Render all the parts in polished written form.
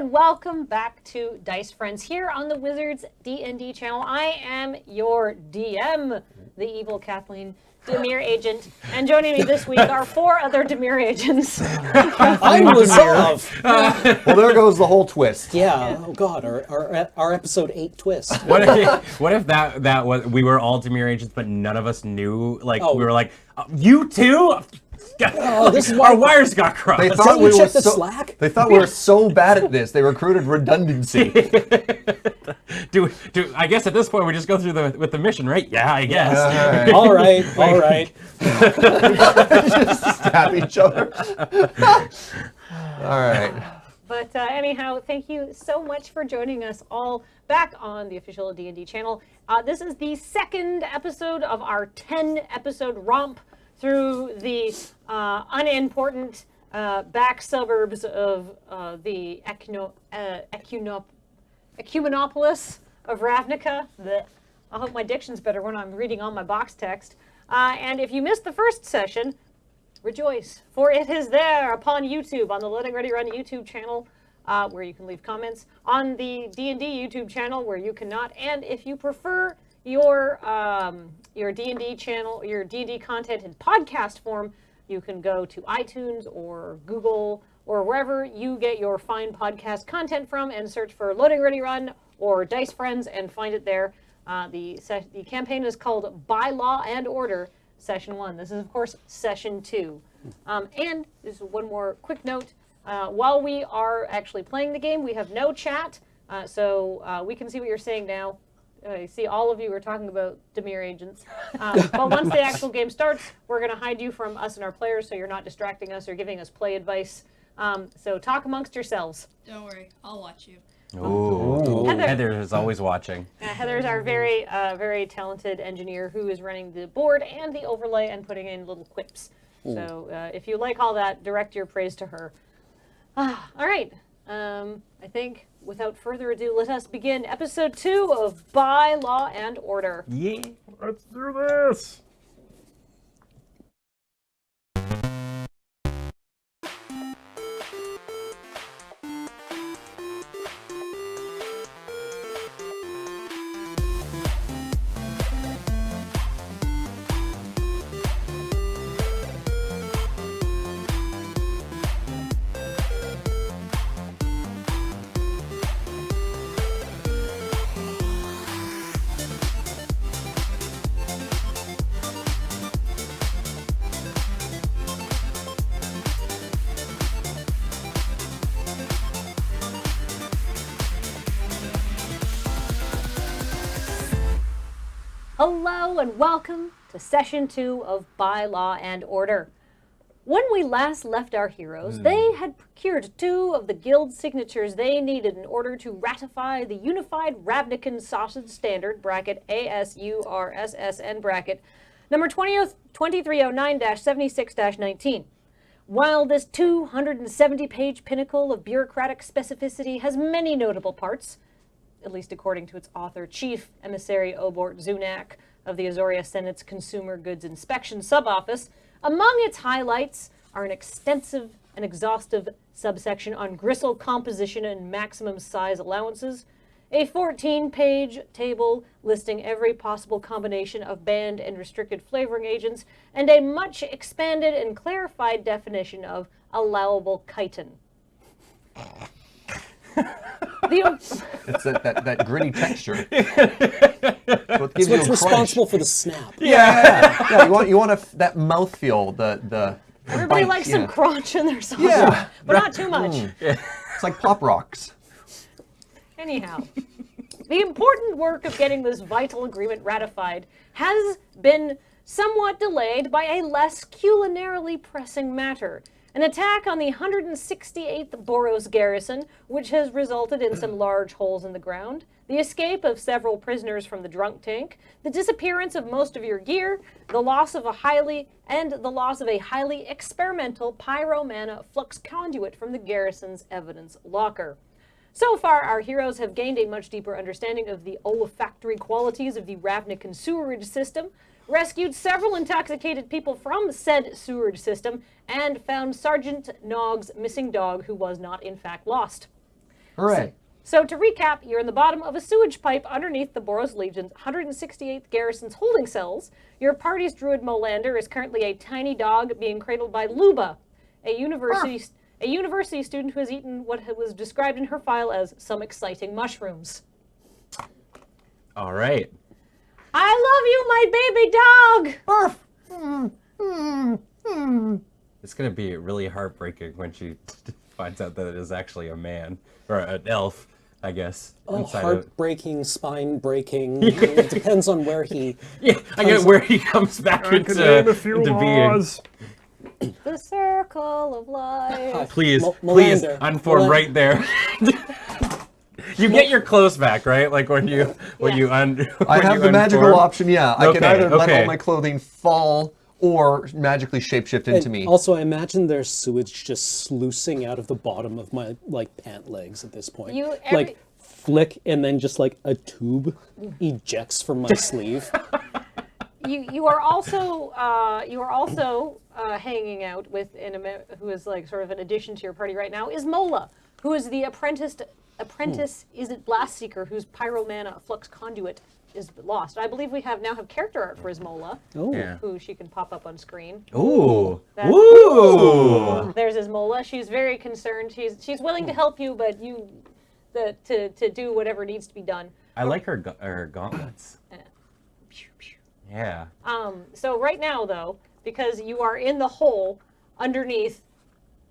and welcome back to Dice Friends here on the Wizards D&D channel. I am your DM, the evil Kathleen Demir agent, and joining me this week are 4 other Demir agents. I'm Resolve. Well, there goes the whole twist. Yeah. Oh God, our episode 8 twist. What if that was we were all Demir agents, but none of us knew? Like we were like, you too? Oh, this is why our wires got crossed. They thought we check the Slack? They thought we were so bad at this. They recruited redundancy. do I guess at this point we just go through with the mission, right? Yeah, I guess. All right. Just stab each other. All right. But anyhow, thank you so much for joining us all back on the official D&D channel. This is the second episode of our 10-episode romp through the unimportant back suburbs of the Ecumenopolis of Ravnica. I hope my diction's better when I'm reading all my box text. And if you missed the first session, rejoice, for it is there upon YouTube, on the Loading Ready Run YouTube channel, where you can leave comments, on the D&D YouTube channel, where you cannot, and if you prefer your D&D channel, your D&D content in podcast form, you can go to iTunes or Google or wherever you get your fine podcast content from and search for Loading Ready Run or Dice Friends and find it there. The campaign is called Bylaw and Order, Session 1. This is, of course, Session 2. And just one more quick note. While we are actually playing the game, we have no chat, so we can see what you're saying now. I see all of you are talking about Demir agents. But once the actual game starts, we're going to hide you from us and our players so you're not distracting us or giving us play advice. So talk amongst yourselves. Don't worry, I'll watch you. Ooh. Heather is always watching. Heather's our very, very talented engineer who is running the board and the overlay and putting in little quips. So if you like all that, direct your praise to her. All right. I think, without further ado, let us begin episode 2 of By Law and Order. Yeah, let's do this. Hello and welcome to Session 2 of By Law and Order. When we last left our heroes, they had procured 2 of the guild signatures they needed in order to ratify the Unified Ravnican Sausage Standard, bracket ASURSSN, bracket number 2309-76-19. While this 270-page pinnacle of bureaucratic specificity has many notable parts, at least according to its author, Chief Emissary Obort Zunak of the Azoria Senate's Consumer Goods Inspection Suboffice, among its highlights are an extensive and exhaustive subsection on gristle composition and maximum size allowances, a 14-page table listing every possible combination of banned and restricted flavoring agents, and a much expanded and clarified definition of allowable chitin. It's that gritty texture. It's what's responsible for the snap. Yeah. You want that mouthfeel. The everybody bite, likes some crunch in their sausage, but not too much. It's like Pop Rocks. Anyhow, the important work of getting this vital agreement ratified has been somewhat delayed by a less culinarily pressing matter. An attack on the 168th Boros garrison, which has resulted in some large holes in the ground, the escape of several prisoners from the drunk tank, the disappearance of most of your gear, the loss of a highly experimental pyromana flux conduit from the garrison's evidence locker. So far, our heroes have gained a much deeper understanding of the olfactory qualities of the Ravnican sewerage system, rescued several intoxicated people from said sewerage system, and found Sergeant Nogg's missing dog, who was not in fact lost. Hooray. So to recap, you're in the bottom of a sewage pipe underneath the Boros Legion's 168th Garrison's holding cells. Your party's druid Molander is currently a tiny dog being cradled by Luba, a university student who has eaten what was described in her file as some exciting mushrooms. All right. I love you, my baby dog! It's going to be really heartbreaking when she finds out that it is actually a man. Or an elf, I guess. Oh, inside heart-breaking, spine-breaking. It depends on where he... Yeah, I get where he comes back into being. The circle of life. Please, please, Molander. unform right there. You get your clothes back, right? Like when you I have the magical option, yeah. I can Okay, either let okay. all my clothing fall or magically shapeshift into me. Also, I imagine there's sewage just sluicing out of the bottom of my pant legs at this point. Like flick, and then just like a tube ejects from my sleeve. You are also hanging out with who is like sort of an addition to your party right now is Mola, who is the apprentice is it Blast Seeker, whose Pyromana Flux Conduit is lost. I believe we now have character art for Ismola, who she can pop up on screen. Ooh. Ooh. There's Ismola. She's very concerned. She's willing to help you, but to do whatever needs to be done. I like her gauntlets. Yeah. So right now, though, because you are in the hole underneath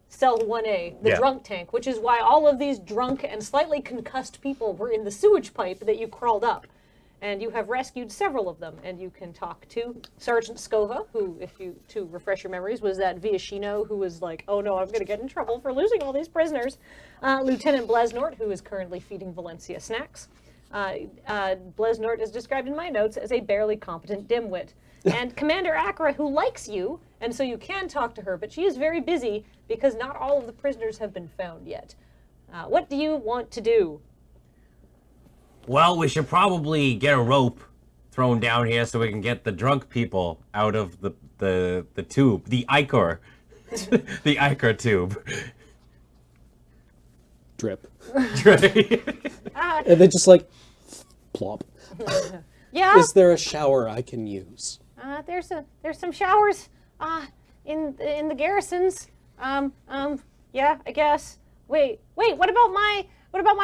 Cell 1A, the drunk tank, which is why all of these drunk and slightly concussed people were in the sewage pipe that you crawled up. And you have rescued several of them, and you can talk to Sergeant Scova, who, to refresh your memories, was that Viashino who was like, oh no, I'm going to get in trouble for losing all these prisoners. Lieutenant Blesnort, who is currently feeding Valencia snacks. Blesnort is described in my notes as a barely competent dimwit. And Commander Akra, who likes you, and so you can talk to her, but she is very busy because not all of the prisoners have been found yet. What do you want to do? Well, we should probably get a rope thrown down here so we can get the drunk people out of the tube, the Ichor, the Ichor tube. Drip. Right. And then just like, plop. Yeah. Is there a shower I can use? There's some showers in the garrisons. Yeah, I guess. Wait, what about my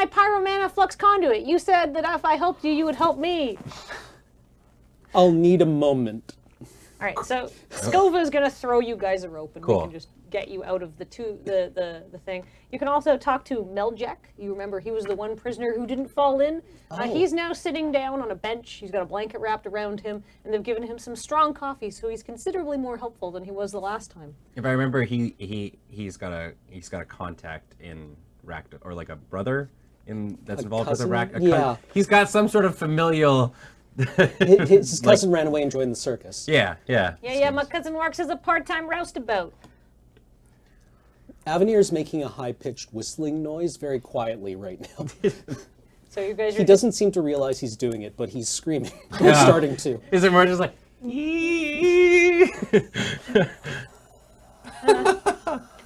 Pyromana Flux Conduit? You said that if I helped you, you would help me. I'll need a moment. All right, so Scova is gonna throw you guys a rope, and we Cool. can just get you out of the thing. You can also talk to Meljek. You remember he was the one prisoner who didn't fall in. He's now sitting down on a bench. He's got a blanket wrapped around him, and they've given him some strong coffee, so he's considerably more helpful than he was the last time. If I remember, he's got a contact in Rakta, or like a brother that's involved cousin? with the Yeah. He's got some sort of familial. His cousin ran away and joined the circus. Yeah. Yeah, my cousin works as a part-time roustabout. Avenir's making a high-pitched whistling noise very quietly right now. So you guys are He doesn't seem to realize he's doing it, but he's screaming. He's starting to. Is it more just like?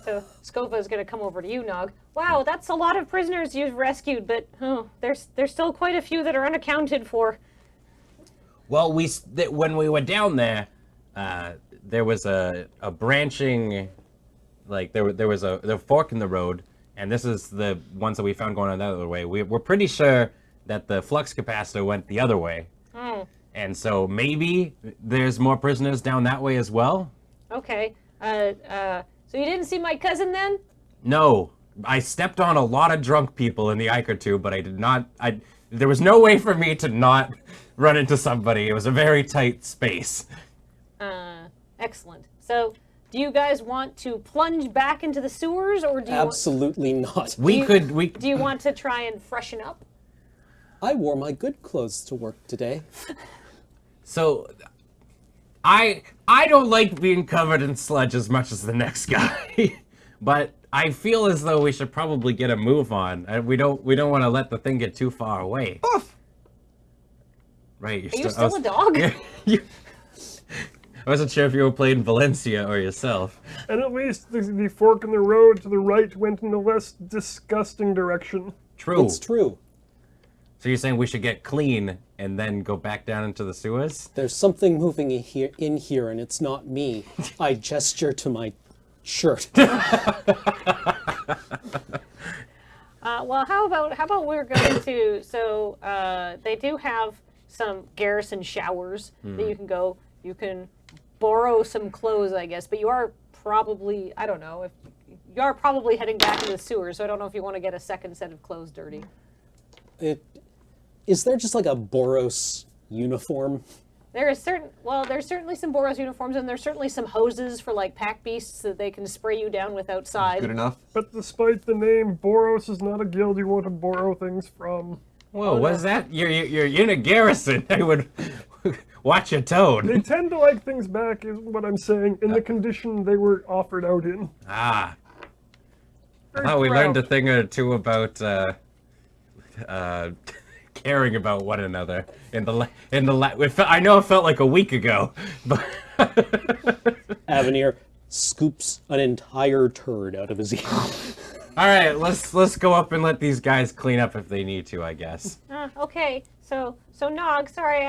So Scova is going to come over to you, Nog. Wow, that's a lot of prisoners you've rescued, but there's still quite a few that are unaccounted for. Well, when we were down there, there was a branching, like there was a fork in the road, and this is the ones that we found going on the other way. We're pretty sure that the flux capacitor went the other way, and so maybe there's more prisoners down that way as well. Okay. So you didn't see my cousin then? No, I stepped on a lot of drunk people in the Ichor tube, but I did not. There was no way for me to not run into somebody. It was a very tight space. Excellent. So, do you guys want to plunge back into the sewers, or do you Absolutely not. do you want to try and freshen up? I wore my good clothes to work today. So, I don't like being covered in sludge as much as the next guy, but I feel as though we should probably get a move on. We don't want to let the thing get too far away. Right. Are you still a dog? I wasn't sure if you were playing Valencia or yourself. And at least the fork in the road to the right went in a less disgusting direction. True. It's true. So you're saying we should get clean and then go back down into the sewers? There's something moving in here, and it's not me. I gesture to my shirt. Well, how about we're going to? So they do have some garrison showers that you can go. You can borrow some clothes, I guess, but you are probably, I don't know, if you are probably heading back into the sewers. So I don't know if you want to get a second set of clothes dirty. Is there just like a Boros uniform? There's certainly some Boros uniforms, and there's certainly some hoses for like pack beasts that they can spray you down with outside. Good enough. But despite the name, Boros is not a guild you want to borrow things from. Whoa, what's that? You're in a garrison. I would watch your tone. They tend to like things back, is what I'm saying, in the condition they were offered out in. Ah. I Very thought we learned a proud. thing or two about caring about one another I know it felt like a week ago, but Avenir scoops an entire turd out of his ear. all right, let's go up and let these guys clean up if they need to, I guess. Okay, so Nog, sorry,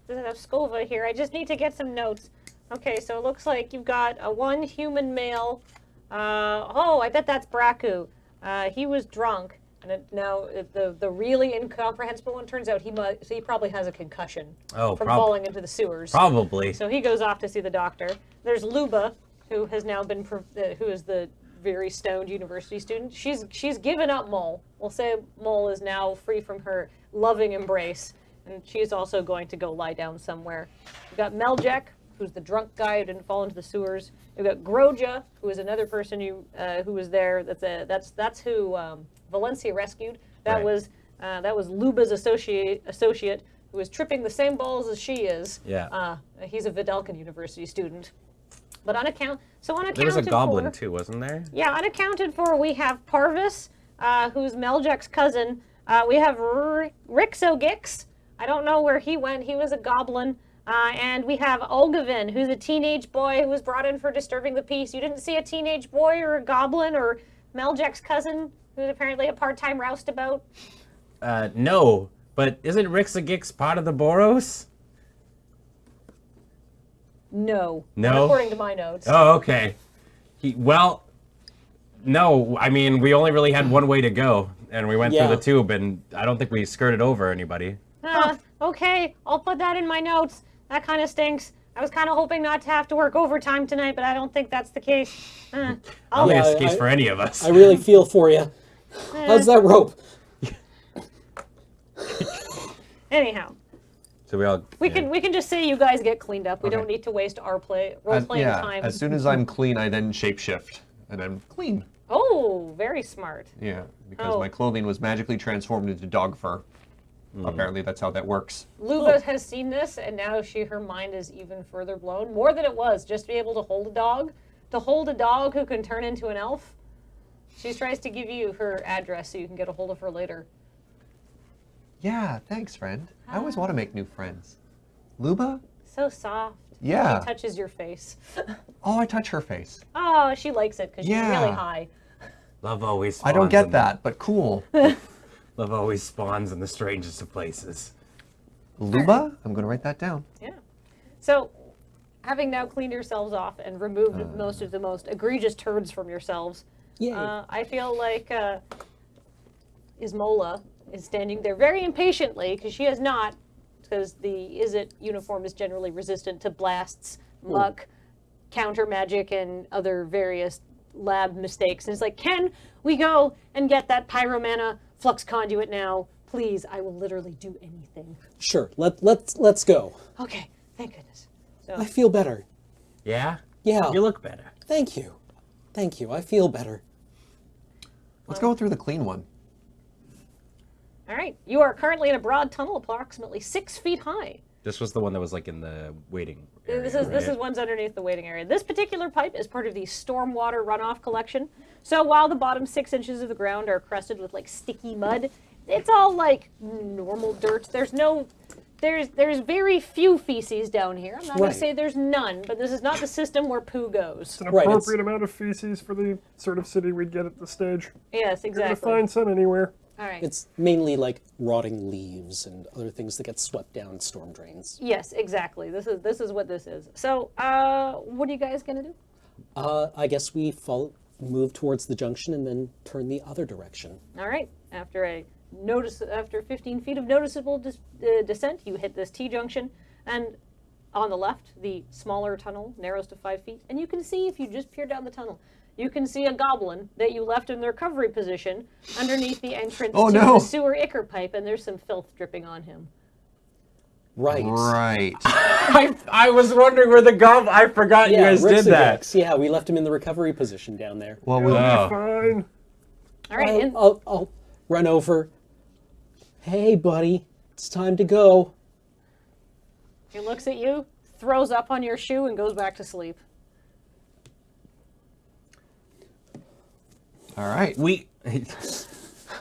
it's Skova here. I just need to get some notes. Okay, so it looks like you've got one human male. Oh, I bet that's Braku. He was drunk, and the really incomprehensible one turns out he probably has a concussion from falling into the sewers. Probably. So he goes off to see the doctor. There's Luba, who has now been who is the very stoned university student. She's given up Mole. We'll say Mole is now free from her loving embrace, and she's also going to go lie down somewhere. We've got Meljek, who's the drunk guy who didn't fall into the sewers. We've got Groja, who is another person who was there. That's who Valencia rescued. That Right. was Luba's associate who is tripping the same balls as she is. Yeah. He's a Vidalcan University student. But unaccounted There was a goblin for, too, wasn't there? Yeah, unaccounted for, we have Parvis, who's Meljek's cousin. We have Rixogix. I don't know where he went. He was a goblin. And we have Olgavin, who's a teenage boy who was brought in for disturbing the peace. You didn't see a teenage boy or a goblin or Meljek's cousin, who's apparently a part-time roustabout? No, but isn't Rixagix part of the Boros? No. No? Not according to my notes. Oh, okay. No, I mean, we only really had one way to go, and we went Yeah. through the tube, and I don't think we skirted over anybody. Okay, I'll put that in my notes. That kind of stinks. I was kind of hoping not to have to work overtime tonight, but I don't think that's the case. I don't think Yeah, it's the case I- for any of us. I really feel for you. How's that rope? Anyhow, So we can just say you guys get cleaned up. We don't need to waste our role-playing time. As soon as I'm clean, I then shapeshift, and I'm clean. Oh, very smart. Yeah, because Oh. my clothing was magically transformed into dog fur. Apparently, that's how that works. Luba has seen this, and now her mind is even further blown. More than it was, just to be able to hold a dog. To hold a dog who can turn into an elf. She tries to give you her address so you can get a hold of her later. Yeah, thanks, friend. I always want to make new friends. Luba? So soft. Yeah. She touches your face. Oh, I touch her face. Oh, she likes it because she's Yeah. really high. Love always spawns I don't get in- that, but cool. Love always spawns in the strangest of places. Luba? I'm going to write that down. Yeah. So, having now cleaned yourselves off and removed most of the most egregious turds from yourselves, Yay. I feel like Ismola is standing there very impatiently because she has not, because the Izzet uniform is generally resistant to blasts, muck, counter magic, and other various lab mistakes. And it's like, can we go and get that pyromana flux conduit now? Please, I will literally do anything. Sure, let's go. Okay, thank goodness. So, I feel better. Yeah? Yeah. You look better. Thank you. Thank you. I feel better. Let's go through the clean one. all right, you are currently in a broad tunnel approximately 6 feet high. This was the one that was like in the waiting area. This is one's underneath the waiting area. This particular pipe is part of the stormwater runoff collection. So while the bottom 6 inches of the ground are crusted with like sticky mud, it's all like normal dirt. There's very few feces down here. I'm not going Right. to say there's none, but this is not the system where poo goes. It's an Right, appropriate amount of feces for the sort of city we'd get at this stage. Yes, You're gonna exactly. find sun anywhere. All right. It's mainly like rotting leaves and other things that get swept down storm drains. Yes, exactly. This is what this is. So, what are you guys gonna do? I guess we move towards the junction and then turn the other direction. All right. After 15 feet of noticeable descent, you hit this T-junction, and on the left, the smaller tunnel narrows to 5 feet, and you can see, if you just peer down the tunnel, you can see a goblin that you left in the recovery position underneath the entrance to the sewer ichor pipe, and there's some filth dripping on him. Right. Right. I was wondering where the goblin. I forgot you guys did that. Rixagex. Yeah, we left him in the recovery position down there. Well, It'll we'll. Oh. be fine. All right. and- I'll run over. Hey, buddy, it's time to go. He looks at you, throws up on your shoe, and goes back to sleep. All right.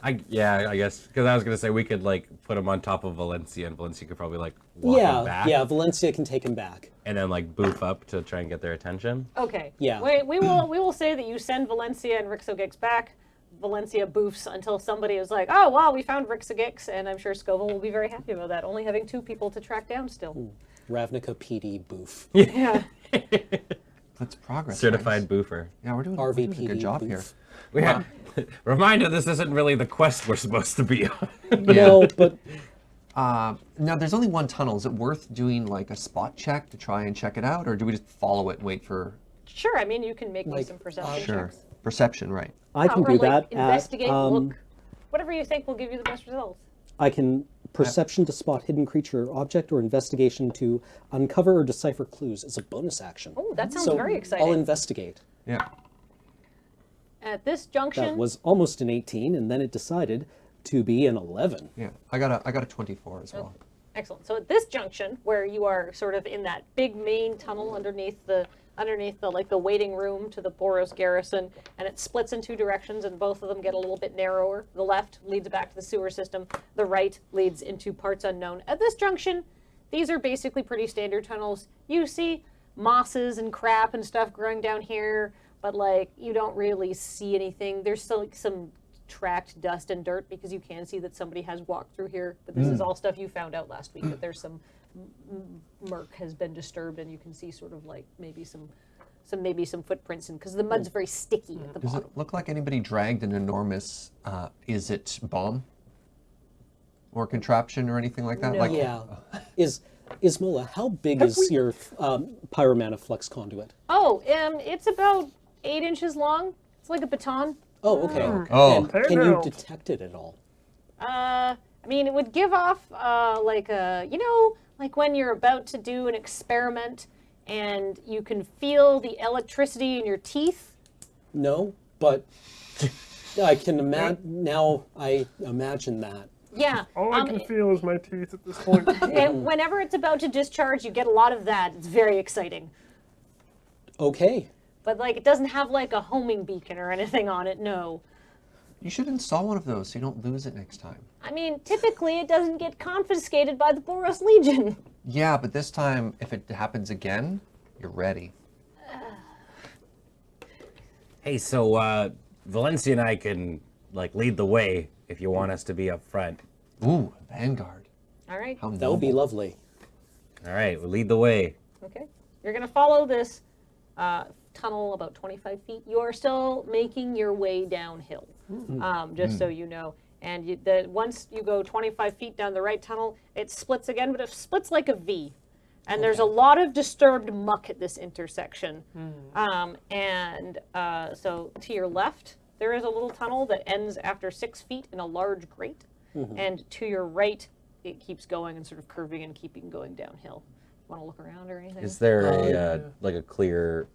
I guess because I was gonna say we could like put him on top of Valencia, and Valencia could probably like walk him back. Yeah, Valencia can take him back. And then like boof up to try and get their attention. Okay. Yeah. We will say that you send Valencia and Rixogix back. Valencia boofs until somebody is like, oh, wow, we found Rixogix, and I'm sure Scoville will be very happy about that, only having 2 people to track down still. Ravnica PD boof. Yeah. Let's progress. Certified friends. boofer. Yeah, we're doing a RVPD good job boof. here. We have reminder. This isn't really the quest we're supposed to be on. No, but Now, there's only one tunnel. Is it worth doing like a spot check to try and check it out, or do we just follow it and wait for? Sure, I mean, you can make me Like, some perception Sure. checks. Perception, right? I can or do like that investigate, at look. Whatever you think will give you the best results. I can perception to spot hidden creature or object, or investigation to uncover or decipher clues as a bonus action. Oh, that sounds so very exciting. I'll investigate. Yeah. At this junction, That was almost an 18, and then it decided to be an 11. Yeah. I got a 24 as well. excellent. So at this junction, where you are sort of in that big main tunnel underneath the like the waiting room to the Boros garrison, and it splits in 2 directions, and both of them get a little bit narrower. The left leads back to the sewer system. The right leads into parts unknown. At this junction, these are basically pretty standard tunnels. You see mosses and crap and stuff growing down here, but like you don't really see anything. There's still like some tracked dust and dirt because you can see that somebody has walked through here. But this is all stuff you found out last week, that there's some murk has been disturbed, and you can see sort of like maybe some footprints, and because the mud's very sticky at the Does bottom. it look like anybody dragged an enormous? Is it bomb or contraption or anything like that? No. Like, Yeah. Ismola, how big is your pyromana flux conduit? Oh, it's about 8 inches long. It's like a baton. Oh, okay. Oh. And can you detect it at all? I mean, it would give off like a, like when you're about to do an experiment and you can feel the electricity in your teeth. No, but I can imagine now. I imagine that. Yeah. All I can feel is my teeth at this point. And whenever it's about to discharge, you get a lot of that. It's very exciting. Okay. But like, it doesn't have like a homing beacon or anything on it. No. You should install one of those so you don't lose it next time. I mean, typically it doesn't get confiscated by the Boros Legion. Yeah, but this time, if it happens again, you're ready. Hey, so Valencia and I can like lead the way if you want us to be up front. Ooh, Vanguard. All right. How That would be noble. lovely. All right, we'll lead the way. Okay. You're going to follow this tunnel about 25 feet. You are still making your way downhill, just so you know. And once you go 25 feet down the right tunnel, it splits again, but it splits like a V. And there's a lot of disturbed muck at this intersection. So to your left, there is a little tunnel that ends after 6 feet in a large grate. And to your right, it keeps going and sort of curving and keeping going downhill. Want to look around or anything? Is there like a clear,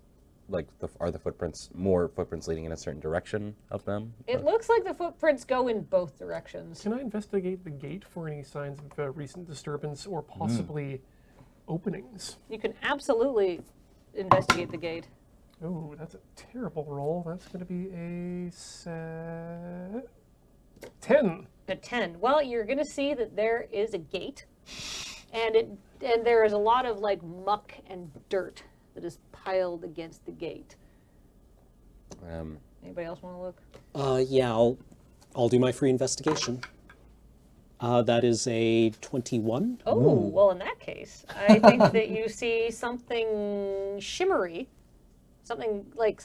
like are the footprints more footprints leading in a certain direction of them? It looks like the footprints go in both directions. Can I investigate the gate for any signs of recent disturbance or possibly openings? You can absolutely investigate the gate. Oh, that's a terrible roll. That's going to be a 10. A 10. Well, you're going to see that there is a gate, and there is a lot of like muck and dirt that is piled against the gate. Anybody else want to look? Yeah, I'll I'll do my free investigation. That is a 21. Oh, well, in that case, I think that you see something shimmery, something like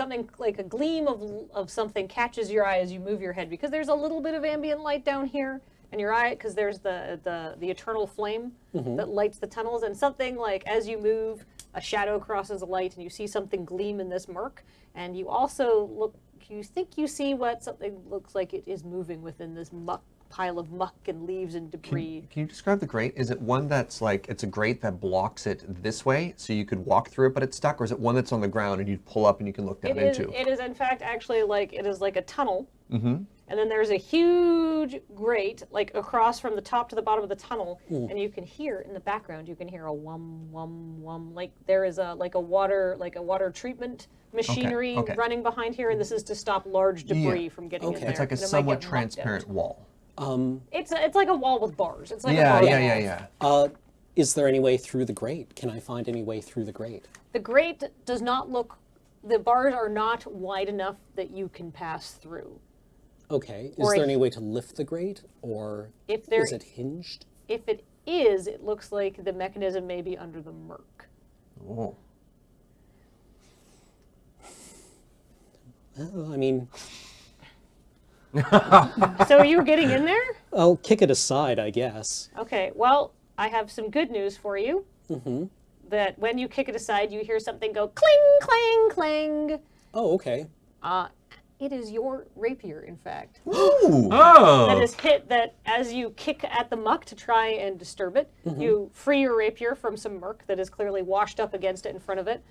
a gleam of something catches your eye as you move your head, because there's a little bit of ambient light down here in your eye, because there's the eternal flame that lights the tunnels, and something like as you move, a shadow crosses a light, and you see something gleam in this murk, and you also you think you see what something looks like it is moving within this pile of muck and leaves and debris. Can you describe the grate? Is it one that's like, it's a grate that blocks it this way so you could walk through it but it's stuck, or is it one that's on the ground and you'd pull up and you can look down into? It is in fact actually like, it is like a tunnel. And then there's a huge grate like across from the top to the bottom of the tunnel, and you can hear in the background, you can hear a wum wum wum, like there is a water treatment machinery running behind here, and this is to stop large debris from getting in there. It's like a somewhat transparent wall. It's like a wall with bars. It's like Is there any way through the grate? Can I find any way through the grate? The grate does not look, the bars are not wide enough that you can pass through. Okay. Is there any way to lift the grate, or is it hinged? If it is, it looks like the mechanism may be under the murk. Oh. Well, I mean, So are you getting in there? I'll kick it aside, I guess. Okay, well, I have some good news for you. That when you kick it aside, you hear something go cling, clang, clang. Oh, okay. It is your rapier, in fact. Ooh. That is hit, that as you kick at the muck to try and disturb it, you free your rapier from some murk that is clearly washed up against it in front of it.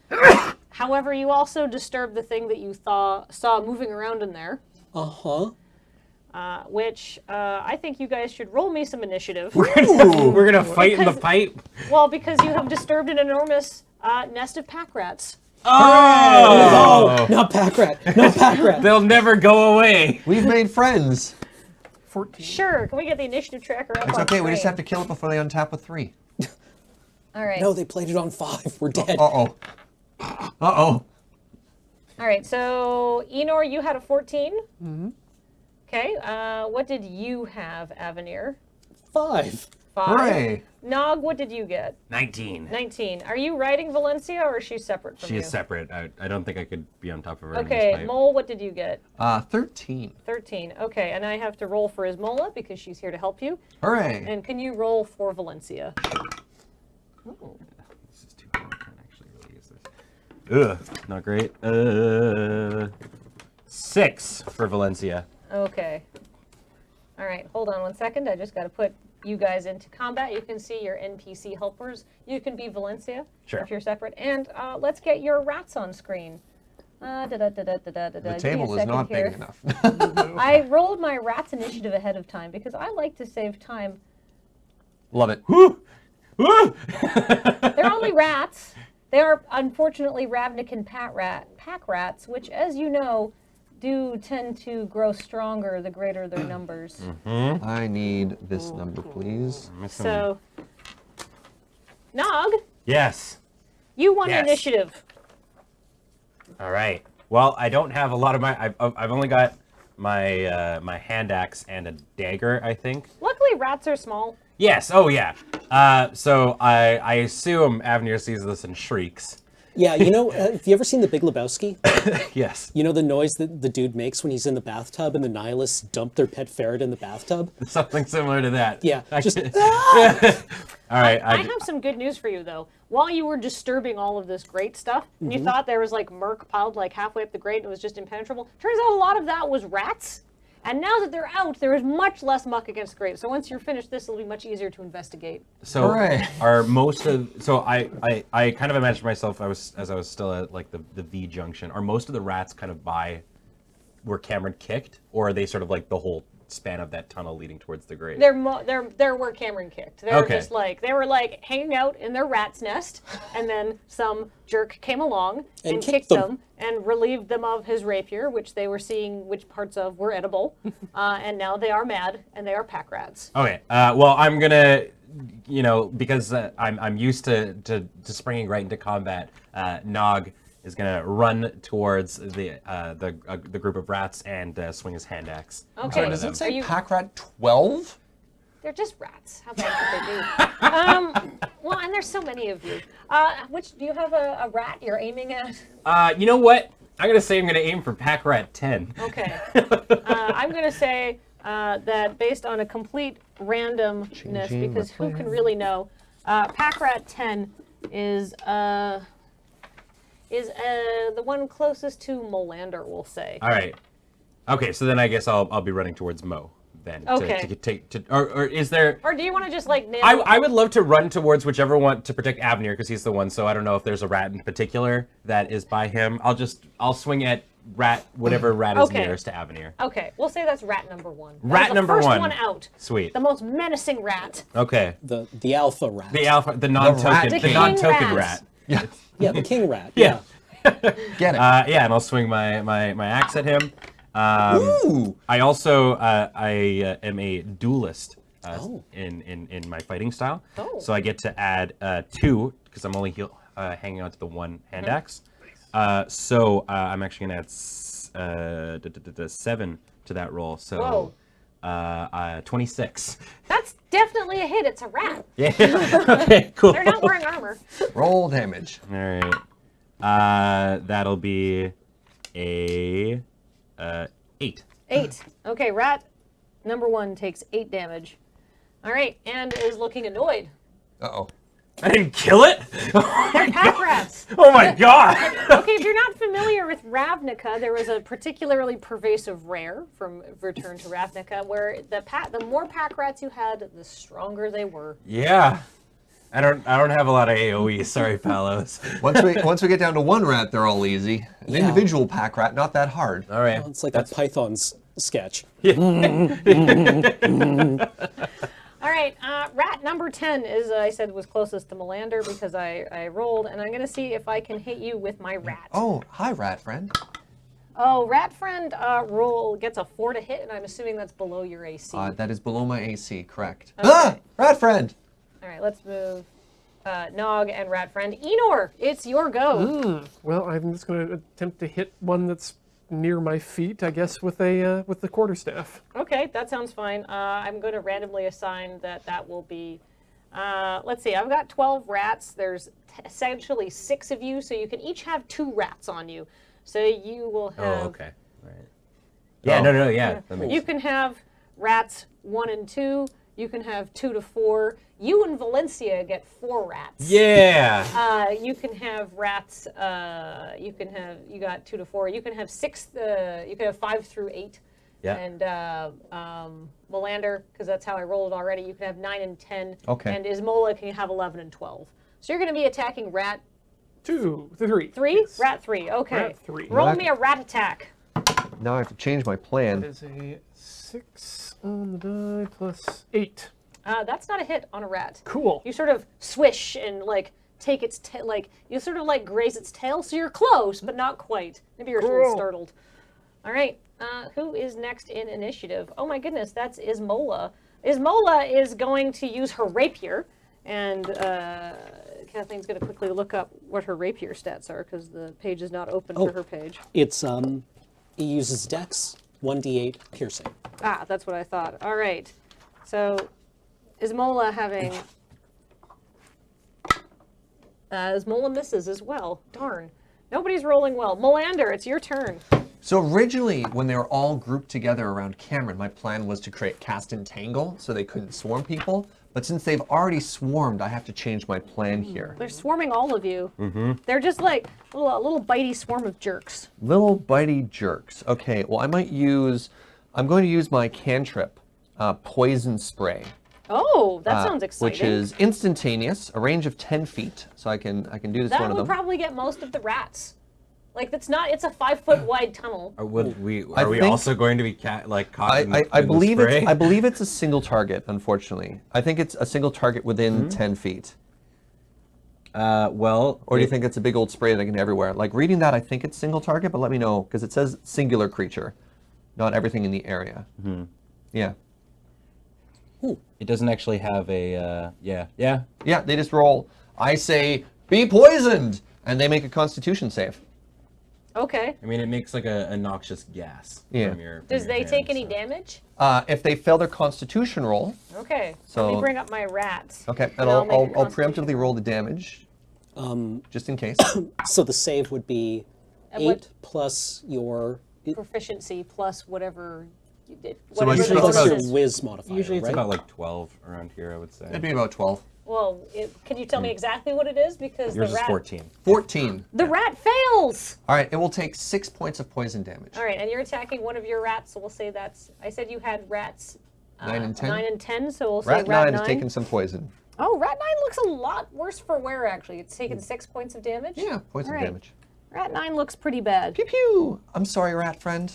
However, you also disturb the thing that you saw moving around in there. Which I think you guys should roll me some initiative. We're gonna fight in the pipe. Well, because you have disturbed an enormous nest of pack rats. Oh, not pack rat. Not pack rat. They'll never go away. We've made friends. 14. Sure, can we get the initiative tracker up? It's on okay, we just screen? have to kill it before they untap with 3. All right. No, they played it on 5. We're dead. Uh-oh. Uh-oh. All right, so Enor, you had a 14. Okay, what did you have, Avenir? 5. 5. Hooray. Nog, what did you get? 19. 19. Are you riding Valencia, or is she separate from She you? is separate. I don't think I could be on top of her in this Okay, pipe. Mole, what did you get? 13. 13. Okay, and I have to roll for Ismola because she's here to help you. Hooray. And can you roll for Valencia? Ooh. This is too hard. I can't actually really use this. Ugh, not great. 6 for Valencia. Okay. All right, hold on one second. I just got to put you guys into combat. You can see your NPC helpers. You can be Valencia if you're separate. And let's get your rats on screen. The table is not big enough. I rolled my rats initiative ahead of time because I like to save time. Love it. They're only rats. They are unfortunately Ravnican pack rats, which, as you know, do tend to grow stronger the greater their numbers. I need this number, please. So, Nog, Yes. you won initiative. All right. Well, I don't have a lot of my. I've only got my my hand axe and a dagger, I think. Luckily, rats are small. Yes. Oh yeah. So I assume Avenir sees this and shrieks. Yeah, you know, have you ever seen The Big Lebowski? Yes. You know the noise that the dude makes when he's in the bathtub and the nihilists dump their pet ferret in the bathtub? Something similar to that. Yeah, just... All right. I have some good news for you, though. While you were disturbing all of this great stuff, and you thought there was like murk piled like halfway up the grate and it was just impenetrable, turns out a lot of that was rats. And now that they're out, there is much less muck against grate. So once you're finished this, it'll be much easier to investigate. So Hooray. are most of I kind of imagined myself I was still at like the V junction. Are most of the rats kind of by where Cameron kicked, or are they sort of like the whole span of that tunnel leading towards the grate? They're where Cameron kicked. They were just like they were like hanging out in their rat's nest, and then some jerk came along and kicked them and relieved them of his rapier, which they were seeing which parts of were edible, and now they are mad and they are pack rats. Okay. Well, I'm gonna, because I'm used to springing right into combat. Nog is gonna run towards the group of rats and swing his hand axe. Okay. at Does them. it say you- pack rat 12? They're just rats. How bad could they be? Well, and there's so many of you. Which do you have a rat you're aiming at? You know what? I'm gonna say I'm gonna aim for pack rat 10. Okay. I'm going to say that based on a complete randomness, Changing because my who can plan. really know? Pack rat 10 is the one closest to Molander, we'll say. All right. Okay, so then I guess I'll be running towards Mo then. Okay. Or is there? Or do you want to just like nail? I would love to run towards whichever one to protect Avenir because he's the one. So I don't know if there's a rat in particular that is by him. I'll swing at whatever rat is Okay. nearest to Avenir. Okay, we'll say that's rat number 1. That Rat was the number first 1. one out. Sweet. The most menacing rat. Okay. The alpha rat. The non-token, The the king non-token rat. rat. Yeah, the king rat. Yeah. Get it. Yeah, and I'll swing my axe at him. Ooh. I also I am a duelist Oh. in my fighting style, Oh. so I get to add 2 because I'm only hanging on to the one hand axe. So I'm actually gonna add 7 to that roll. So 26. That's definitely a hit. It's a rat. Yeah. Okay. Cool. They're not wearing armor. Roll damage. All right. That'll be a 8. 8. Okay, rat number 1 takes 8 damage. All right, and is looking annoyed. Uh-oh. I didn't kill it. They're pack rats. Oh my god. Okay, if you're not familiar with Ravnica, there was a particularly pervasive rare from Return to Ravnica where the more pack rats you had, the stronger they were. Yeah. I don't have a lot of AoE. Sorry, Palos. Once we get down to 1 rat, they're all easy. An individual pack rat, not that hard. All right. It's like that Python's sketch. All right, rat number 10 is, I said, was closest to Melander because I rolled, and I'm going to see if I can hit you with my rat. Oh, hi, rat friend. Oh, rat friend roll gets a 4 to hit, and I'm assuming that's below your AC. That is below my AC, correct. Okay. Ah, rat friend. All right, let's move Nog and rat friend. Enor, it's your go. Well, I'm just going to attempt to hit one that's near my feet, I guess, with the quarterstaff. Okay, that sounds fine. I'm going to randomly assign that will be, let's see, I've got 12 rats. There's essentially 6 of you, so you can each have 2 rats on you. So you will have... Oh, okay. All right. Yeah, no, yeah. That makes You can have rats 1 and 2. You can have 2 to 4. You and Valencia get 4 rats. Yeah. You can have rats. You got 2 to 4. You can have 6. You can have 5 through 8. Yeah. And Melander, because that's how I rolled already. You can have 9 and 10. Okay. And Ismola can have 11 and 12. So you're going to be attacking rat 3. 3. Yes. Rat 3. Okay. Rat 3. Roll Rat- me a rat attack. Now I have to change my That plan. is a 6 on the die plus 8. That's not a hit on a rat. Cool. You sort of swish and like take its tail, like you sort of like graze its tail, so you're close, but not quite. Maybe you're a little Cool. startled. All right, who is next in initiative? Oh my goodness, that's Ismola. Ismola is going to use her rapier, and Kathleen's going to quickly look up what her rapier stats are because the page is not open for her page. It's it uses Dex 1d8 piercing. Ah, that's what I thought. All right, so Ismola having. Ismola misses as well. Darn. Nobody's rolling well. Molander, it's your turn. So originally, when they were all grouped together around Cameron, my plan was to create cast and tangle so they couldn't swarm people. But since they've already swarmed, I have to change my plan here. They're swarming all of you. They're just like a little bitey swarm of jerks. Little bitey jerks. Okay, well I'm going to use my cantrip, poison spray. Oh, that sounds exciting. Which is instantaneous, a range of 10 feet. So I can do this to that one of would them. probably get most of the rats. Like it's a 5-foot wide tunnel. Are we think- also going to be caught in the I believe spray? I believe it's a single target. Unfortunately, I think it's a single target within 10 feet. Well, Or do you think it's a big old spray that can get everywhere? Like reading that, I think it's single target, but let me know because it says singular creature, not everything in the area. Yeah. it doesn't actually have a yeah. Yeah, they just roll. I say, be poisoned! And they make a constitution save. Okay. I mean, it makes like a noxious gas. Yeah. From your, from Does your they hand, take any so. damage? If they fail their Constitution roll, Okay. Let So- me bring up my rats. okay, and And I'll, make a I'll Constitution preemptively roll the damage, just in case. So the save would be And 8 what- plus your Proficiency plus whatever you did. So Whatever usually the it's plus bonus your is. whiz modifier. Usually it's right? about like 12 around here, I would say. It'd be about 12. Well, can you tell me exactly what it is? Because Yours the is rat. 14. 14. The rat fails. All right, it will take 6 points of poison damage. All right, and you're attacking one of your rats, so we'll say that's. I said you had rats. 9 and 10. 9 and 10, so we'll say Rat rat 9 9. has taken some poison. Oh, rat 9 looks a lot worse for wear, actually. It's taken 6 points of damage. Yeah, poison All right. damage. Rat 9 looks pretty bad. Pew pew! I'm sorry, rat friend.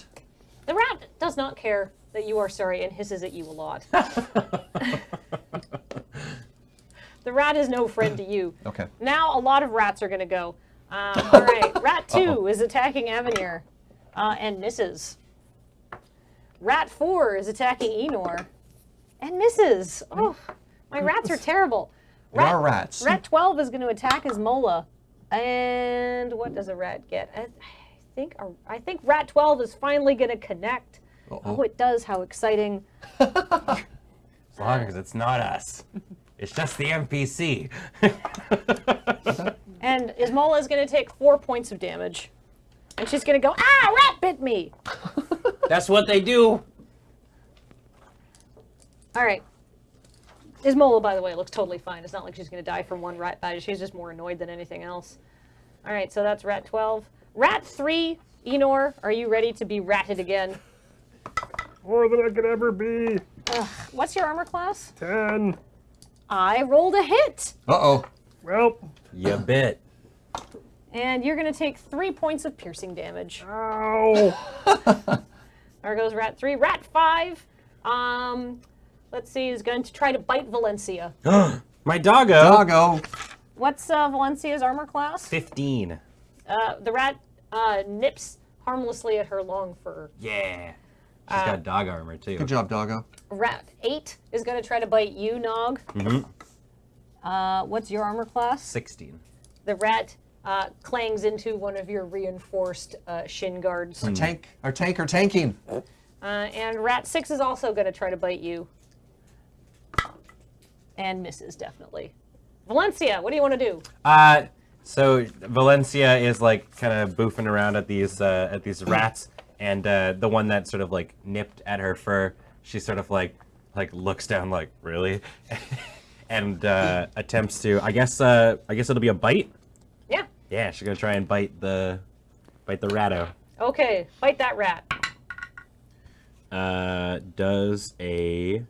The rat does not care that you are sorry and hisses at you a lot. The rat is no friend to you. Okay. Now a lot of rats are going to go. All right, rat 2 is attacking Avenir and misses. Rat 4 is attacking Enor and misses. Oh, my rats are terrible. They are rats. Rat 12 is going to attack his Mola. And what does a rat get? I think rat 12 is finally going to connect. Oh, it does. How exciting. As long as it's not us. It's just the NPC. And Ismola is going to take 4 points of damage. And she's going to go, ah, rat bit me. That's what they do. All right. Ismola, by the way, looks totally fine. It's not like she's going to die from one rat bite. She's just more annoyed than anything else. All right, so that's rat 12. Rat 3, Enor, are you ready to be ratted again? More than I could ever be. What's your armor class? 10. I rolled a hit. Uh-oh. Well, You bit. And you're going to take 3 points of piercing damage. ow. There goes rat 3. Rat 5, let's see, is going to try to bite Valencia. My doggo. Doggo. What's Valencia's armor class? 15. The rat nips harmlessly at her long fur. Yeah. She's got dog armor too. Good job, doggo. Rat 8 is going to try to bite you, Nog. What's your armor class? 16. The rat clangs into one of your reinforced shin guards. Our tanking. And rat 6 is also going to try to bite you. And misses, definitely. Valencia, what do you want to do? So Valencia is like kind of boofing around at these rats, and the one that sort of like nipped at her fur, she sort of like looks down like, really, and attempts to. I guess it'll be a bite. Yeah. Yeah, she's gonna try and bite the ratto. Okay, bite that rat. Does a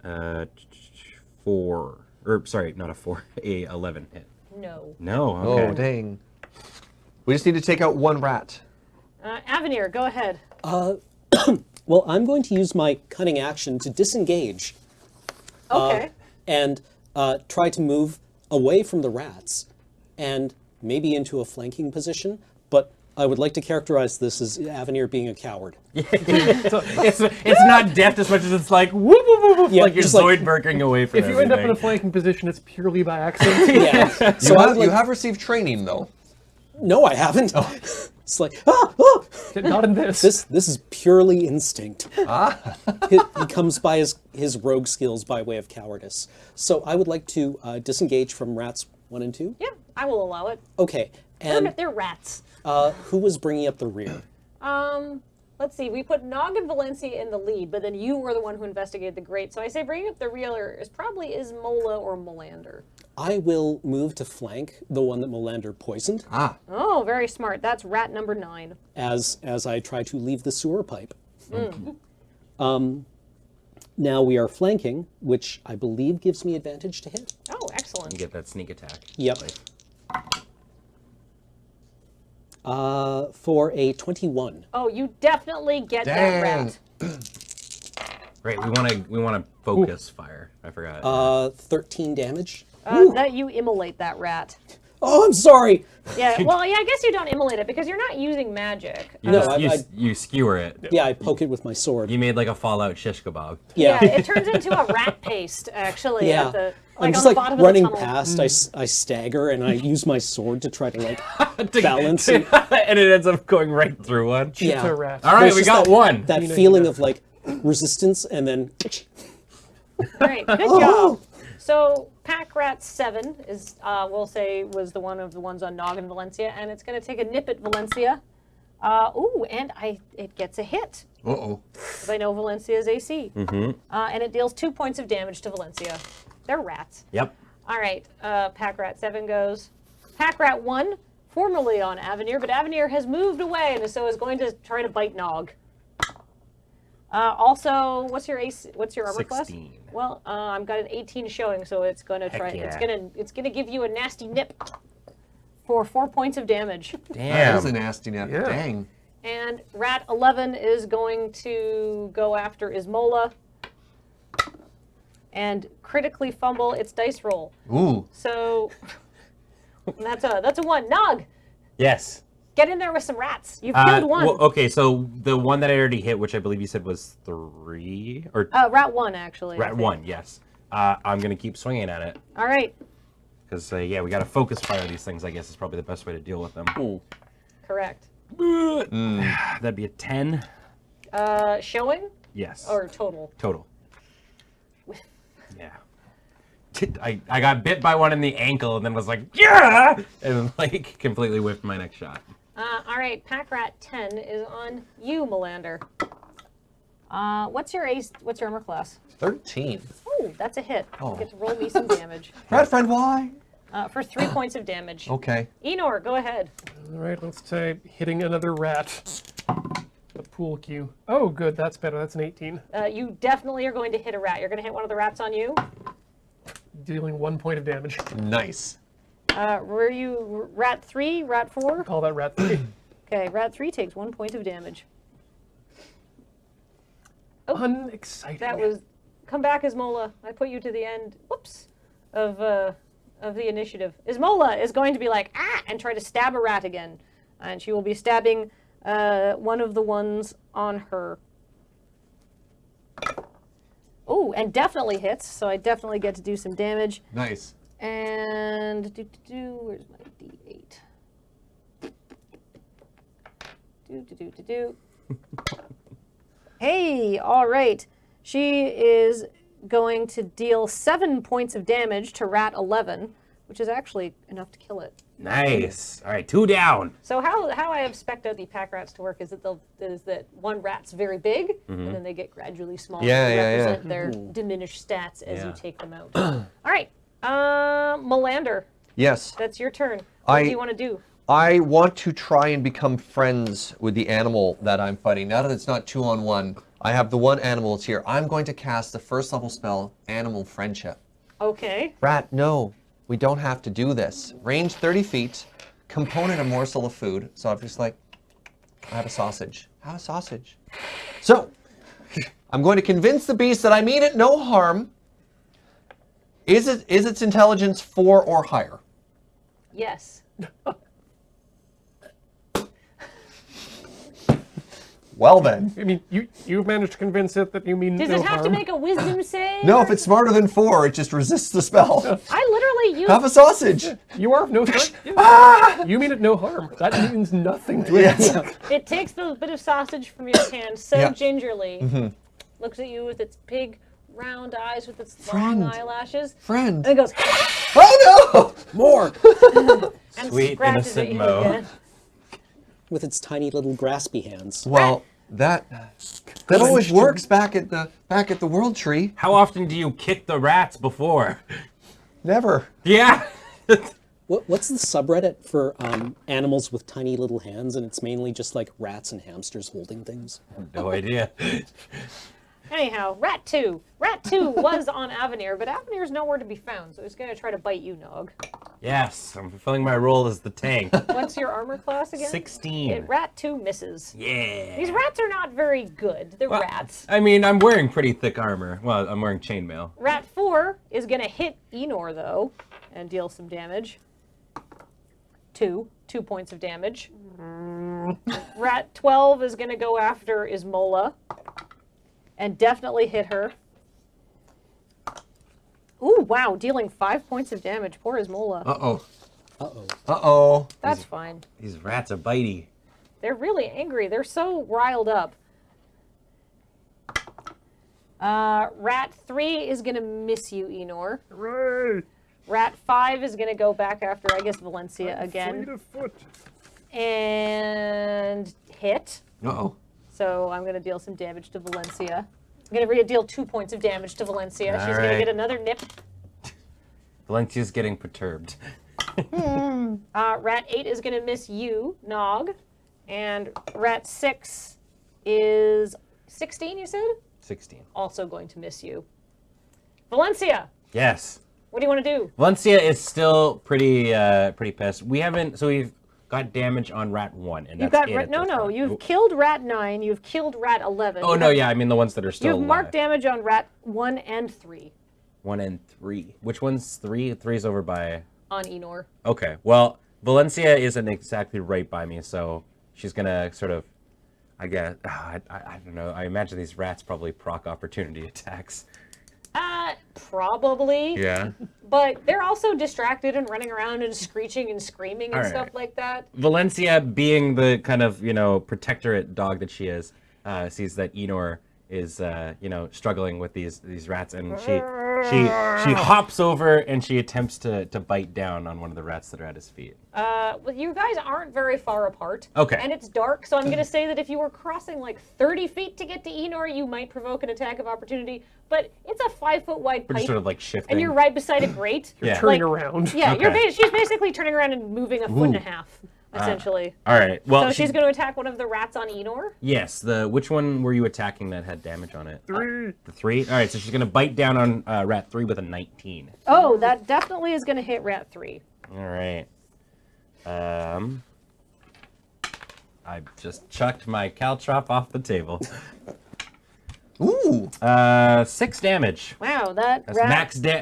4, or sorry, not a 4, a 11 hit. No. No. Okay. Oh, dang. We just need to take out one rat. Avenir, go ahead. Well, I'm going to use my cunning action to disengage Okay. and try to move away from the rats and maybe into a flanking position, but I would like to characterize this as Avenir being a coward. It's not deft as much as it's like whoop whoop whoop, whoop Yeah, like you're just like- Zoidberging away from If you end up in a everything. flanking position, it's purely by accident. Yeah. So I would you like- have received training, though. No, I haven't. It's like, ah! Not in this. This is purely instinct. He comes by his rogue skills by way of cowardice. So I would like to disengage from rats 1 and 2. Yeah, I will allow it. Okay, and They're rats. who was bringing up the rear? Let's see, we put Nog and Valencia in the lead, but then you were the one who investigated the grate. So I say bringing up the rear is probably Mola or Molander. I will move to flank the one that Molander poisoned Ah. Oh, very smart. That's rat number 9. as I try to leave the sewer pipe. Now we are flanking, which I believe gives me advantage to hit. Oh, excellent. You get that sneak attack. Yep. For a 21. Oh, you definitely get that Dang. rat. Right, we wanna focus fire. I forgot. 13 damage. That you immolate that rat. Oh, I'm sorry. Yeah, well, yeah, I guess you don't immolate it because you're not using magic. You, No, you skewer it. Yeah, I poke it with my sword. You made like a Fallout shish kebab. Yeah, it turns into a rat paste, actually. Yeah. At the, I'm on just the like bottom running of the tunnel. past. I stagger and I use my sword to try to like balance it. And it ends up going right through one. Yeah. Cheetah rat. All right, There's we just got that, one. That feeling of like resistance and then. All right, good job. So Pack Rat 7 is, we'll say, was the one of the ones on Nog and Valencia, and it's going to take a nip at Valencia. Ooh, and it gets a hit. Uh-oh. Because I know Valencia's AC. And it deals 2 points of damage to Valencia. They're rats. Yep. All right, Pack Rat 7 goes. Pack Rat 1, formerly on Avenir, but Avenir has moved away and so is going to try to bite Nog. Also, what's your AC? What's your armor class? 16. Well, I've got an 18 showing, so it's going to try. yeah. It's gonna give you a nasty nip for 4 points of damage. That is a Damn. nasty nap. Yeah. Dang. And Rat 11 is going to go after Ismola and critically fumble its dice roll. Ooh. So that's a 1. Nog, Yes. get in there with some rats. You've killed one. Well, okay, so the one that I already hit, which I believe you said was 3, or Rat 1 actually. I rat think. 1, yes. I'm gonna keep swinging at it All right, because yeah, we gotta focus fire these things. I guess is probably the best way to deal with them. correct. That'd be a 10. Showing Yes. or total? Total. Yeah. I got bit by one in the ankle and then was like, yeah! And like completely whiffed my next shot. All right, Pack Rat 10 is on you, Melander. What's your armor class? 13. Oh, that's a hit. Oh. You get to roll me some damage. Rat friend, why? For 3 points of damage. Okay. Enor, go ahead. All right, let's try hitting another rat. The pool cue. Oh, good. That's better. That's an 18. You definitely are going to hit a rat. You're going to hit one of the rats on you. Dealing 1 point of damage. Nice. Were you rat 3, rat 4? Call that rat 3. Okay, rat 3 takes 1 point of damage. Unexciting. That was, come back, Ismola. I put you to the end. Whoops, of the initiative. Ismola is going to be like and try to stab a rat again, and she will be stabbing one of the ones on her. Oh, and definitely hits. So I definitely get to do some damage. Nice. And where's my D8? Hey, all right. She is going to deal 7 points of damage to Rat 11, which is actually enough to kill it. Nice. All right, 2 down. So how I have spec'd out the pack rats to work is that one rat's very big, and then they get gradually smaller Yeah, to yeah, yeah. represent their diminished stats as you Yeah. take them out. All right, Melander, Yes. that's your turn. What do I- you want to do? I want to try and become friends with the animal that I'm fighting. Now that it's not 2-on-1, I have the one animal that's here. I'm going to cast the first level spell, Animal Friendship. Okay. Rat, no, we don't have to do this. Range 30 feet, component a morsel of food. So I'm just like, I have a sausage. Have a sausage. So, I'm going to convince the beast that I mean it no harm. Is its intelligence 4 or higher? Yes. Well then. I mean, you've managed to convince it that you mean Does no it have to harm. make a wisdom save? No, if it's smarter than 4, it just resists the spell. I literally used. Have a sausage. You are of no threat. Yeah. You mean it no harm. That means nothing to it. Yes. It takes the bit of sausage from your hand so Yeah. gingerly, looks at you with its big round eyes with its long Friend. eyelashes, Friend. and it goes Oh no! More! and Sweet, scratches at innocent you Mo. again. With its tiny little graspy hands. Well, that always works back at the world tree. How often do you kick the rats before? Never. Yeah. What's the subreddit for animals with tiny little hands, and it's mainly just like rats and hamsters holding things? No idea. Anyhow, Rat 2. Rat 2 was on Avenir, but Avenir's nowhere to be found, so he's going to try to bite you, Nog. Yes, I'm fulfilling my role as the tank. What's your armor class again? 16. Rat 2 misses. Yeah. These rats are not very good. They're Well, rats. I mean, I'm wearing pretty thick armor. Well, I'm wearing chainmail. Rat 4 is going to hit Enor, though, and deal some damage. 2 points of damage. Rat 12 is going to go after Ismola and definitely hit her. Ooh, wow, dealing 5 points of damage. Poor Ismola. Uh-oh. Uh-oh. Uh-oh. That's fine. These rats are bitey. They're really angry. They're so riled up. Rat 3 is going to miss you, Enor. Hooray! Rat 5 is going to go back after, I guess, Valencia Fleet again. of foot. And hit. Uh-oh. So I'm going to deal some damage to Valencia. I'm going to deal 2 points of damage to Valencia. She's going to Alright. get another nip. Valencia's getting perturbed. Rat 8 is going to miss you, Nog. And Rat 6 is 16, you said? 16. Also going to miss you. Valencia, Yes. what do you want to do? Valencia is still pretty pissed. We've got damage on rat 1, and You've that's got it at this no. point. You've killed Rat 9. You've killed Rat 11. Oh no, yeah, I mean the ones that are still You've alive. marked damage on Rat 1 and 3 1 and 3. Which one's 3? 3's over by. on Enor. Okay, well, Valencia isn't exactly right by me, so she's gonna sort of, I guess, I don't know. I imagine these rats probably proc opportunity attacks. Probably. Yeah. But they're also distracted and running around and screeching and screaming and All right. stuff like that. Valencia, being the kind of, protectorate dog that she is, sees that Enor is, struggling with these rats, and she hops over and she attempts to bite down on one of the rats that are at his feet. Well, you guys aren't very far apart. Okay. And it's dark, so I'm going to say that if you were crossing like 30 feet to get to Enor, you might provoke an attack of opportunity. But it's a 5 foot wide We're pipe. just sort of like shifting. And you're right beside a grate. Yeah. Turning Like, around. Yeah, Okay. she's basically turning around and moving a foot and a half, essentially. All right. Well, So she's going to attack one of the rats on Enor. Yes. Which one were you attacking that had damage on it? 3. The 3. All right. So she's gonna bite down on rat 3 with a 19. Oh, that definitely is going to hit rat 3. All right. I just chucked my caltrop off the table. Ooh. 6 damage. Wow, that That's rat,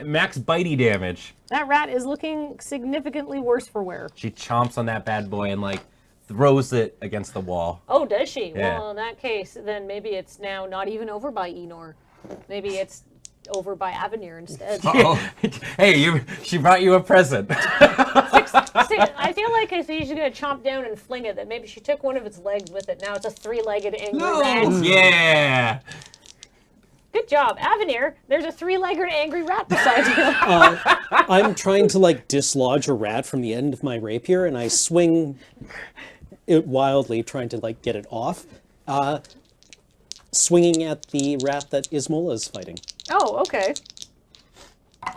max bitey damage. that rat is looking significantly worse for wear. She chomps on that bad boy and like throws it against the wall. Oh, does she? Yeah. Well, in that case, then maybe it's now not even over by Enor. Maybe it's over by Avenir instead. Uh-oh. Hey, she brought you a present. See, I feel like if she's going to chomp down and fling it, that maybe she took one of its legs with it. Now it's a 3-legged angry rat. Yeah. Good job. Avenir, there's a 3-legged angry rat beside you. I'm trying to like dislodge a rat from the end of my rapier, and I swing it wildly, trying to like get it off, swinging at the rat that Ismola is fighting. Oh, okay.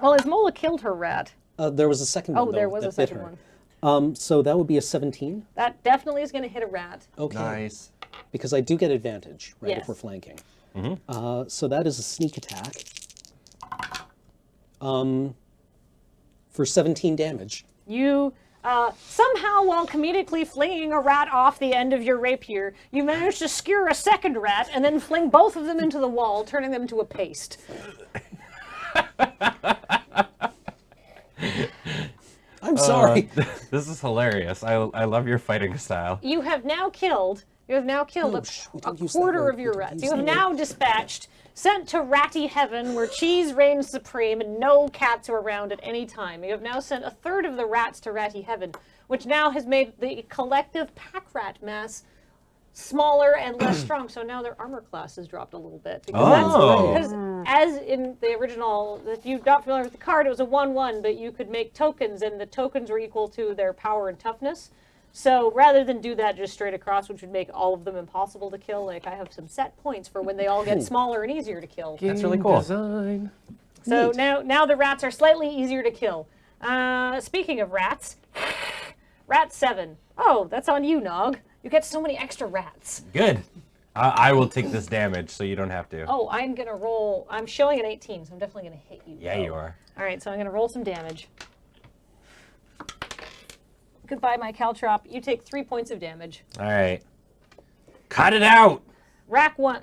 Well, Ismola killed her rat. There was a second one. Oh, though, there was that a bit second her. one. So that would be a 17. That definitely is going to hit a rat. Okay. Nice. Because I do get advantage, right, Yes. if we're flanking. So that is a sneak attack. For 17 damage. You somehow, while comedically flinging a rat off the end of your rapier, you manage to skewer a second rat and then fling both of them into the wall, turning them to a paste. I'm sorry. This is hilarious. I love your fighting style. You have now killed Oh, a we don't use that quarter word. of your We don't rats. use You have that now word. dispatched, sent to ratty heaven where cheese reigns supreme and no cats are around at any time. You have now sent a third of the rats to ratty heaven, which now has made the collective pack rat mass smaller and less strong. So now their armor class has dropped a little bit. Because as in the original, if you're not familiar with the card, it was a 1/1, but you could make tokens, and the tokens were equal to their power and toughness. So rather than do that just straight across, which would make all of them impossible to kill, like I have some set points for when they all get smaller and easier to kill. That's really cool. Design. So now the rats are slightly easier to kill. Speaking of rats, rat 7. Oh, that's on you, Nog. You get so many extra rats. Good. I will take this damage, so you don't have to. Oh, I'm going to roll. I'm showing an 18, so I'm definitely going to hit you. Yeah, you are. All right, so I'm going to roll some damage. Goodbye, my caltrop. You take 3 points of damage. All right. Cut it out. Rat one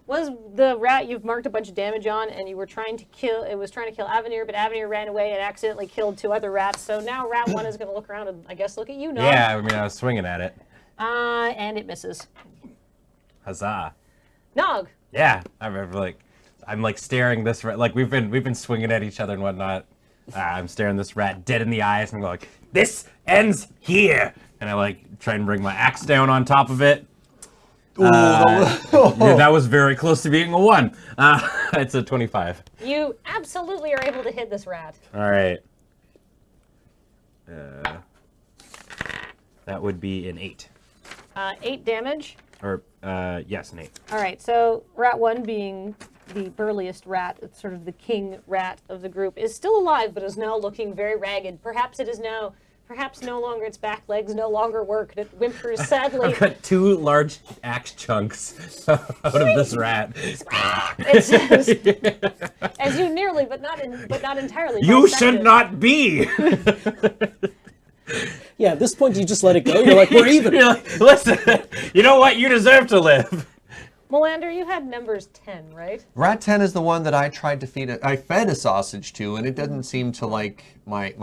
was the rat you've marked a bunch of damage on, and you were trying to kill. It was trying to kill Avenir, but Avenir ran away and accidentally killed 2 other rats. So now Rat 1 is going to look around and I guess look at you, Nog. Yeah, I mean, I was swinging at it. And it misses. Huzzah. Nog. Yeah, I'm like staring this rat. Like we've been swinging at each other and whatnot. I'm staring this rat dead in the eyes, and I'm like, this ends here. And I like try and bring my axe down on top of it. Yeah, that was very close to being a 1. It's a 25. You absolutely are able to hit this rat. All right. That would be an 8. 8 damage. Or, yes, an 8. All right, so Rat 1 being the burliest rat, it's sort of the king rat of the group, is still alive, but is now looking very ragged. Perhaps no longer its back legs no longer work, and it whimpers sadly. I've got 2 large axe chunks out of this rat. It says, as you nearly, but not entirely. You dissect should it. not be! Yeah, at this point you just let it go. You're like, we're even. You're like, listen, you know what? You deserve to live. Molander, you had numbers 10, right? Rat 10 is the one that I tried to feed I fed a sausage to, and it doesn't seem to like my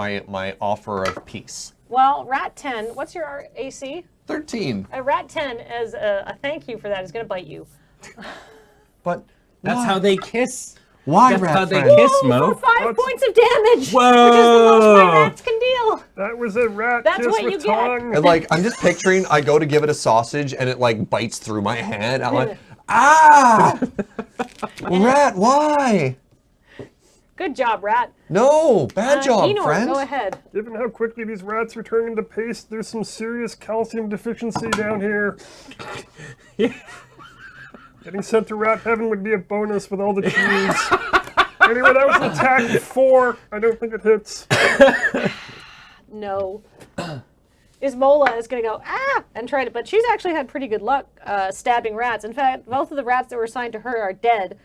offer of peace. Well, Rat 10, what's your AC? 13. Rat 10, as a thank you for that, is going to bite you. But That's why? how they kiss. Why, That's Rat how they friend? kiss, For Mo. 5 points of damage! Whoa! Which is the most my rats can deal! That was a rat That's kiss what with you get. tongue. And like, I'm just picturing, I go to give it a sausage, and it like bites through my hand. I'm like, ah! Rat, why? Good job, Rat. No, bad job, Enor, friend. go ahead. Given how quickly these rats are turning to paste, there's some serious calcium deficiency down here. Getting sent to rat heaven would be a bonus with all the cheese. Anyway, that was an attack of 4. I don't think it hits. No. Ismola is going to go, and try to, but she's actually had pretty good luck stabbing rats. In fact, both of the rats that were assigned to her are dead.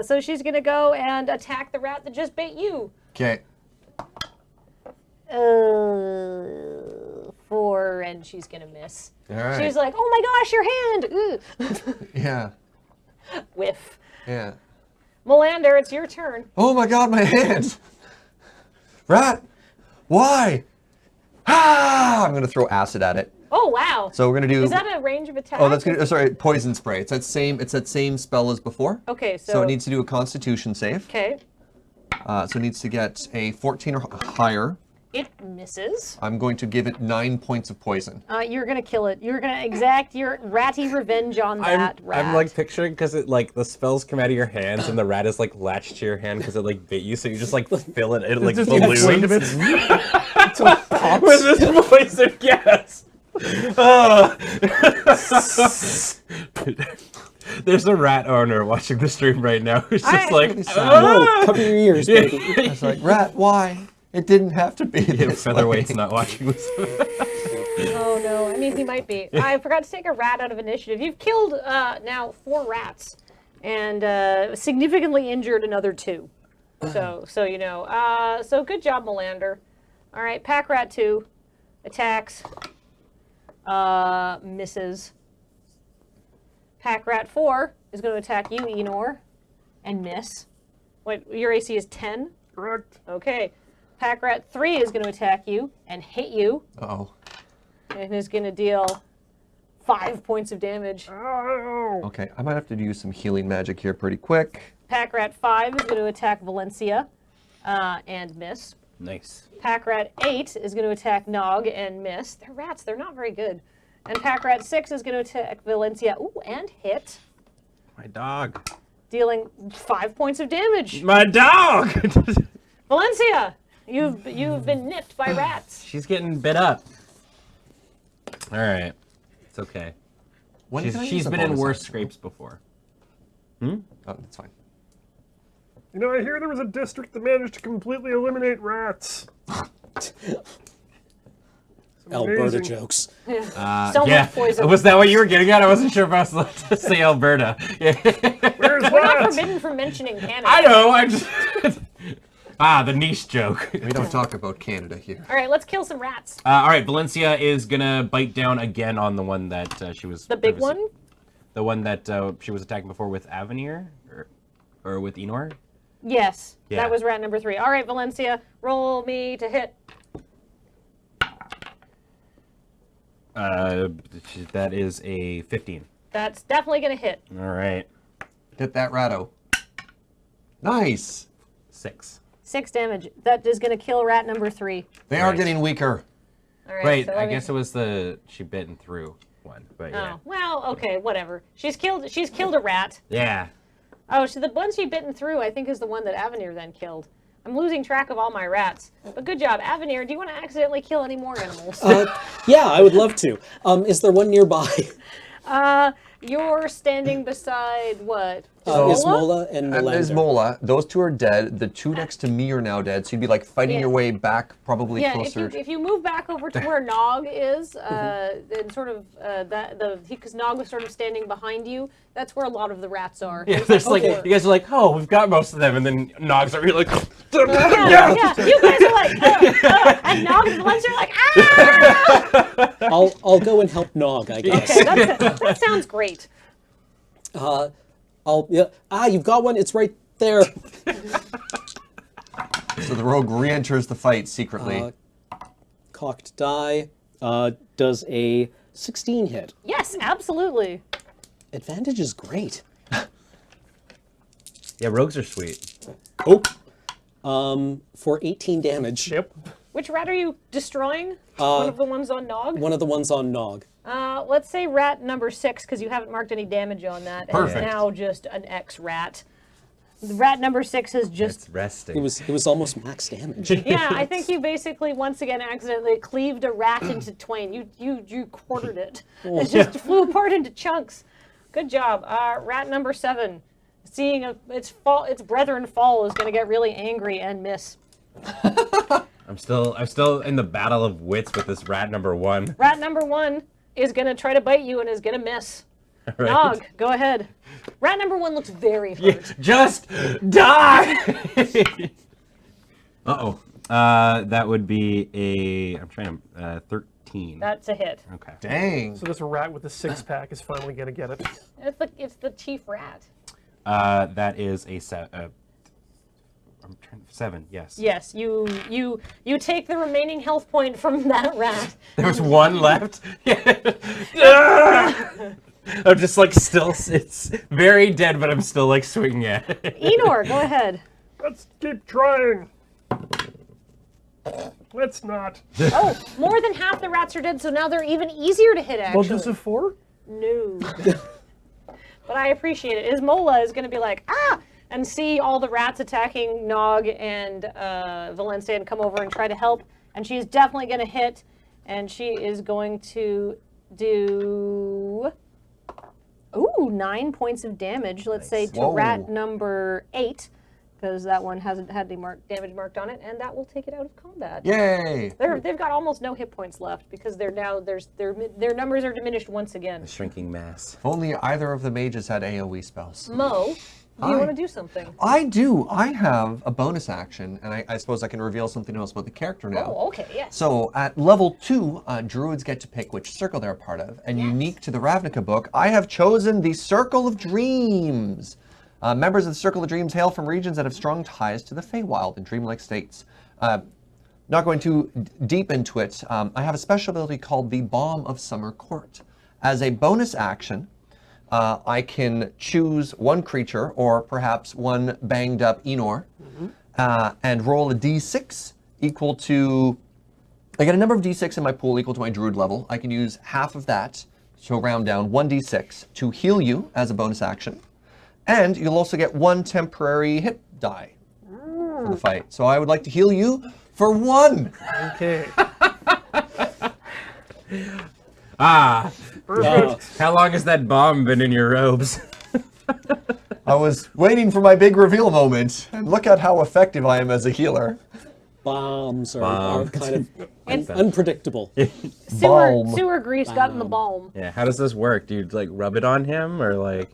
So she's going to go and attack the rat that just bit you. Okay. 4, and she's going to miss. All right. She's like, oh my gosh, your hand! Ugh. Yeah. Whiff. Yeah. Molander, it's your turn. Oh my God, my hand. Rat, why? Ah! I'm gonna throw acid at it. Oh, wow. So we're gonna do. Is that a range of attack? Oh, that's good. Sorry, poison spray. It's that same spell as before. Okay, So it needs to do a Constitution save. Okay. So it needs to get a 14 or higher. It misses. I'm going to give it 9 points of poison. You're going to kill it. You're going to exact your ratty revenge on that rat. I'm like picturing because it like the spells come out of your hands and the rat is like latched to your hand because it like bit you, so you just like feel it. It like Just balloons inflated it. with this poison gas. There's a rat owner watching the stream right now who's just like, No, cover your ears, baby. I was like, Rat, why? It didn't have to be this Featherweight's way. not watching this. Oh no, I mean he might be. I forgot to take a rat out of initiative. You've killed now 4 rats and significantly injured another 2. So you know. So good job, Molander. All right, Pack Rat 2 attacks, misses. Pack Rat 4 is going to attack you, Enor, and miss. Wait, your AC is 10? Correct. Okay. Pack Rat 3 is going to attack you and hit you. Uh-oh. And is going to deal 5 points of damage. Oh. Okay, I might have to use some healing magic here pretty quick. Pack Rat 5 is going to attack Valencia and miss. Nice. Pack Rat 8 is going to attack Nog and miss. They're rats, they're not very good. And Pack Rat 6 is going to attack Valencia, and hit, My dog. dealing 5 points of damage. My dog! Valencia, you've been nipped by rats. She's getting bit up. All right. It's okay. When can I use She's a been in bonus worse action? scrapes before. Oh, that's fine. You know, I hear there was a district that managed to completely eliminate rats. Alberta Amazing. jokes. So Yeah. much poison. Was that what you were getting at? I wasn't sure if I was allowed to say Alberta. Where's We're not rats? forbidden from mentioning Canada. I know. I just. The niche joke. We don't talk about Canada here. All right, let's kill some rats. All right, Valencia is gonna bite down again on the one that she was. The big previously- one? The one that she was attacking before with Avenir? Or with Enor? Yes, Yeah. that was rat number 3. All right, Valencia, roll me to hit. That is a 15. That's definitely going to hit. All right. Get that ratto. Nice. 6. 6 damage. That is going to kill rat number 3. They are Right. getting weaker. All right, Wait, so I let me- guess it was she bitten through one, but yeah. Oh, well, okay, whatever. She's killed a rat. Yeah. Oh, so the one she bitten through, I think, is the one that Avenir then killed. I'm losing track of all my rats. But good job. Avenir, do you want to accidentally kill any more animals? Yeah, I would love to. Is there one nearby? You're standing beside what? Ismola and And there's Melander. Mola. Those 2 are dead. The 2 next to me are now dead. So you'd be like fighting Yeah. your way back, probably Yeah, closer. if you move back over to where Nog is, and sort of because Nog was sort of standing behind you, that's where a lot of the rats are. Yeah, there's like, Okay. you guys are like, oh, we've got most of them, and then Nogs are like, Yeah, you guys are like, and Nog and Valencia are like, ah! I'll go and help Nog, I guess. Okay, that sounds great. You've got one. It's right there. So the rogue re-enters the fight secretly. Cocked die does a 16 hit. Yes, absolutely. Advantage is great. yeah, rogues are sweet. For 18 damage. Yep. Which rat are you destroying? One of the ones on Nog? One of the ones on Nog. Let's say rat number 6, because you haven't marked any damage on that. And Perfect. it's now just an X rat. Rat number 6 is just... It's resting. It was almost max damage. Yeah, I think you basically once again accidentally cleaved a rat into twain. You quartered it. It just flew apart into chunks. Good job. Rat number 7, seeing its brethren fall, is going to get really angry and miss. I'm still in the battle of wits with this rat number 1. Rat number 1 is going to try to bite you and is going to miss. Right? Nog, go ahead. Rat number 1 looks very hurt. Just die! Uh-oh. That would be I'm trying to, 13. That's a hit. Okay. Dang. So this rat with the 6-pack is finally gonna get it. It's the chief rat. That is a 7, yes. Yes, you take the remaining health point from that rat. There was one left. I'm just like it's very dead, but I'm still like swinging at it. Enor, go ahead. Let's keep trying. Let's not. Oh, more than half the rats are dead, so now they're even easier to hit, actually. Well, just a 4? No. But I appreciate it. Ismola is going to be like, ah! And see all the rats attacking Nog and Valencia and come over and try to help. And she's definitely going to hit. And she is going to do... Ooh, 9 points of damage, let's say, to Whoa. rat number 8. Because that one hasn't had the damage marked on it. And that will take it out of combat. Yay. They've got almost no hit points left because their numbers are diminished once again. A shrinking mass. If only either of the mages had AoE spells. Mo, do you want to do something? I do. I have a bonus action, and I suppose I can reveal something else about the character now. Oh, okay, yes. So at level 2, druids get to pick which circle they're a part of. And unique to the Ravnica book, I have chosen the Circle of Dreams. Members of the Circle of Dreams hail from regions that have strong ties to the Feywild and dreamlike states. Not going too deep into it, I have a special ability called the Balm of Summer Court. As a bonus action, I can choose one creature, or perhaps one banged up Enor, and roll a d6 equal to... I get a number of d6 in my pool equal to my druid level. I can use half of that, so round down 1d6, to heal you as a bonus action. And you'll also get 1 temporary hit die for the fight. So I would like to heal you for 1. Okay. Perfect. How long has that bomb been in your robes? I was waiting for my big reveal moment. And look at how effective I am as a healer. Bombs are kind It's of unpredictable. Balm. sewer grease got in the balm. Yeah, how does this work? Do you like rub it on him or like?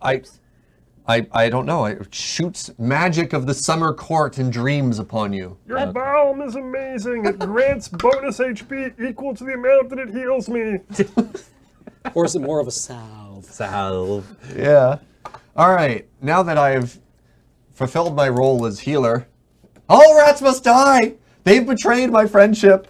I don't know. It shoots magic of the summer court and dreams upon you. Your balm is amazing. It grants bonus HP equal to the amount that it heals me. Or is it more of a salve? Salve. Yeah. All right. Now that I've fulfilled my role as healer, all rats must die. They've betrayed my friendship.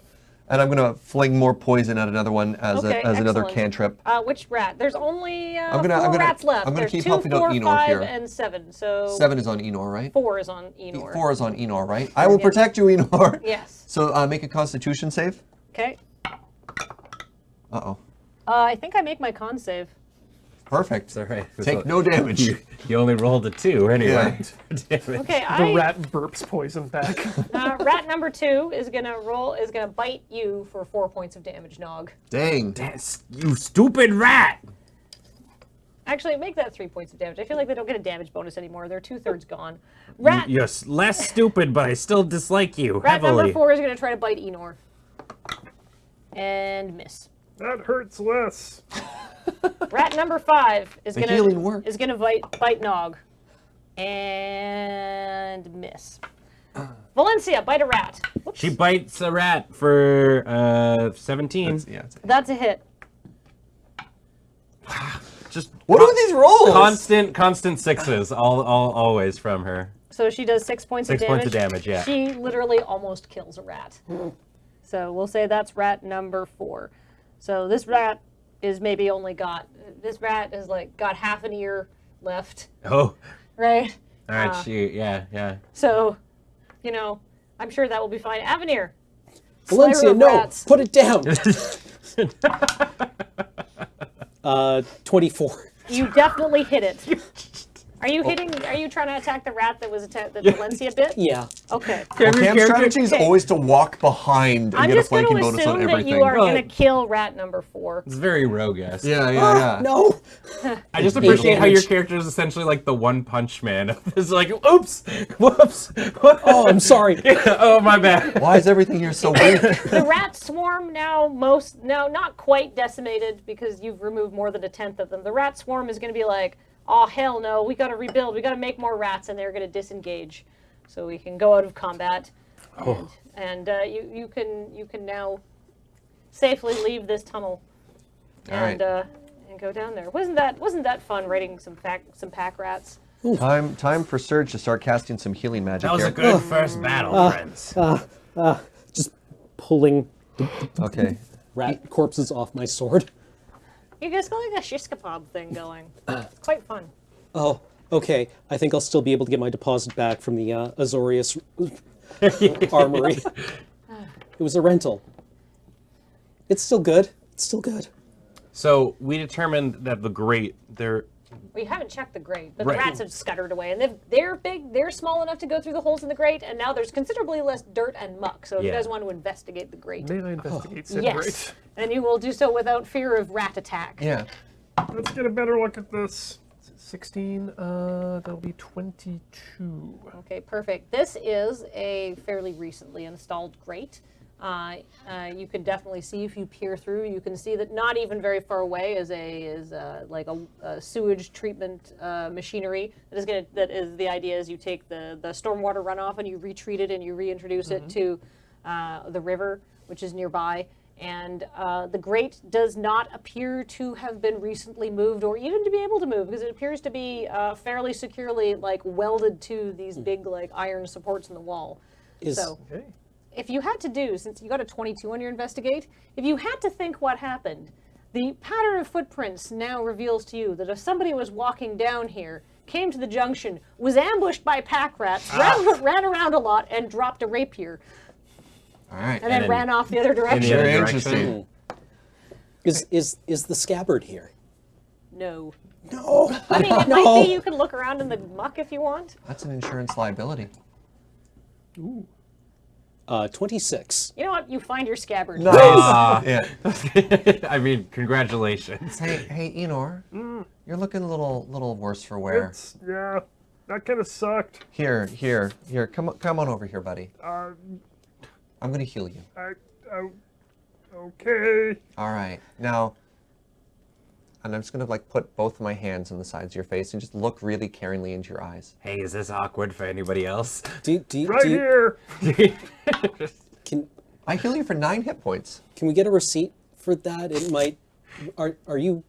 And I'm gonna fling more poison at another one as another excellent. cantrip. Which rat? There's only I'm 4 gonna- rats left. I'm gonna There's keep 2, helping out 4, Enor 5, here. and 7. So 7 is on Enor, right? 4 is on Enor. 4 is on Enor, right? I will protect you, Enor. Yes. So make a Constitution save. Okay. Uh-oh. I think I make my con save. Perfect. It's all right. Take no damage. You only rolled a 2 anyway. Damn it. Okay, The rat burps poison back. rat number 2 is gonna bite you for 4 points of damage, Nog. Dang. You stupid rat! Actually, make that 3 points of damage. I feel like they don't get a damage bonus anymore. They're 2/3 gone. Rat You're less stupid, but I still dislike you rat heavily. number 4 is gonna try to bite Enor. And miss. That hurts less. Rat number 5 is The healing worked. bite Nog. And miss. Valencia, bite a rat. Whoops. She bites a rat for 17. That's a hit. Just What are these rolls? constant 6s, always from her. So she does 6 points of 6 damage. points of damage, yeah. She literally almost kills a rat. So we'll say that's rat number 4. So this rat is maybe only got got half an ear left, Oh, right? all right, yeah. So, I'm sure that will be fine. Avenir. Valencia, Slayer of no, rats. put it down. 24. You definitely hit it. Are you trying to attack the rat that Valencia bit? Yeah. Okay. Well, Cam's strategy is Okay. always to walk behind and I'm get a just going flanking to bonus on assume that everything. you are going to Right. kill rat number 4. It's very rogue-esque. Yeah. No. I just appreciate how your damage. character is essentially like the One Punch Man. It's like, oops, whoops. Oh, I'm sorry. Oh, my bad. Why is everything here so weak? The rat swarm now not quite decimated because you've removed more than 1/10 of them. The rat swarm is going to be like, oh hell no, we got to rebuild, we got to make more rats, and they're going to disengage, so we can go out of combat. And you can now safely leave this tunnel and go down there. Wasn't that fun writing some pack rats? Time for Surge to start casting some healing magic That was a here. good first battle, friends. Just pulling Okay. rat corpses off my sword. You guys got like a shishkapab thing going. It's quite fun. Oh, okay. I think I'll still be able to get my deposit back from the Azorius armory. It was a rental. It's still good. It's still good. So we determined that the grate, We haven't checked the grate, but Right. the rats have scuttered away, and they're big. They're small enough to go through the holes in the grate, and now there's considerably less dirt and muck. So if you Yeah. guys want to investigate the grate, May I investigate said yes, grate? and you will do so without fear of rat attack. Yeah. Let's get a better look at this. 16, that'll be 22. Okay, perfect. This is a fairly recently installed grate. You can definitely see if you peer through. You can see that not even very far away is a sewage treatment machinery. The idea is you take the stormwater runoff and you retreat it and you reintroduce it to the river, which is nearby. And the grate does not appear to have been recently moved or even to be able to move, because it appears to be fairly securely welded to these big iron supports in the wall. So Okay. if you had to do, since you got a 22 on your investigate, if you had to think what happened, the pattern of footprints now reveals to you that if somebody was walking down here, came to the junction, was ambushed by pack rats, ran around a lot, and dropped a rapier, All right. and then then ran off the other direction. other Very direction. interesting. Is the scabbard here? No. No. I mean, it No. might be you can look around in the muck if you want. That's an insurance liability. Ooh. 26. You know what? You find your scabbard. Ah. Yeah. I mean, congratulations. Hey, Enor. You're looking a little worse for wear. Yeah, that kind of sucked. Here. Come on over here, buddy. I'm gonna heal you. Okay. All right. Now, and I'm just gonna put both of my hands on the sides of your face and just look really caringly into your eyes. Hey, is this awkward for anybody else? Right here. Can I heal you for 9 hit points. we get a receipt for that? It might. Are you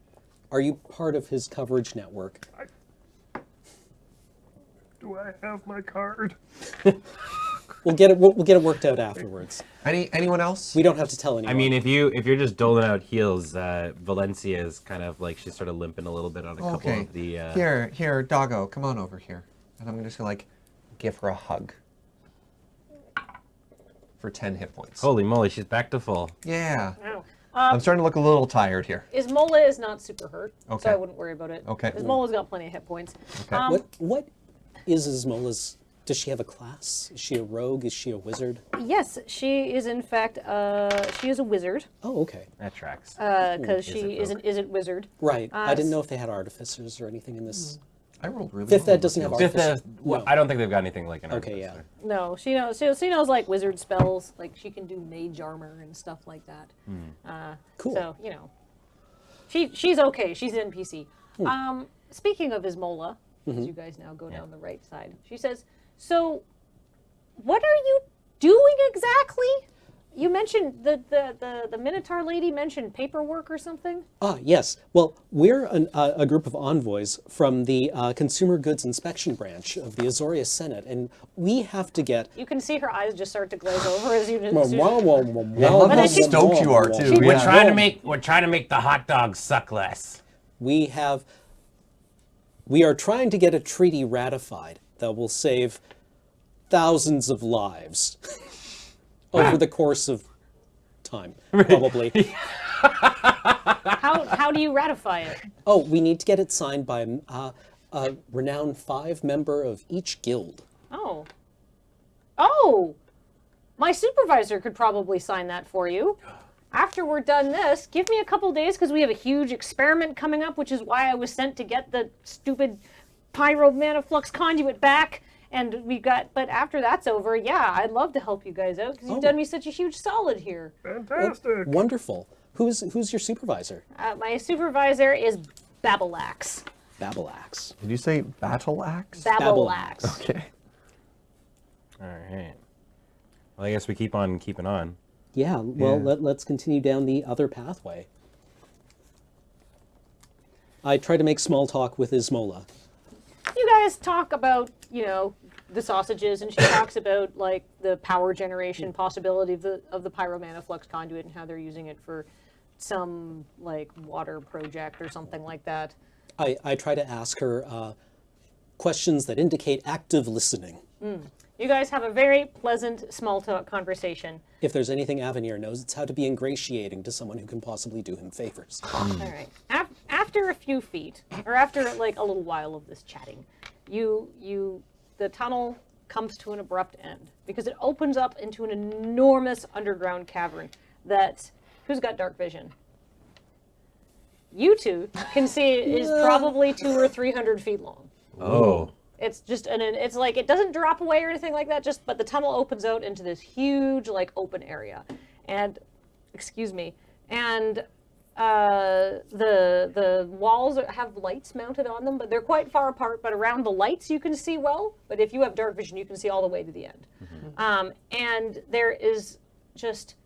Are you part of his coverage network? Do I have my card? We'll get it worked out afterwards. Anyone else? We don't have to tell anyone. I mean, if you're just doling out heals, Valencia is kind of like she's sort of limping a little bit on a couple Okay. of the. Here, doggo, come on over here. And I'm just gonna like give her a hug. For 10 hit points. Holy moly, she's back to full. Yeah. Wow. I'm starting to look a little tired here. Ismola is not super hurt, Okay. so I wouldn't worry about it. Okay. Ismola's got plenty of hit points. Okay. what is Ismola's? Does she have a class? Is she a rogue? Is she a wizard? Yes, she is in fact she is a wizard Oh, okay. That tracks. because she Izzet is an Izzet wizard. Right. I didn't know if they had artificers or anything in this. I rolled really Fifth well. ed doesn't have Fifth, artificers. well, No. I don't think they've got anything like an Okay, artificer. No, she knows. She knows like wizard spells. Like she can do mage armor and stuff like that. Cool. So she's okay. She's an NPC. Speaking of Ismola, as you guys now go down the right side, she says, "So, what are you doing exactly? You mentioned the Minotaur lady mentioned paperwork or something." Ah, yes. Well, we're a group of envoys from the Consumer Goods Inspection Branch of the Azorius Senate, and we have to get. You can see her eyes just start to glaze over as you. I love how stoked you are too. We're Yeah. trying to make the hot dogs suck less. We are trying to get a treaty ratified that will save thousands of lives over the course of time, probably. How do you ratify it? Oh, we need to get it signed by a renowned 5 member of each guild. Oh, my supervisor could probably sign that for you. After we're done this, give me a couple days because we have a huge experiment coming up, which is why I was sent to get the stupid pyro mana flux conduit back. And but after that's over, yeah, I'd love to help you guys out because you've done me such a huge solid here. Fantastic. Wonderful. Who's your supervisor? My supervisor is Babbleaxe. Babbleaxe. Did you say battle axe? Babbleaxe. Okay. All right. Well, I guess we keep on keeping on. Yeah, well, Yeah. let's continue down the other pathway. I try to make small talk with Ismola. You guys talk about, the sausages, and she talks about like the power generation possibility of the pyro mana flux conduit and how they're using it for some like water project or something like that. I try to ask her questions that indicate active listening. You guys have a very pleasant small talk conversation. If there's anything Avenir knows, it's how to be ingratiating to someone who can possibly do him favors. All right. After a few feet, or after like a little while of this chatting, the tunnel comes to an abrupt end because it opens up into an enormous underground cavern who's got dark vision? You two can see it is probably 200 or 300 feet long. Oh. It's just it's like it doesn't drop away or anything like that. But the tunnel opens out into this huge like open area, and the walls have lights mounted on them, but they're quite far apart. But around the lights you can see well. But if you have dark vision, you can see all the way to the end. And there is just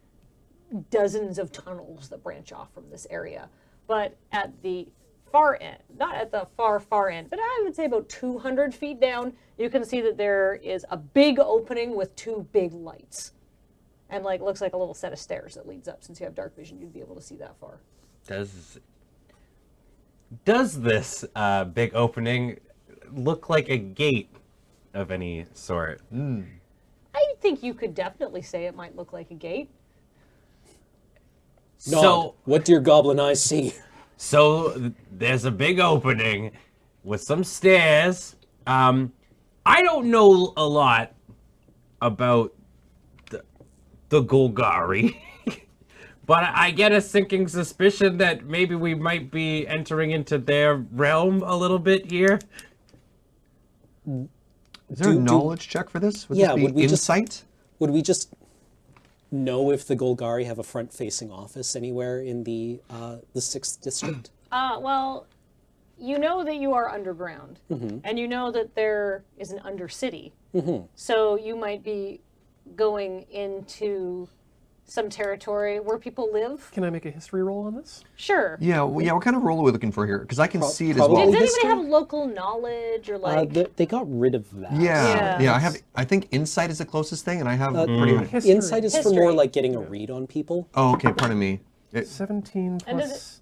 dozens of tunnels that branch off from this area. But at the far end, not at the far end, but I would say about 200 feet down, you can see that there is a big opening with 2 big lights. And looks like a little set of stairs that leads up. Since you have dark vision, you'd be able to see that far. Does this big opening look like a gate of any sort? I think you could definitely say it might look like a gate. Nod. So, What do your goblin eyes see? There's a big opening with some stairs. I don't know a lot about the Golgari, but I get a sinking suspicion that maybe we might be entering into their realm a little bit here. Is there a knowledge check for this? Would Yeah, this would be we just- insight? Would we just know if the Golgari have a front-facing office anywhere in the 6th district? Well, you know that you are underground, and you know that there is an undercity. So you might be going into some territory where people live. Can I make a history roll on this? Sure. Yeah, what kind of role are we looking for here? Because I can see it as probably well. Does anybody history? have local knowledge or like? They got rid of that. Yeah, Yeah. I think insight is the closest thing, and I have pretty high. History. Insight is for History. more like getting a read on people. Oh, okay, pardon me. 17 And plus.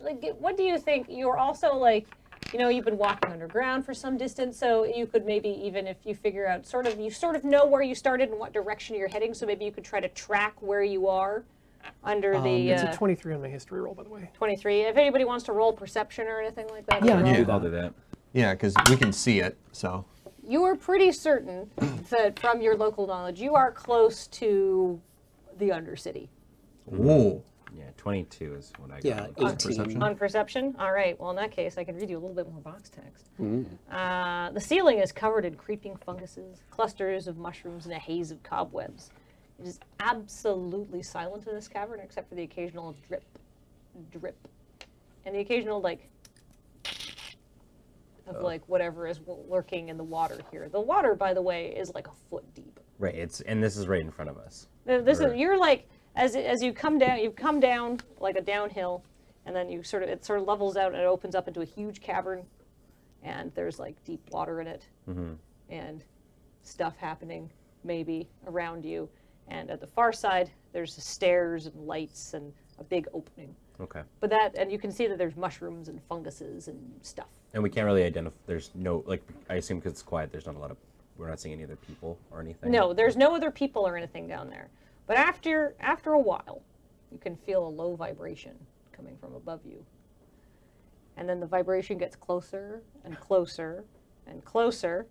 like, what do you think? You're also like, you've been walking underground for some distance, so you could maybe even if you figure out you sort of know where you started and what direction you're heading, so maybe you could try to track where you are under the It's a 23 on my history roll, by the way. 23. If anybody wants to roll perception or anything like that, Yeah, or I can roll- do I'll that. do that. Yeah, because we can see it, so. You are pretty certain that from your local knowledge, you are close to the undercity. Ooh. Yeah, 22 is what I got. Yeah, On 18. perception. On perception? All right. Well, in that case, I can read you a little bit more box text. The ceiling is covered in creeping funguses, clusters of mushrooms, and a haze of cobwebs. It is absolutely silent in this cavern except for the occasional drip, drip, and the occasional, of whatever is lurking in the water here. The water, by the way, is like a foot deep. Right, and this is right in front of us. This Right. is you're like as you come down, you've come down like a downhill, and then it sort of levels out and it opens up into a huge cavern, and there's like deep water in it, and stuff happening maybe around you, and at the far side there's stairs and lights and a big opening. Okay. But and you can see that there's mushrooms and funguses and stuff. And we can't really identify, there's no, I assume because it's quiet, we're not seeing any other people or anything. No, there's no other people or anything down there. But after a while, you can feel a low vibration coming from above you. And then the vibration gets closer and closer and closer.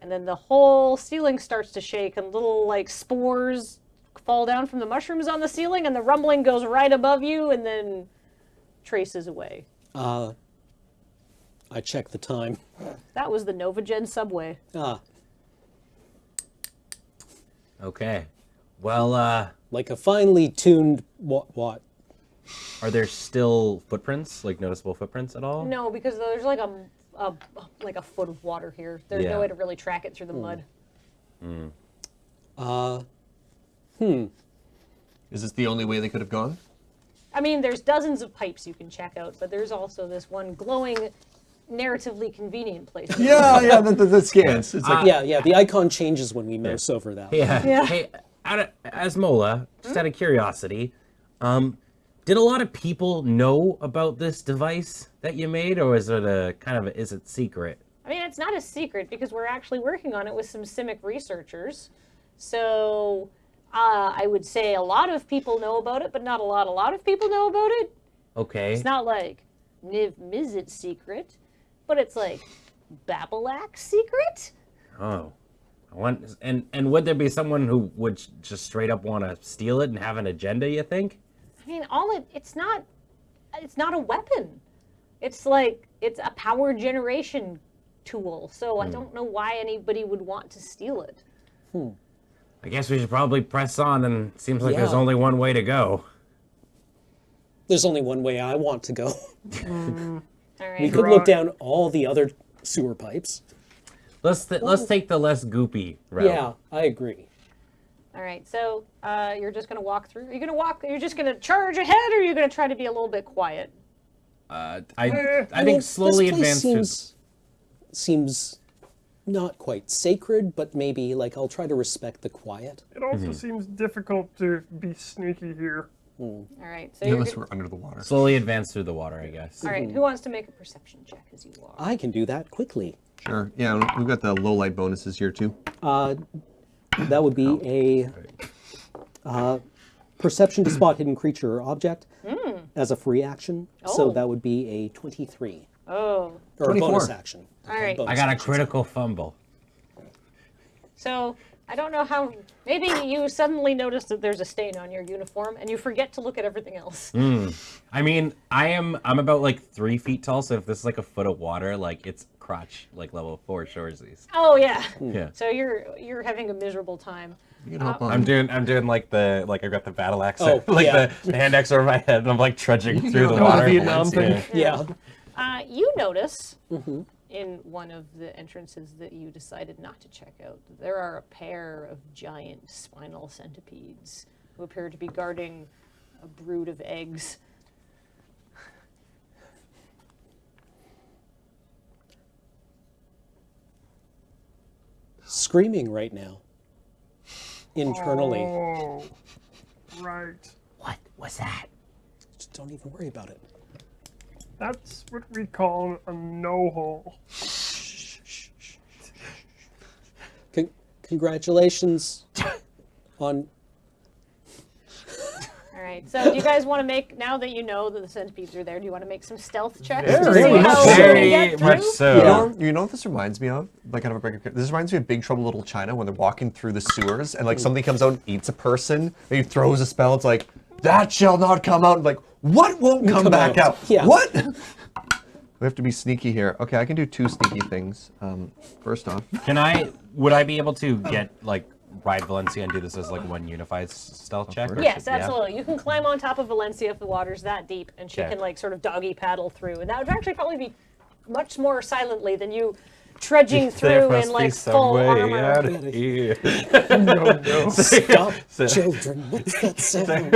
And then the whole ceiling starts to shake and little spores fall down from the mushrooms on the ceiling, and the rumbling goes right above you and then traces away. I check the time. That was the Novagen subway. Okay. Well, Like a finely tuned what? are there still footprints, noticeable footprints at all? No, because there's like a foot of water here. There's Yeah. no way to really track it through the mud. Is this the only way they could have gone? I mean, there's dozens of pipes you can check out, but there's also this one glowing, narratively convenient place. Yeah, the scans. It's like, Yeah, the icon changes when we mouse over that. Yeah. Yeah. Hey, Asmola, just out of curiosity, did a lot of people know about this device that you made, or is it is it secret? I mean, it's not a secret because we're actually working on it with some Simic researchers. So I would say a lot of people know about it, but not a lot of people know about it. Okay. It's not like Niv Mizzet secret, but it's like Babalak secret. Oh. And would there be someone who would just straight up want to steal it and have an agenda, you think? I mean, it's not a weapon. It's a power generation tool. So I don't know why anybody would want to steal it. I guess we should probably press on, and it seems like there's Yeah. only one way to go. There's only one way I want to go. All right. We could look down all the other sewer pipes. Let's take the less goopy route. Yeah, I agree. All right. So you're just gonna walk through. You're just gonna charge ahead, or are you gonna try to be a little bit quiet? I Well, think slowly this place advance seems not quite sacred, but maybe I'll try to respect the quiet. It also seems difficult to be sneaky here. All right. So you're unless we're under the water. slowly advance through the water, I guess. all right. Who wants to make a perception check as you walk? I can do that quickly. Sure. Yeah, we've got the low light bonuses here too. That would be a perception to spot hidden creature or object as a free action. So Oh. that would be a 23. Oh. Or a 24. bonus action. All right. Bonus I got a action. critical fumble. So I don't know how. Maybe you suddenly notice that there's a stain on your uniform, and you forget to look at everything else. I mean, I'm about 3 feet tall, so if this is a foot of water, it's crotch level 4 shoresies. Oh yeah. Yeah. So you're having a miserable time. You can hop on. I'm doing I've got the battle axe, Oh, yeah. the hand axe over my head, and I'm trudging through the go water. the Vietnam thing. Yeah. Yeah. You notice in one of the entrances that you decided not to check out, there are a pair of giant spinal centipedes who appear to be guarding a brood of eggs. Screaming right now. Internally. Oh, right. What was that? Just don't even worry about it. That's what we call a no-hole. Congratulations on... All right, so do you guys want to make, now that you know that the centipedes are there, do you want to make some stealth checks to Very see much how so. we can Very get much through? so. You know what this reminds me of? Like kind of a break. This reminds me of Big Trouble in Little China when they're walking through the sewers and like somebody comes out and eats a person and he throws a spell. It's like, that shall not come out. Like, what won't come back out? Yeah. What? We have to be sneaky here. Okay, I can do 2 sneaky things. First off, Would I be able to get, like, ride Valencia and do this as, like, one unified stealth check? course. or Yes, should- yeah? absolutely. You can climb on top of Valencia if the water's that deep, and she Okay. can like sort of doggy paddle through, and that would actually probably be much more silently than you trudging There through must in be like some full way armor. out of here. Stop, children. What's that sound?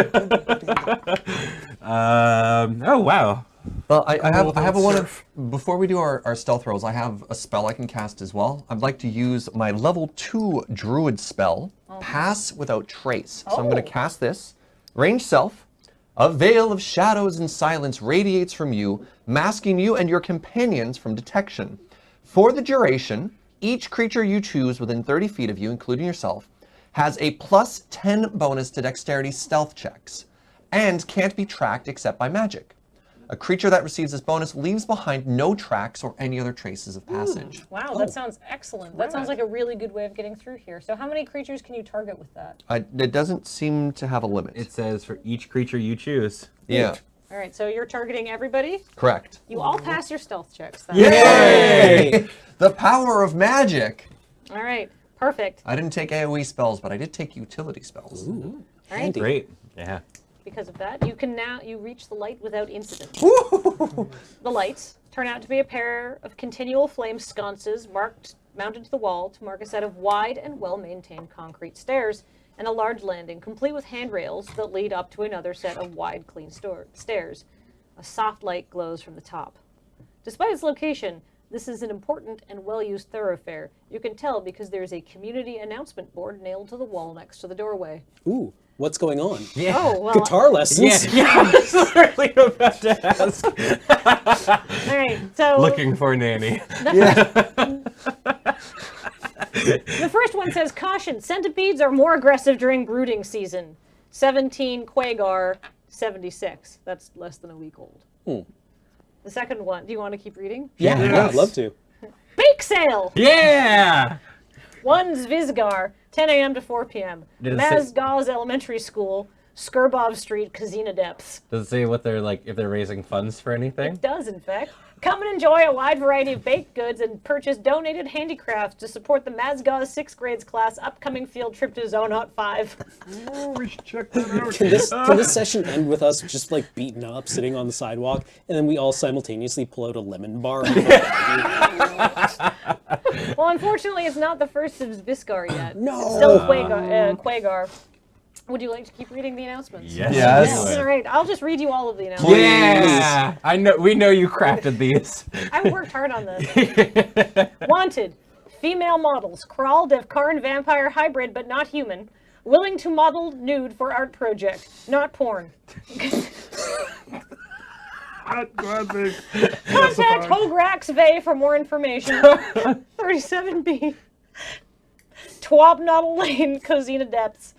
Oh, wow. well, I have a one of, before we do our stealth rolls, I have a spell I can cast as well. I'd like to use my level 2 druid spell, Pass Without Trace. So I'm going to cast this. Range self. A veil of shadows and silence radiates from you, masking you and your companions from detection. For the duration, each creature you choose within 30 feet of you, including yourself, has a plus 10 bonus to dexterity stealth checks, and can't be tracked except by magic. A creature that receives this bonus leaves behind no tracks or any other traces of passage. Wow, that sounds excellent. That sounds like a really good way of getting through here. So how many creatures can you target with that? It doesn't seem to have a limit. It says for each creature you choose. Yeah, All right, so you're targeting everybody. correct. You all pass your stealth checks. Then. Yay! The power of magic! All right, perfect. I didn't take AoE spells, but I did take utility spells. All right, Handy. Great. Yeah. because of that, you reach the light without incident. The lights turn out to be a pair of continual flame sconces mounted to the wall to mark a set of wide and well-maintained concrete stairs and a large landing, complete with handrails that lead up to another set of wide, clean stairs. A soft light glows from the top. Despite its location, this is an important and well-used thoroughfare. You can tell because there is a community announcement board nailed to the wall next to the doorway. Ooh, what's going on? Yeah. Oh, well. Guitar lessons? Yeah, I was literally about to ask. All right, so Looking for a nanny. the first one says, caution, centipedes are more aggressive during brooding season. 17 Quagar, 76. That's less than a week old. The second one, do you want to keep reading? Yeah, Yes. I'd love to. Bake sale! Yeah! 1 Zvizgar, 10 a.m. to 4 p.m. Did it say- Mazgaz Elementary School, Skurbov Street, Kazina Depths. Does it say what they're like, if they're raising funds for anything? It does, in fact. Come and enjoy a wide variety of baked goods and purchase donated handicrafts to support the Mazgaz 6th grades class upcoming field trip to Zonot 5. Oh, we should check that out. Can this session end with us just like beaten up, sitting on the sidewalk, and then we all simultaneously pull out a lemon bar? Well, unfortunately, it's not the first of Zviskar yet. No. It's still Quagar. Would you like to keep reading the announcements? Yes. Yes. All right, I'll just read you all of the announcements. Yeah! I know. We know you crafted these. I worked hard on this. Wanted. Female models. Crawl, Devkarn, vampire, hybrid, but not human. Willing to model nude for art project. Not porn. Gladly. Contact Hograx Vey for more information. 37B. Twabnottle Lane, Cozina Depths.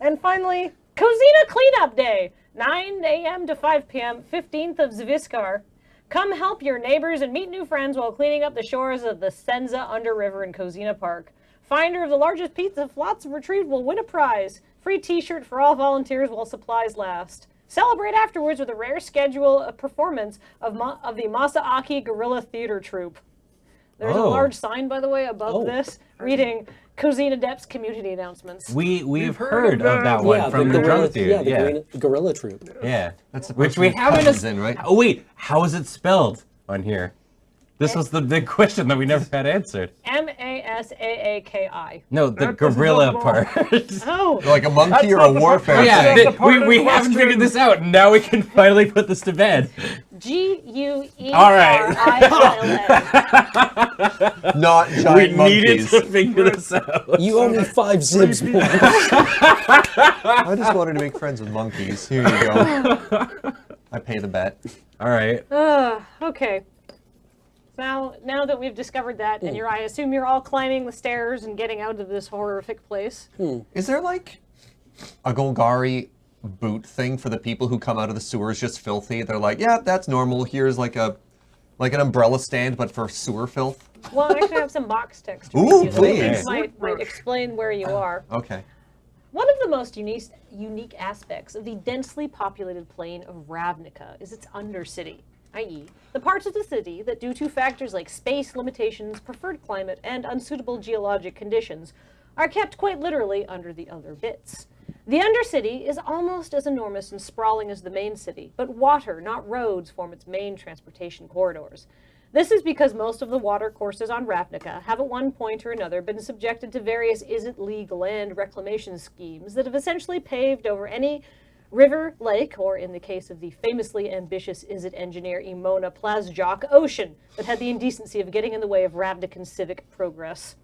And finally, Cozina Cleanup Day. 9 a.m. to 5 p.m., 15th of Zviskar. Come help your neighbors and meet new friends while cleaning up the shores of the Senza Under River in Cozina Park. Finder of the largest pizza flats retrieved will win a prize. Free t-shirt for all volunteers while supplies last. Celebrate afterwards with a rare schedule of performance of the Masaaki Guerrilla Theater Troupe. There's a Oh. large sign, by the way, above this, reading Cozina Depths community announcements. We've heard of that one Yeah, from the the gorilla, drunk dude. yeah, the gorilla troop. Yeah. That's the Which person we who haven't. comes in, right? Oh wait, how is it spelled on here? This was the big question that we never had answered. Masaaki. No, the That doesn't gorilla help part. Oh. Like a monkey or not a the warfare part- Yeah, thing. the part of we the haven't question. figured this out. Now we can finally put this to bed. Guerilla. Not We giant needed monkeys. to figure this out. You owe me 5 zibs more. I just wanted to make friends with monkeys. Here you go. I pay the bet. All right. Okay. Now that we've discovered that, and I assume you're all climbing the stairs and getting out of this horrific place. Is there like a Golgari boot thing for the people who come out of the sewers just filthy? They're like, yeah, that's normal. Here's like an umbrella stand, but for sewer filth. Well, I actually have some box text. to Ooh, read you that I think please. might explain where you are. Okay. One of the most unique aspects of the densely populated plain of Ravnica is its undercity, i.e., the parts of the city that, due to factors like space limitations, preferred climate, and unsuitable geologic conditions, are kept quite literally under the other bits. The undercity is almost as enormous and sprawling as the main city, but water, not roads, form its main transportation corridors. This is because most of the water courses on Ravnica have at one point or another been subjected to various is-it-league land reclamation schemes that have essentially paved over any river, lake, or in the case of the famously ambitious is-it engineer Emona Plazjok, ocean, that had the indecency of getting in the way of Ravnican civic progress.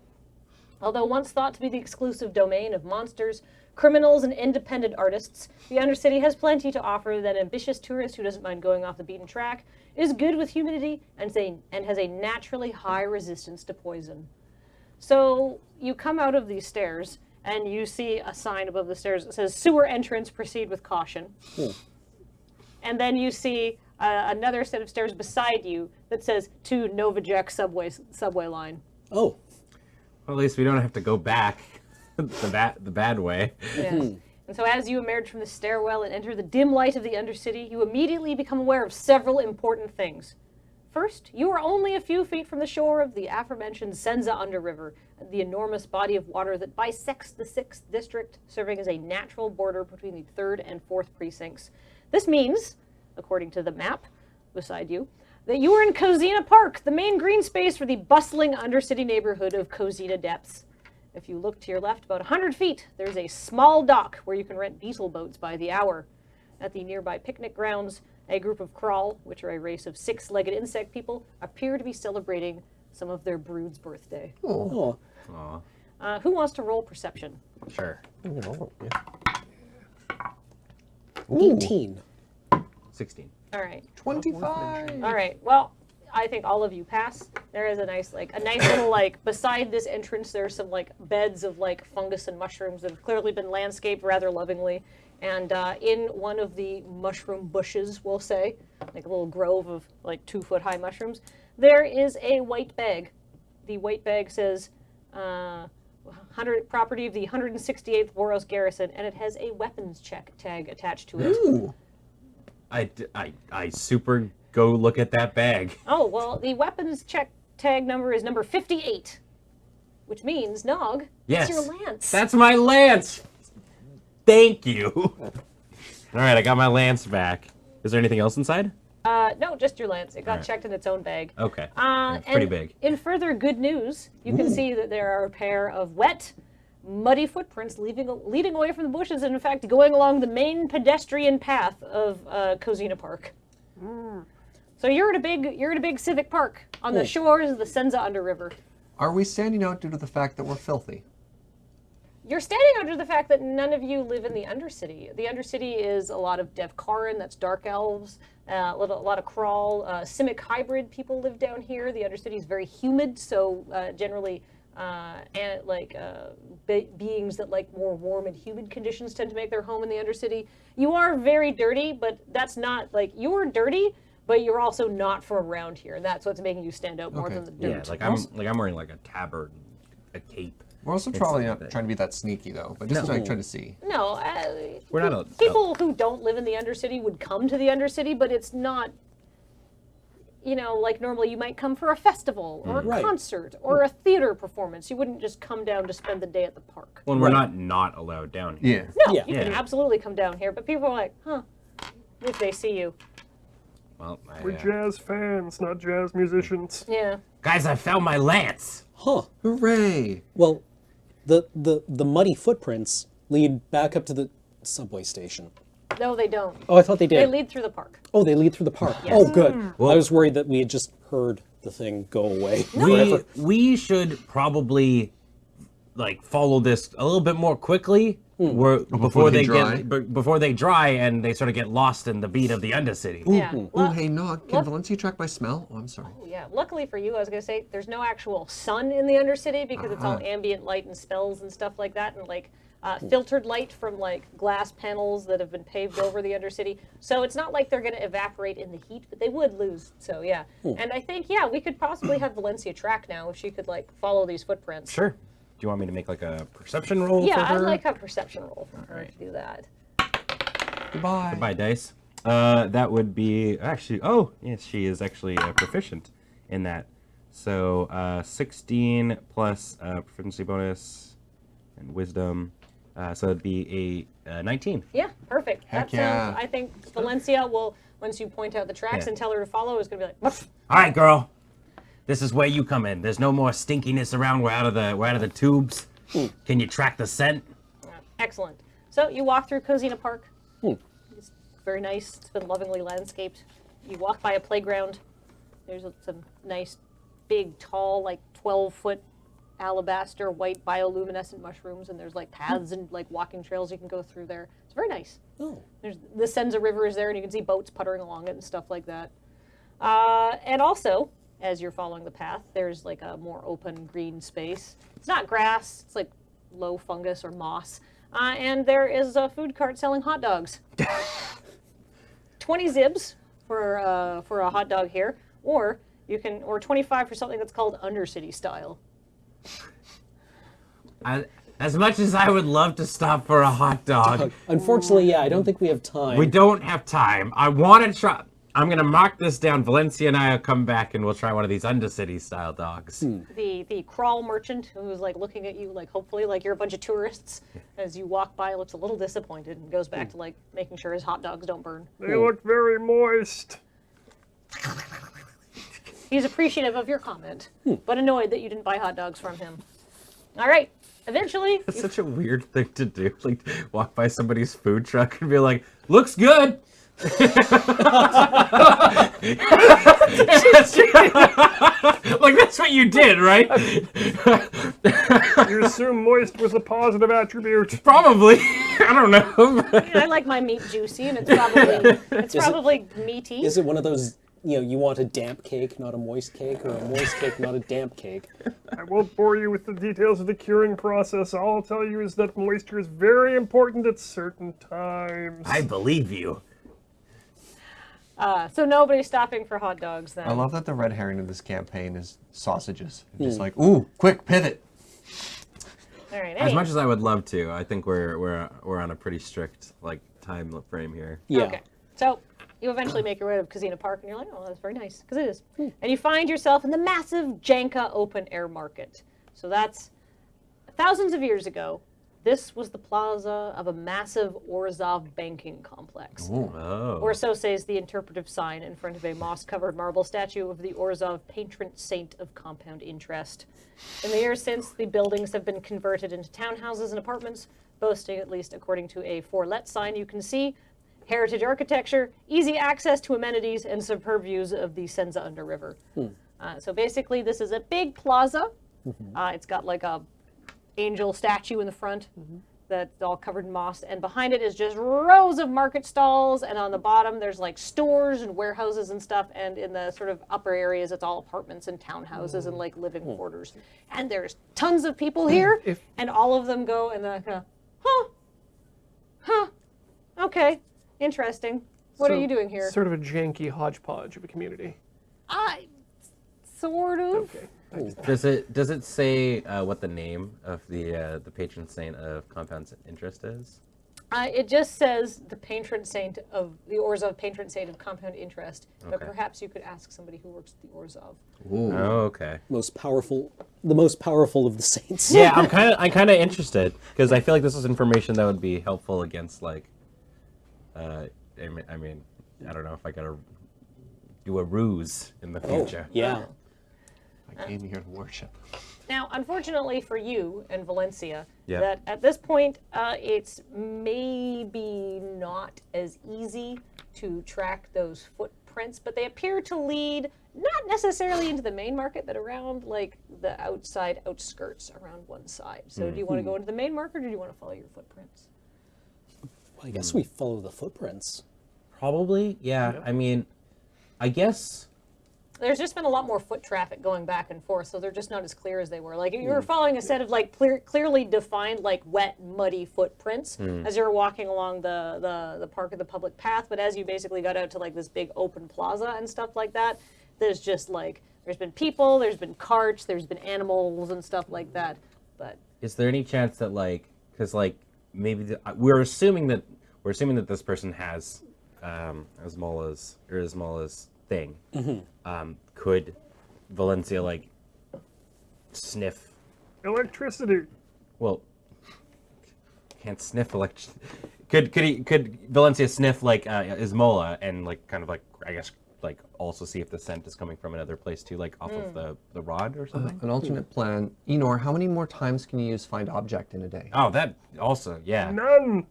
Although once thought to be the exclusive domain of monsters, criminals, and independent artists, the Undercity has plenty to offer that ambitious tourist who doesn't mind going off the beaten track, is good with humidity, and has a naturally high resistance to poison. So you come out of these stairs, and you see a sign above the stairs that says, "Sewer entrance, proceed with caution." And then you see another set of stairs beside you that says, "To Novajek subway line." Oh. Well, at least we don't have to go back the bad way. Yes. And so as you emerge from the stairwell and enter the dim light of the Undercity, you immediately become aware of several important things. First, you are only a few feet from the shore of the aforementioned Senza Underriver, the enormous body of water that bisects the 6th district, serving as a natural border between the 3rd and 4th precincts. This means, according to the map beside you, that you are in Kozina Park, the main green space for the bustling Undercity neighborhood of Kozina Depths. If you look to your left about 100 feet, there's a small dock where you can rent beetle boats by the hour. At the nearby picnic grounds, a group of Kraul, which are a race of 6-legged insect people, appear to be celebrating some of their brood's birthday. Oh. Aw, Who wants to roll perception? sure. 18. 16. All right. 25. All right. Well, I think all of you pass. There is a nice little, beside this entrance, there's some, beds of, fungus and mushrooms that have clearly been landscaped rather lovingly. And in one of the mushroom bushes, we'll say, like a little grove of, 2-foot-high mushrooms, there is a white bag. The white bag says, property of the 168th Boros Garrison, and it has a weapons check tag attached to it. Ooh. I super go look at that bag. Oh, well, the weapons check tag number is number 58, which means, Nog, Yes. it's your lance. That's my lance. Thank you. All right, I got my lance back. Is there anything else inside? No, just your lance. It got Alright. checked in its own bag. Okay. And Pretty big. In further good news, you can see that there are a pair of wet, muddy footprints leading away from the bushes, and in fact going along the main pedestrian path of Kozina Park. So you're in a big civic park on the shores of the Senza Underriver. Are we standing out due to the fact that we're filthy? You're standing under the fact that none of you live in the Undercity. The Undercity is a lot of Devkarin, that's dark elves, a lot of Kraul, Simic hybrid people live down here. The Undercity is very humid, so generally beings that like more warm and humid conditions tend to make their home in the Undercity. You are very dirty, but that's not, you're dirty, but you're also not from around here, and that's what's making you stand out more Okay. than the Yeah, dirt. I'm wearing a tabard, a cape. We're also It's probably like not trying to be that sneaky, though, but just No. trying to see. No, We're not a- people who don't live in the Undercity would come to the Undercity, but it's not, like normally you might come for a festival or a Right. concert or a theater performance. You wouldn't just come down to spend the day at the park. Well, we're Right. not allowed down here. Yeah. No, Yeah. you can Yeah. absolutely come down here, but people are like, huh, if they see you. Well, We're jazz fans, not jazz musicians. Yeah. guys, I found my lance. Huh. Hooray! Well, the muddy footprints lead back up to the subway station. No, they don't. Oh, I thought they did. They lead through the park. Oh, they lead through the park. Yes. Oh, good. I was worried that we had just heard the thing go away forever. We should probably like follow this a little bit more quickly. Before they they dry? get before they dry and they sort of get lost in the beat of the Undercity. Yeah. Oh, hey, Nog, can Valencia track my smell? Oh, I'm sorry. Yeah, luckily for you, I was going to say, there's no actual sun in the Undercity because it's all ambient light and spells and stuff like that, and like filtered light from like glass panels that have been paved over the Undercity. So it's not like they're going to evaporate in the heat, but they would lose. So yeah. And I think, yeah, we could possibly have Valencia track now if she could like follow these footprints. Sure. Do you want me to make like a perception roll Yeah, for I'd her? like a perception roll for her to do that. Goodbye. Goodbye, dice. That would be actually. Oh, yes, she is actually proficient in that. So 16 plus proficiency bonus and wisdom. So it'd be a 19. Yeah, perfect. Heck That sounds, I think Valencia will, once you point out the tracks Yeah. and tell her to follow, is going to be like, "Woof." All right, girl. This is where you come in. There's no more stinkiness around. We're out of the tubes. Can you track the scent? Excellent. So you walk through Cozina Park. It's very nice. It's been lovingly landscaped. You walk by a playground. There's some nice, big, tall, like 12-foot alabaster white bioluminescent mushrooms, and there's like paths and like walking trails you can go through there. It's very nice. Oh. There's the Senza River is there, and you can see boats puttering along it and stuff like that. And also, as you're following the path, there's like a more open green space. It's not grass, it's like low fungus or moss. And there is a food cart selling hot dogs. 20 zibs for a hot dog here, or 25 for something that's called Undercity style. As much as I would love to stop for a hot dog, Unfortunately, yeah, I don't think we have time. we don't have time. I want to try. I'm gonna mark this down. Valencia and I will come back and we'll try one of these Undercity style dogs. The crawl merchant who's like looking at you like hopefully like you're a bunch of tourists as you walk by looks a little disappointed and goes back to like making sure his hot dogs don't burn. They look very moist. He's appreciative of your comment, but annoyed that you didn't buy hot dogs from him. All right. Eventually, It's such a weird thing to do. Like walk by somebody's food truck and be like, "Looks good." Like that's what you did, right? You assume moist was a positive attribute. Probably. I don't know. I like my meat juicy, and it's probably meaty. Is it one of those, you want a damp cake, not a moist cake, or a moist cake, not a damp cake? I won't bore you with the details of the curing process. All I'll tell you is that moisture is very important at certain times. I believe you. So nobody's stopping for hot dogs then. I love that the red herring in this campaign is sausages. Just like, ooh, quick pivot. All right. As much as I would love to, I think we're on a pretty strict like time frame here. Yeah. Okay. So you eventually make your way to Casino Park, and you're like, oh, that's very nice, because it is. And you find yourself in the massive Janka open air market. So that's thousands of years ago. This was the plaza of a massive Orzhov banking complex. Oh. Or so says the interpretive sign in front of a moss-covered marble statue of the Orzhov patron saint of compound interest. In the years since, the buildings have been converted into townhouses and apartments, boasting, at least according to a for-let sign you can see, heritage architecture, easy access to amenities, and superb views of the Senza Underriver. So basically, this is a big plaza. It's got like a angel statue in the front that's all covered in moss, and behind it is just rows of market stalls, and on the bottom there's like stores and warehouses and stuff, and in the sort of upper areas it's all apartments and townhouses and like living quarters. And there's tons of people here, and all of them go and they're like, huh, okay, interesting. What are you doing here? Sort of a janky hodgepodge of a community. Sort of. Okay. Does it say what the name of the patron saint of compound interest is? It just says the patron saint of the Orzhov patron saint of compound interest, but Okay. perhaps you could ask somebody who works at the Orzhov. Oh, okay. The most powerful of the saints. Yeah, I'm kind of interested because I feel like this is information that would be helpful against like, I mean, I don't know if I gotta do a ruse in the Oh, future. yeah. I came here to worship. Now, unfortunately for you and Valencia, Yep. that at this point, it's maybe not as easy to track those footprints, but they appear to lead not necessarily into the main market, but around like the outside outskirts around one side. So do you want to go into the main market or do you want to follow your footprints? Well, I guess we follow the footprints. Probably, yeah. I mean, I guess. There's just been a lot more foot traffic going back and forth, so they're just not as clear as they were. Like, you were following a set of like clearly defined, like wet, muddy footprints as you were walking along the park of the public path. But as you basically got out to like this big open plaza and stuff like that, there's just like there's been people, there's been carts, there's been animals and stuff like that. But Is there any chance that like, because like maybe we're assuming that this person has Asmola's thing. Could Valencia like sniff? Electricity. Well, can't sniff Could Valencia sniff like Ismola and like kind of like I guess like also see if the scent is coming from another place too, like off of the rod or something? An alternate plan. Enor, how many more times can you use find object in a day? Oh, that also, yeah. None.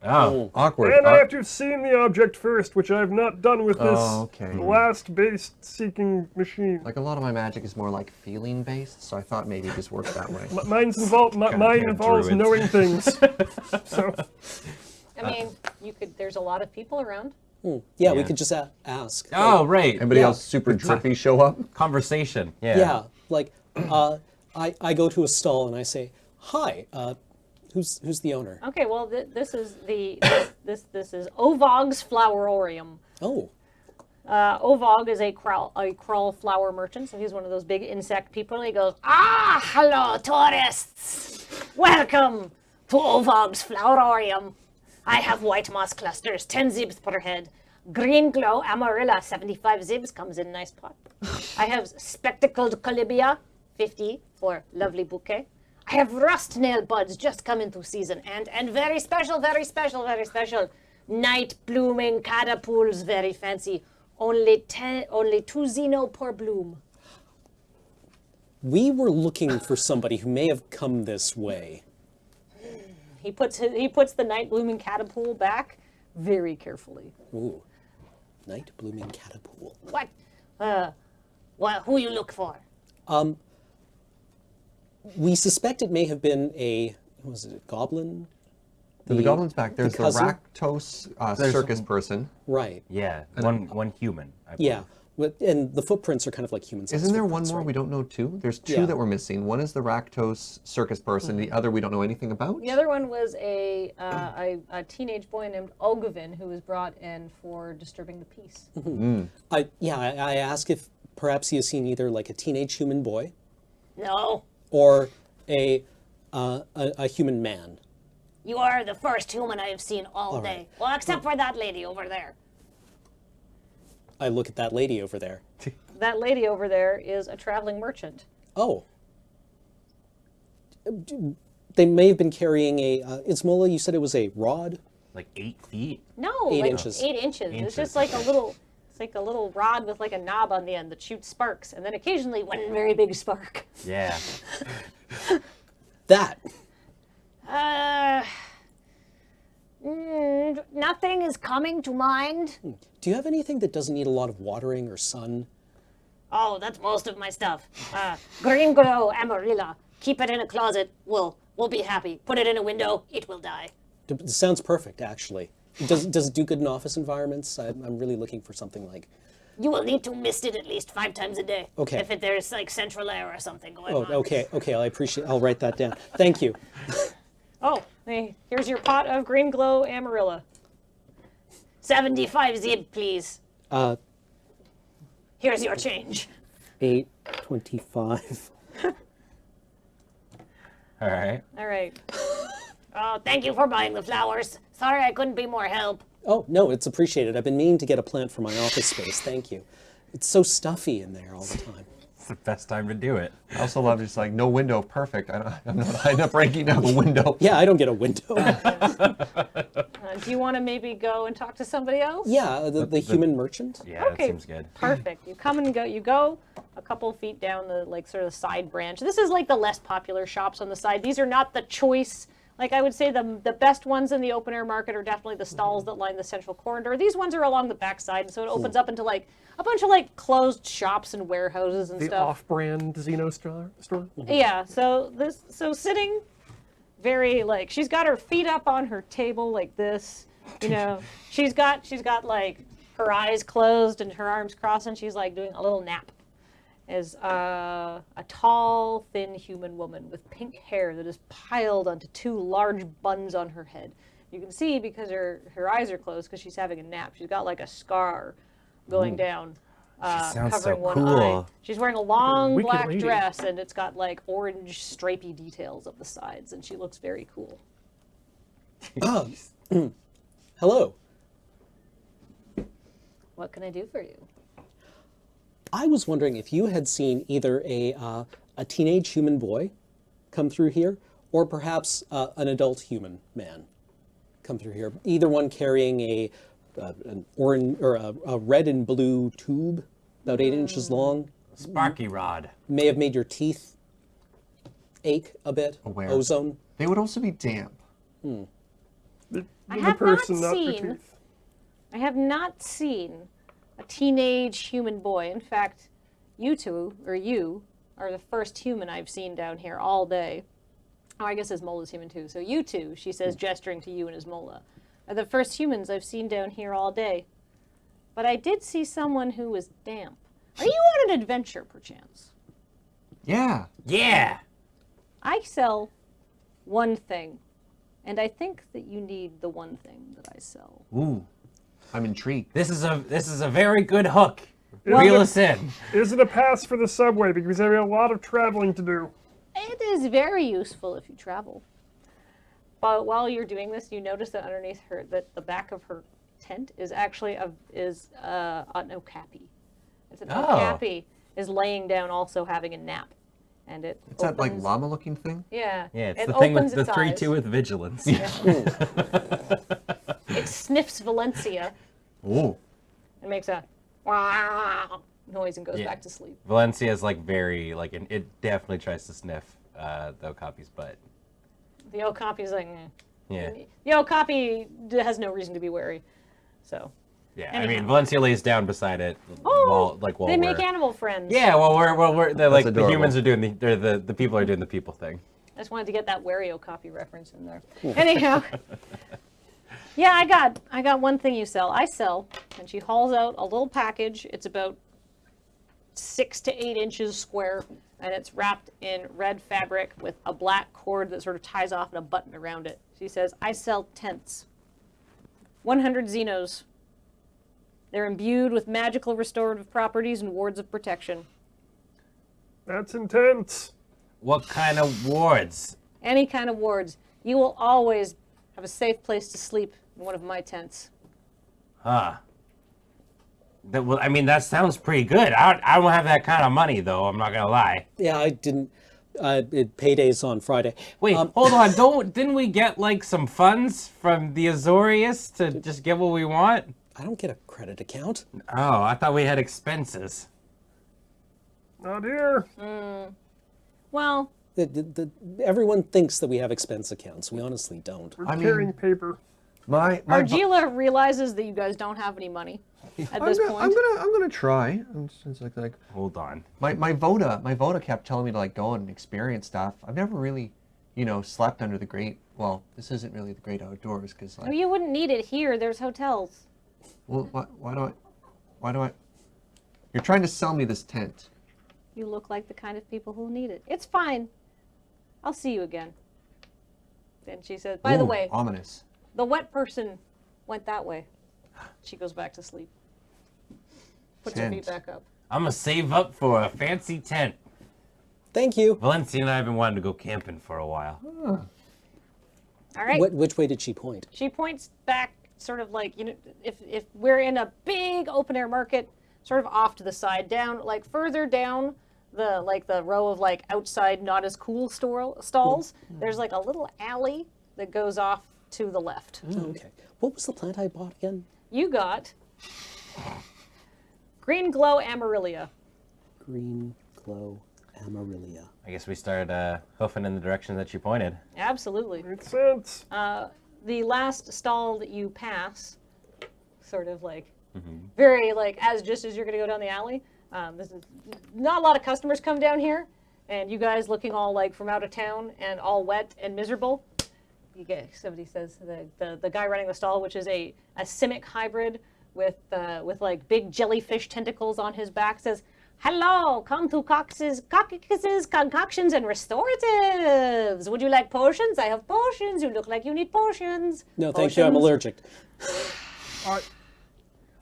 Oh, Awkward. And I have to have seen the object first, which I have not done with this Oh, okay. last-based seeking machine. Like a lot of my magic is more like feeling based, so I thought maybe it just worked that way. Mine involves druids. knowing things. So I mean, there's a lot of people around. Yeah, we could just ask. oh, right. Anybody Yeah. else super drippy show up? Conversation. Yeah, like I go to a stall and I say, "Hi, who's the owner?" Okay, well, this is this is Ovog's Flowerorium. Oh, Ovog is a crawl flower merchant, so he's one of those big insect people. And he goes, hello, tourists! Welcome to Ovog's Flowerorium. I have white moss clusters, 10 zibs per head. Green glow amarilla, 75 zibs, comes in a nice pot. I have spectacled colibia, 50 for lovely bouquet. I have rust nail buds just come into season, and very special, night blooming catapults, very fancy. Only 2 zeno per bloom. we were looking for somebody who may have come this way. He puts the night blooming catapult back very carefully. Ooh, night blooming catapult. Who you look for? We suspect it may have been a goblin? The goblin's back. There's the cousin? Raktos circus person. Right. Yeah, one human. I believe. Yeah. And the footprints are kind of like human-sized Isn't there one footprints, more right? we don't know too? There's two Yeah. that we're missing. One is the Raktos circus person. The other we don't know anything about. The other one was a teenage boy named Ogvin who was brought in for disturbing the peace. I ask if perhaps he has seen either like a teenage human boy No, or a human man. you are the first human I have seen all day. right. Well, except for that lady over there. I look at that lady over there. That lady over there is a traveling merchant. Oh. They may have been carrying a. Ismola, you said it was a rod? Like 8 feet. No, 8 like inches. 8 inches. It's Inches. just like a little. It's like a little rod with like a knob on the end that shoots sparks, and then occasionally one very big spark. Yeah. That. Nothing is coming to mind. Do you have anything that doesn't need a lot of watering or sun? Oh, that's most of my stuff. Green glow amarilla. Keep it in a closet. We'll be happy. Put it in a window. It will die. It sounds perfect, actually. Does it do good in office environments? I'm really looking for something like. You will need to mist it at least 5 times a day. Okay. If there's like central air or something going Oh, on. okay. I'll write that down. Thank you. Oh, hey, here's your pot of green glow amarilla. 75 zib, please. Here's your change. 8.25. All right. All right. Oh, thank you for buying the flowers. Sorry I couldn't be more help. Oh, no, it's appreciated. I've been meaning to get a plant for my office space. Thank you. It's so stuffy in there all the time. the best time to do it. I also love just like no window, perfect. I'm not I end up breaking down a window. Yeah, I don't get a window. Do you want to maybe go and talk to somebody else? Yeah, the human merchant. Yeah, Okay. that seems good. Perfect. You come and go. You go a couple feet down the like sort of side branch. This is like the less popular shops on the side. These are not the choice. Like I would say the best ones in the open air market are definitely the stalls that line the central corridor. These ones are along the back side, and so it opens up into like a bunch of like closed shops and warehouses and The stuff. off-brand Xeno store. Yeah, so sitting very like she's got her feet up on her table like this, you know. she's got like her eyes closed and her arms crossed and she's like doing a little nap. Is a tall, thin human woman with pink hair that is piled onto two large buns on her head. You can see because her eyes are closed because she's having a nap. She's got like a scar going down. sounds Covering so one cool. eye. She's wearing a long Wicked black lady. dress, and it's got like orange stripy details up the sides, and she looks very cool. Hello. What can I do for you? I was wondering if you had seen either a teenage human boy come through here, or perhaps an adult human man come through here. Either one carrying an orange or a red and blue tube, about 8 inches long. Sparky rod. May have made your teeth ache a bit. Aware. Ozone. They would also be damp. I The have person, not not the seen. teeth. I have not seen a teenage human boy. In fact, you are the first human I've seen down here all day. Oh, I guess Ismola's human too. So you two, she says, gesturing to you and Ismola, are the first humans I've seen down here all day. But I did see someone who was damp. Are you on an adventure, perchance? Yeah. Yeah. I sell one thing, and I think that you need the one thing that I sell. Ooh. I'm intrigued. This is a very good hook. Well, Reel but- us in. Is it a pass for the subway? Because I have a lot of traveling to do. It is very useful if you travel. But while you're doing this, you notice that underneath her, that the back of her tent is actually an okapi. It's an Oh. okapi is laying down, also having a nap, and it It's that like opens- llama-looking thing. Yeah. Yeah, it's it the thing with opens the its 3-2 eyes. with vigilance. It sniffs Valencia Ooh. and makes a wow noise and goes Yeah. back to sleep. Valencia is like very like it definitely tries to sniff the Okapi's butt. The okapi's like, Yeah. the okapi has no reason to be wary, so. Yeah. I Anyhow. mean, Valencia lays down beside it while they we're make animal friends. Yeah, they're like the adorable. humans are doing the people are doing the people thing. I just wanted to get that Wario copy reference in there. Anyhow, yeah, I got one thing you sell. I sell, and she hauls out a little package. It's about 6 to 8 inches square, and it's wrapped in red fabric with a black cord that sort of ties off and a button around it. She says, "I sell tents. 100 Xenos. They're imbued with magical restorative properties and wards of protection. That's intense. What kind of wards? Any kind of wards. You will always have a safe place to sleep in one of my tents." Huh. I mean, that sounds pretty good. I don't have that kind of money, though. I'm not gonna lie. Yeah, I didn't. Payday's on Friday. Wait, hold on. Didn't we get like some funds from the Azorius to just get what we want? I don't get a credit account. Oh, I thought we had expenses. Not here. Well, Everyone thinks that we have expense accounts. We honestly don't. We're I mean- carrying paper. My Argila realizes that you guys don't have any money at this point. I'm gonna try. It's like Hold on. my Voda kept telling me to like go and experience stuff. I've never really, slept under the great. Well, this isn't really the great outdoors because Oh, like, you wouldn't need it here. There's hotels. well, why do I? You're trying to sell me this tent. You look like the kind of people who need it. It's fine. I'll see you again. Then she says, "By the Ooh, way, ominous. the wet person went that way." She goes back to sleep. Puts her feet Tent. back up. I'm gonna save up for a fancy tent. Thank you. Valencia and I have been wanting to go camping for a while. All right. Which way did she point? She points back, sort of like, if we're in a big open air market, sort of off to the side, down, like further down the row of like outside not as cool stalls, there's like a little alley that goes off to the left. Oh, okay. What was the plant I bought again? You got green glow amaryllia. Green glow amaryllia. I guess we started hoofing in the direction that you pointed. Absolutely. Makes sense. The last stall that you pass, sort of like very like just as you're going to go down the alley. This is not a lot of customers come down here, and you guys looking all like from out of town and all wet and miserable. You get somebody says the guy running the stall, which is a simic hybrid with like big jellyfish tentacles on his back, says, "Hello, come to Cox's concoctions and restoratives. Would you like potions? I have potions. You look like you need potions." No, thank you. I'm allergic.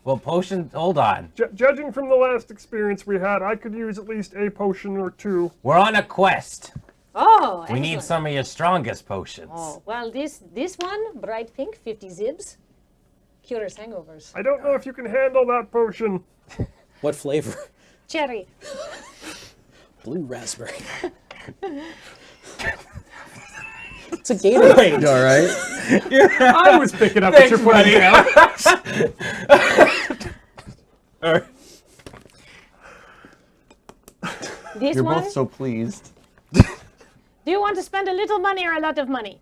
Well, potions, hold on. Judging from the last experience we had, I could use at least a potion or two. We're on a quest. Oh, We need excellent. some of your strongest potions. Oh, well, this one, bright pink, 50 zibs, cures hangovers. I don't know if you can handle that potion. What flavor? Cherry. Blue raspberry. It's a Gatorade. All right. I was picking up what you're putting down. This You're one, both so pleased. do you want to spend a little money or a lot of money?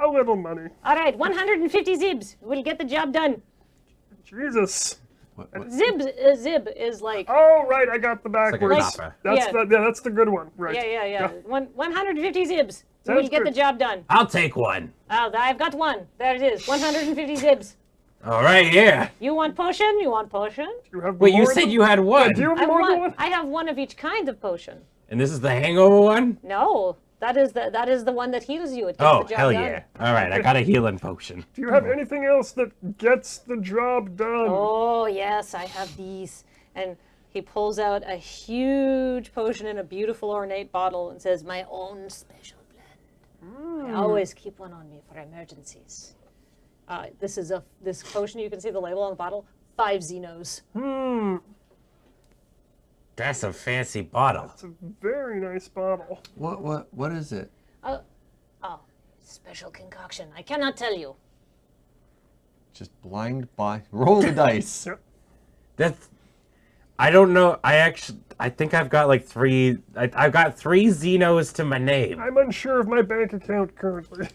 A little money. All right, 150 zibs. We'll get the job done. Jesus. Zib is like, Oh, right, I got the like a backwards. copper. That's Yeah. that's the good one. Right. yeah. 150 zibs. We'll Sounds get the good. job done. I'll take one. Oh, I've got one. There it is, 150 zibs. All right, here. You want potion? You want potion? You have Wait, you more said than- you had one. Do you have I more than want. one? I have one of each kind of potion. And this is the hangover one? No, that is the one that heals you. It gets Oh, the job hell done. yeah. All right, I got a healing potion. Do you have anything else that gets the job done? Oh, yes, I have these. And he pulls out a huge potion in a beautiful ornate bottle and says, "My own special blend. I always keep one on me for emergencies." This potion, you can see the label on the bottle, 5 Xenos. That's a fancy bottle. It's a very nice bottle. What is it? Oh, special concoction. I cannot tell you. Just blind buy. Roll the dice. Yep. That's. I don't know. I think I've got like 3. I've got 3 Xenos to my name. I'm unsure of my bank account currently.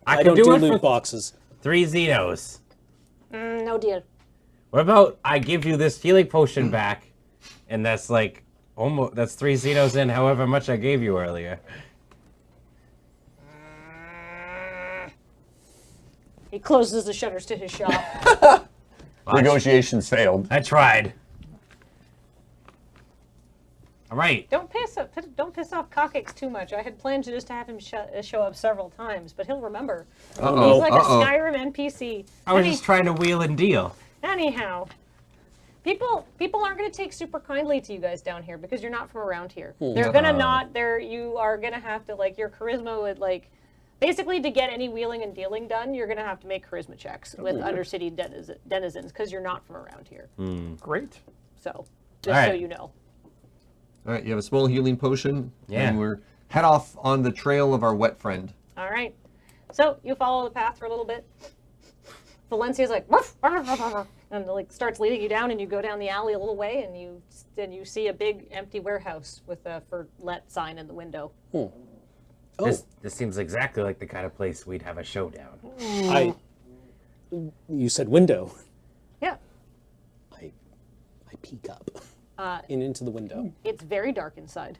I can don't do it loot for boxes. 3 Xenos. No deal. What about I give you this healing potion back, and that's like that's 3 Xenos in however much I gave you earlier. He closes the shutters to his shop. Negotiations failed. I tried. All right. Don't piss off Cockix too much. I had planned to just have him show up several times, but he'll remember. Uh-oh. He's like a Skyrim NPC. I was just trying to wheel and deal. Anyhow, people aren't going to take super kindly to you guys down here because you're not from around here. They're gonna not. You are gonna have to like your charisma would like. Basically, to get any wheeling and dealing done, you're going to have to make charisma checks with undercity denizens because you're not from around here. Great. So, just All so right. you know. All right, you have a small healing potion. Yeah. And we're head off on the trail of our wet friend. All right. So, you follow the path for a little bit. Valencia's like, "Woof, arf, arf, arf," and like starts leading you down, and you go down the alley a little way, and you see a big empty warehouse with a "For Let" sign in the window. Oh, This seems exactly like the kind of place we'd have a showdown. you said window. Yeah. I peek up and into the window. It's very dark inside.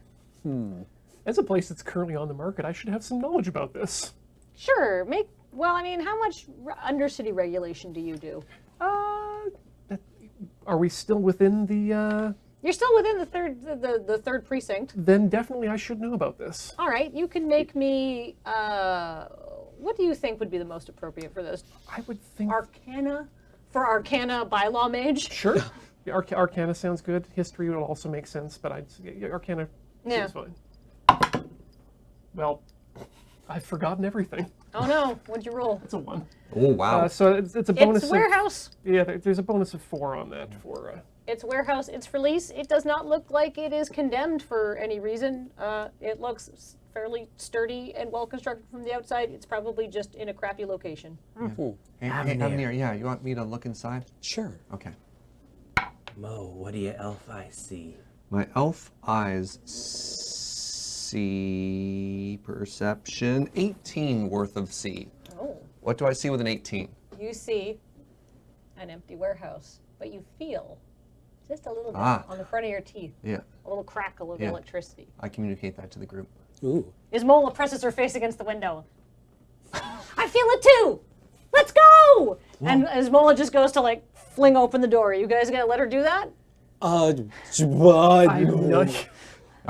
As a place that's currently on the market, I should have some knowledge about this. Sure. Well, I mean, how much undercity regulation do you do? Are we still within the? You're still within the third precinct. Then definitely I should know about this. All right, you can make me. What do you think would be the most appropriate for this? I would think. Arcana, for Arcana bylaw mage. Sure. Yeah, Arcana sounds good. History would also make sense, but Arcana Yeah. seems fine. Well, I've forgotten everything. Oh no! What'd you roll? It's a 1. Oh, wow. So it's a bonus. It's warehouse. There's a bonus of 4 on that for It's warehouse. It's for lease. It does not look like it is condemned for any reason. It looks fairly sturdy and well constructed from the outside. It's probably just in a crappy location. Hey, Avenir, yeah, you want me to look inside? Sure. Okay. Mo, what do your elf eyes see? My elf eyes see perception 18 worth of see. Oh. What do I see with an 18? You see an empty warehouse, but you feel just a little bit on the front of your teeth. Yeah, A little crackle of Yeah. electricity. I communicate that to the group. Ooh. Ismola presses her face against the window. I feel it too! Let's go! And Ismola just goes to like fling open the door. You guys gonna let her do that? I'm not.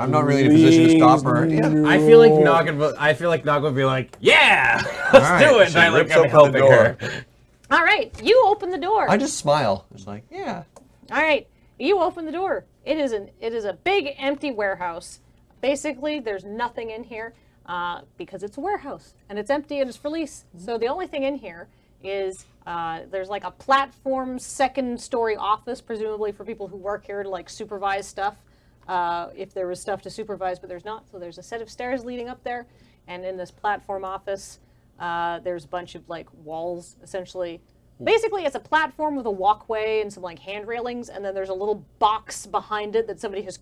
I'm not really in a position to stop her. Yeah. I feel like Nog would be like, yeah, let's All do right, it. she And I like rips I'm open the helping door. her. All right, you open the door. I just smile. It's like, yeah. All right, you open the door. It is a big empty warehouse. Basically, there's nothing in here because it's a warehouse and it's empty and it's for lease. So the only thing in here is there's like a platform second-story office, presumably for people who work here to like supervise stuff. If there was stuff to supervise, but there's not. So there's a set of stairs leading up there, and in this platform office, there's a bunch of like walls, essentially. Basically, it's a platform with a walkway and some like hand railings, and then there's a little box behind it that somebody has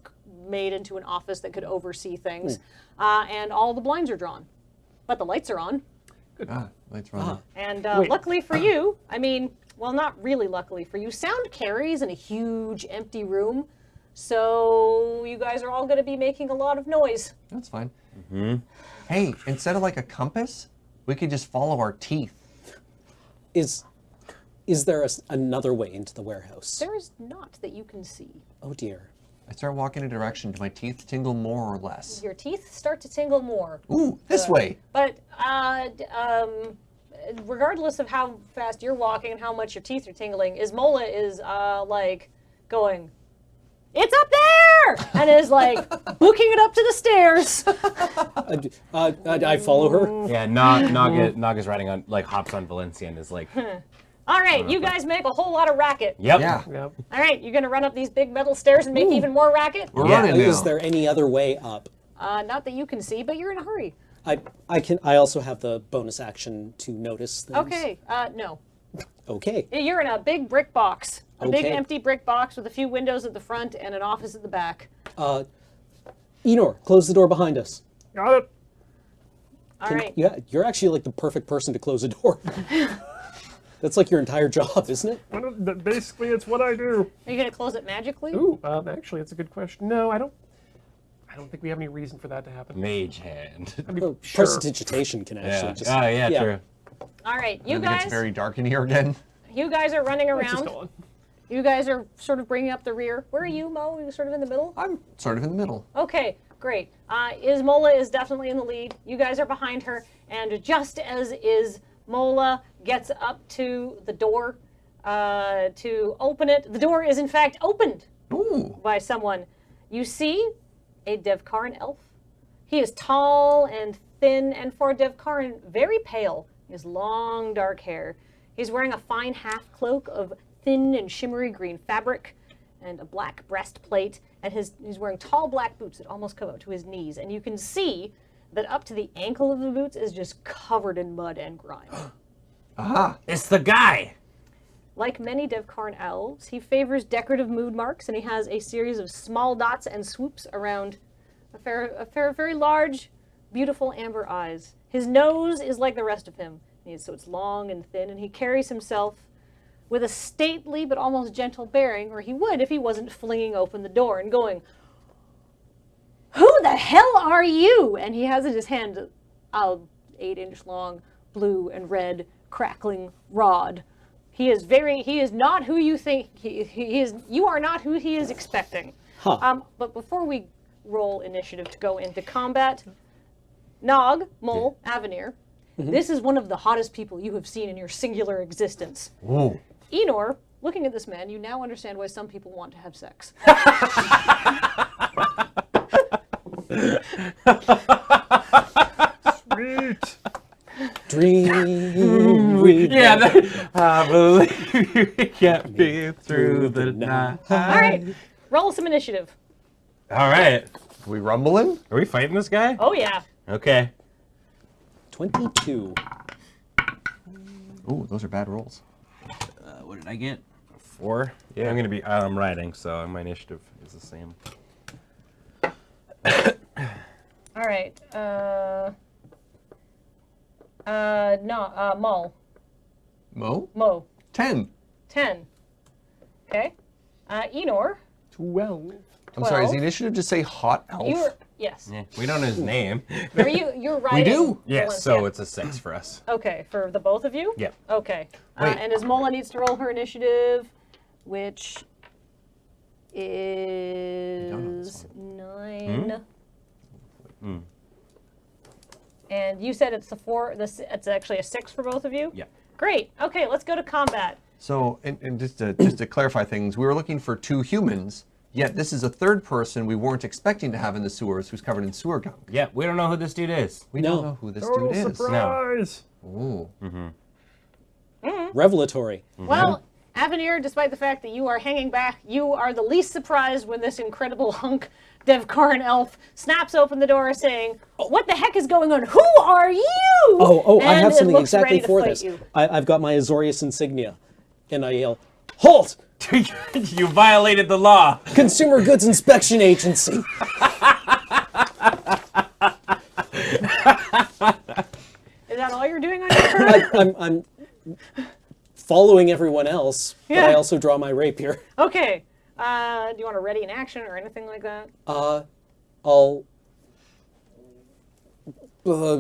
made into an office that could oversee things. And all the blinds are drawn, but the lights are on. Lights are on. And Wait. luckily for you, I mean, well, not really luckily for you, sound carries in a huge empty room. So you guys are all going to be making a lot of noise. That's fine. Hey, instead of like a compass, we could just follow our teeth. Is there another way into the warehouse? There is not that you can see. Oh dear. I start walking in a direction. Do my teeth tingle more or less? Your teeth start to tingle more. Ooh, this way. But regardless of how fast you're walking and how much your teeth are tingling, Ismola is like going, "It's up there!" and is like booking it up to the stairs. I follow her. Yeah, Nog is riding on, like, hops on Valencia and is like, All right, you guys make a whole lot of racket. yep. Yeah. Yep. All right, you're gonna run up these big metal stairs and make even more racket? We're Yeah. running now. Is there any other way up? Not that you can see, but you're in a hurry. I also have the bonus action to notice things. Okay, no. Okay. You're in a big brick box. A big Okay. empty brick box with a few windows at the front and an office at the back. Enor, close the door behind us. Got it. All right. Yeah, you're actually like the perfect person to close a door. That's like your entire job, isn't it? Basically, it's what I do. Are you gonna close it magically? Ooh, actually, it's a good question. No, I don't think we have any reason for that to happen. Mage hand. I mean, Oh, sure. prestidigitation can actually Yeah. just. Oh, yeah, true. All right, you And it gets guys. very dark in here again. You guys are running Let's just around. go on. You guys are sort of bringing up the rear. Where are you, Mo? Are you sort of in the middle? I'm sort of in the middle. Okay, great. Ismola is definitely in the lead. You guys are behind her, and just as Ismola gets up to the door to open it, the door is in fact opened Ooh. by someone. You see a Devkaran elf. He is tall and thin, and for a Devkaran, very pale. He has long, dark hair. He's wearing a fine half cloak of thin and shimmery green fabric and a black breastplate, and he's wearing tall black boots that almost come up to his knees. And you can see that up to the ankle of the boots is just covered in mud and grime. Aha. It's the guy. Like many Devkaran elves, he favors decorative mood marks, and he has a series of small dots and swoops around very large, beautiful amber eyes. His nose is like the rest of him, so it's long and thin, and he carries himself with a stately but almost gentle bearing, or he would if he wasn't flinging open the door and going, "Who the hell are you?" And he has in his hand a 8-inch long blue and red crackling rod. He is not who you think he is. You are not who he is expecting. Huh. But before we roll initiative to go into combat, Nog, Mole, Avenir, this is one of the hottest people you have seen in your singular existence. Ooh. Enor, looking at this man, you now understand why some people want to have sex. Sweet. Dream we Yeah, I believe we get me through the night. All right, roll some initiative. All right. Are we rumbling? Are we fighting this guy? Oh yeah. Okay. 22. Ooh, those are bad rolls. What did I get? 4. Yeah. I'm gonna be. I'm riding, so my initiative is the same. All right. Mo. Mo? 10. 10. Okay. Enor. 12. I'm sorry, does 12. the initiative just say hot elf? Yes. Yeah. We don't know his name. Are you're riding? do? Yes. Valencia. So it's a 6 for us. Okay, for the both of you? Yeah. Okay. Wait. And Mola needs to roll her initiative, which is 9. And you said it's it's actually a 6 for both of you? Yeah. Great. Okay, let's go to combat. So, and just to clarify things, we were looking for 2 humans, yet this is a third person we weren't expecting to have in the sewers who's covered in sewer gunk. Yeah. We don't know who this dude is. We No. don't know who this Total dude is. surprise. Ooh. Revelatory. Well, Avenir, despite the fact that you are hanging back, you are the least surprised when this incredible hunk Devkaran elf snaps open the door saying, "What the heck is going on? Who are you?" Oh, I And have it something looks exactly ready to for fight this. you. I've got my Azorius insignia. And I yell, "Halt! You violated the law. Consumer Goods Inspection Agency!" Is that all you're doing on your turn? I'm following everyone else, but Yeah. I also draw my rapier. Okay. Do you want to ready an action or anything like that? I'll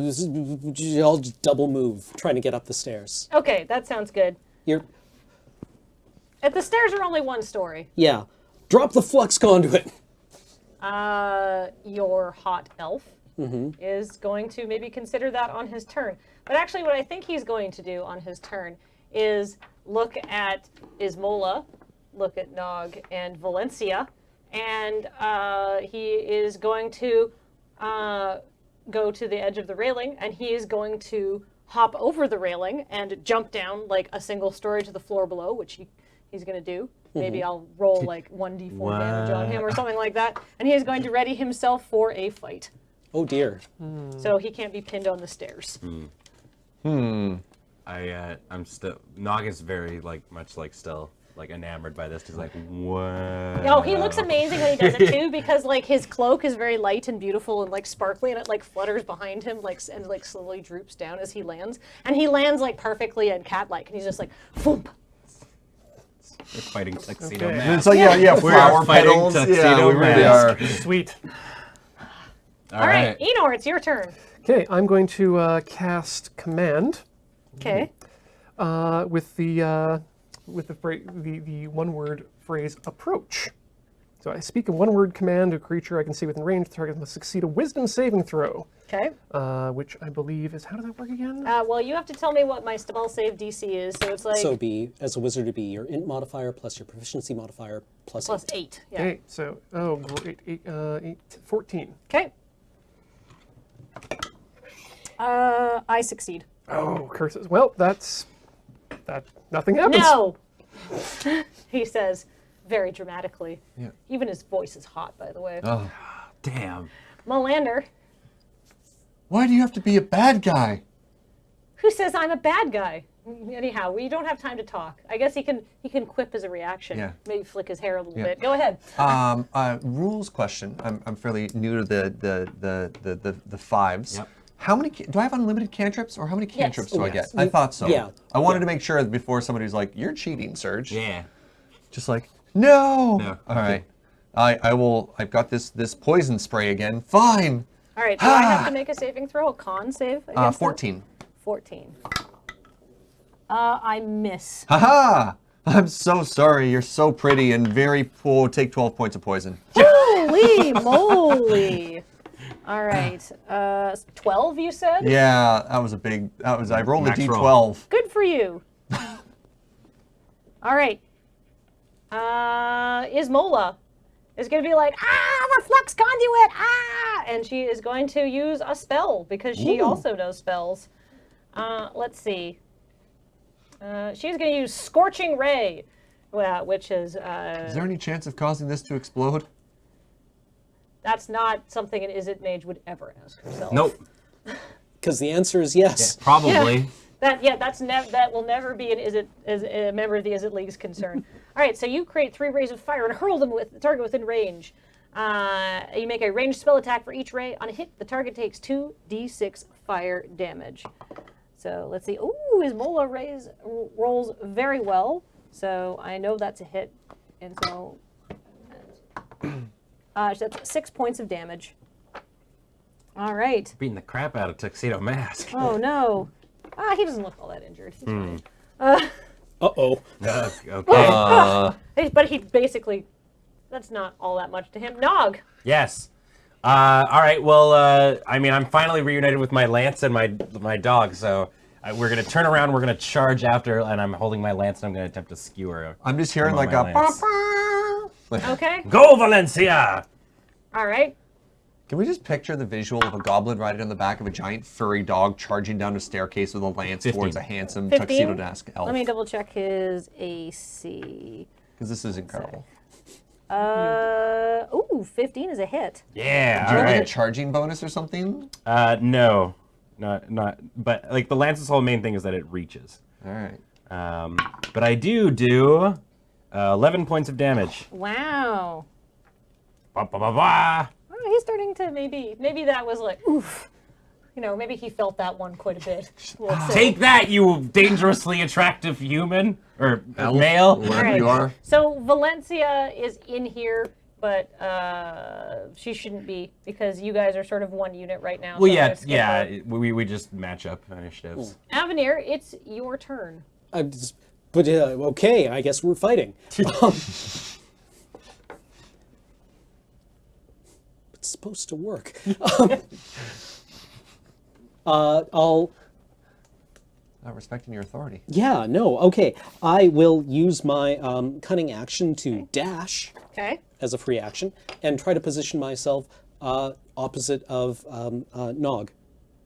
just double move, trying to get up the stairs. Okay, that sounds good. You're, If the stairs are only one story, yeah. Drop the flux conduit. your hot elf is going to maybe consider that on his turn. But actually, what I think he's going to do on his turn is look at Ismola, look at Nog and Valencia, and he is going to go to the edge of the railing, and he is going to hop over the railing and jump down like a single story to the floor below, which he's going to do. Maybe I'll roll like 1d4 damage on him or something like that. And he is going to ready himself for a fight. Oh dear. So he can't be pinned on the stairs. I'm still. Nog is very much still enamored by this. He's like, what? Oh, he looks amazing when he does it too, because his cloak is very light and beautiful and sparkly, and it flutters behind him and slowly droops down as he lands. And he lands perfectly and cat-like, and he's just thump. We're fighting tuxedo Okay. mask. It's like, yeah, flower fighting petals. Yeah, tuxedo we really mask. are. Sweet. All right, Enor, it's your turn. Okay, I'm going to cast command Okay. with the one-word phrase approach. So I speak a one-word command to a creature I can see within range. The target must succeed a Wisdom saving throw, Okay. which I believe is, how does that work again? Well, you have to tell me what my spell save DC is. So it's So be, as a wizard, to be your int modifier plus your proficiency modifier plus plus 8. 8. Yeah. 8. So, oh, great. 14. Okay. I succeed. Oh, curses. Well, that. Nothing happens. No! He says, very dramatically. Yeah. Even his voice is hot, by the way. Oh. Damn. Molander, Why do you have to be a bad guy? who says I'm a bad guy? Anyhow, we don't have time to talk. I guess he can quip as a reaction. Yeah. Maybe flick his hair a little Yeah. bit. Go ahead. Rules question. I'm fairly new to the fives. Yep. How many? Do I have unlimited cantrips, or how many cantrips do I Yes. get? I thought so. Yeah. I wanted to make sure before somebody's like, "You're cheating, Serge." Yeah. Just like, no. No. All right. I will. I've got this poison spray again. Fine. All right, do I have to make a saving throw, a con save? against that? 14. 14. I miss. Haha! I'm so sorry. You're so pretty and very poor. Take 12 points of poison. Holy moly! All right, 12 you said? Yeah, that was a big. I rolled a Max roll. d12. Good for you. All right. Ismola is going to be like, the flux conduit, and she is going to use a spell because she Ooh. also knows spells. Let's see. She's going to use Scorching Ray, which is... Is there any chance of causing this to explode? That's not something an Izzet mage would ever ask herself. Nope. Because the answer is yes. Probably. That will never be an Izzet, as a member of the Izzet League's concern. All right, so you create 3 rays of fire and hurl them with the target within range. You make a ranged spell attack for each ray. On a hit, the target takes 2d6 fire damage. So let's see. Ooh, his Mola rays rolls very well. So I know that's a hit. And so that's 6 points of damage. All right. Beating the crap out of Tuxedo Mask. Oh, no. He doesn't look all that injured. He's fine. Uh-oh. Okay. But he basically, that's not all that much to him. Nog. Yes. All right. Well, I mean, I'm finally reunited with my lance and my dog. So we're gonna turn around. We're gonna charge after, and I'm holding my lance and I'm gonna attempt to skewer her. I'm just hearing with like my a. lance. Okay. Go, Valencia! All right. Can we just picture the visual of a goblin riding on the back of a giant furry dog charging down a staircase with a lance 15. towards a handsome 15? tuxedo mask elf? Let me double check his AC. Because this is incredible. Ooh, 15 is a hit. Yeah. Do you All have like a right. charging bonus or something? No, not. But like the lance's whole main thing is that it reaches. All right. But I do 11 points of damage. Wow. Ba, ba, ba, ba. Oh, he's starting to maybe that was like, oof. You know, maybe he felt that one quite a bit. Let's say. Take that, you dangerously attractive human or male. Wherever All right. you are. So Valencia is in here, but she shouldn't be because you guys are sort of one unit right now. Well, so I'm yeah, gonna skip yeah. her. We just match up initiatives. Avenir, it's your turn. Okay, I guess we're fighting. It's supposed to work. I'll. Not respecting your authority. Yeah, no, okay. I will use my cunning action to dash Okay. as a free action and try to position myself opposite of Nog.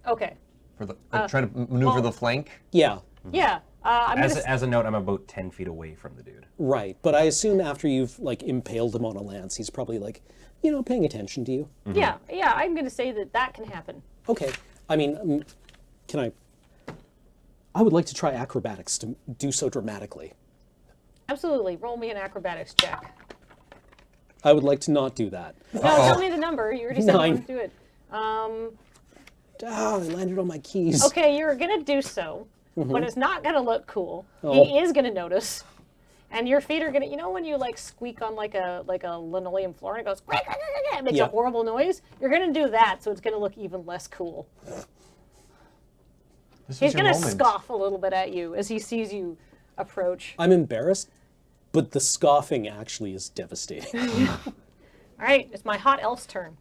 Okay. For the try to maneuver well- the flank. Yeah, Yeah. I'm gonna. As a note, I'm about 10 feet away from the dude. right. But I assume after you've like impaled him on a lance, he's probably like, paying attention to you. Yeah. I'm gonna say that can happen. Okay. I mean, can I? I would like to try acrobatics to do so dramatically. Absolutely. Roll me an acrobatics check. I would like to not do that. No, tell me the number. You already said you 9. wanted to do it. I landed on my keys. Okay, you're gonna do so, but it's not gonna look cool. Oh. He is gonna notice, and your feet are gonna. You know when you like squeak on like a linoleum floor and it goes, it makes Yeah. a horrible noise. You're gonna do that, so it's gonna look even less cool. This He's is your gonna moment. scoff a little bit at you as he sees you approach. I'm embarrassed, but the scoffing actually is devastating. All right, it's my hot elf's turn.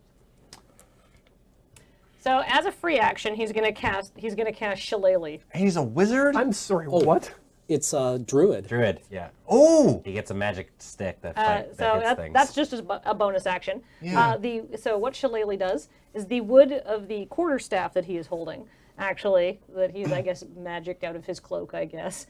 So as a free action, he's gonna cast Shillelagh. He's a wizard? I'm sorry, what? It's Druid. Druid, yeah. Oh! He gets a magic stick that hits things. That's just a bonus action. Yeah. So what Shillelagh does is the wood of the quarterstaff that he is holding, actually, that he's, I guess, magicked out of his cloak, I guess,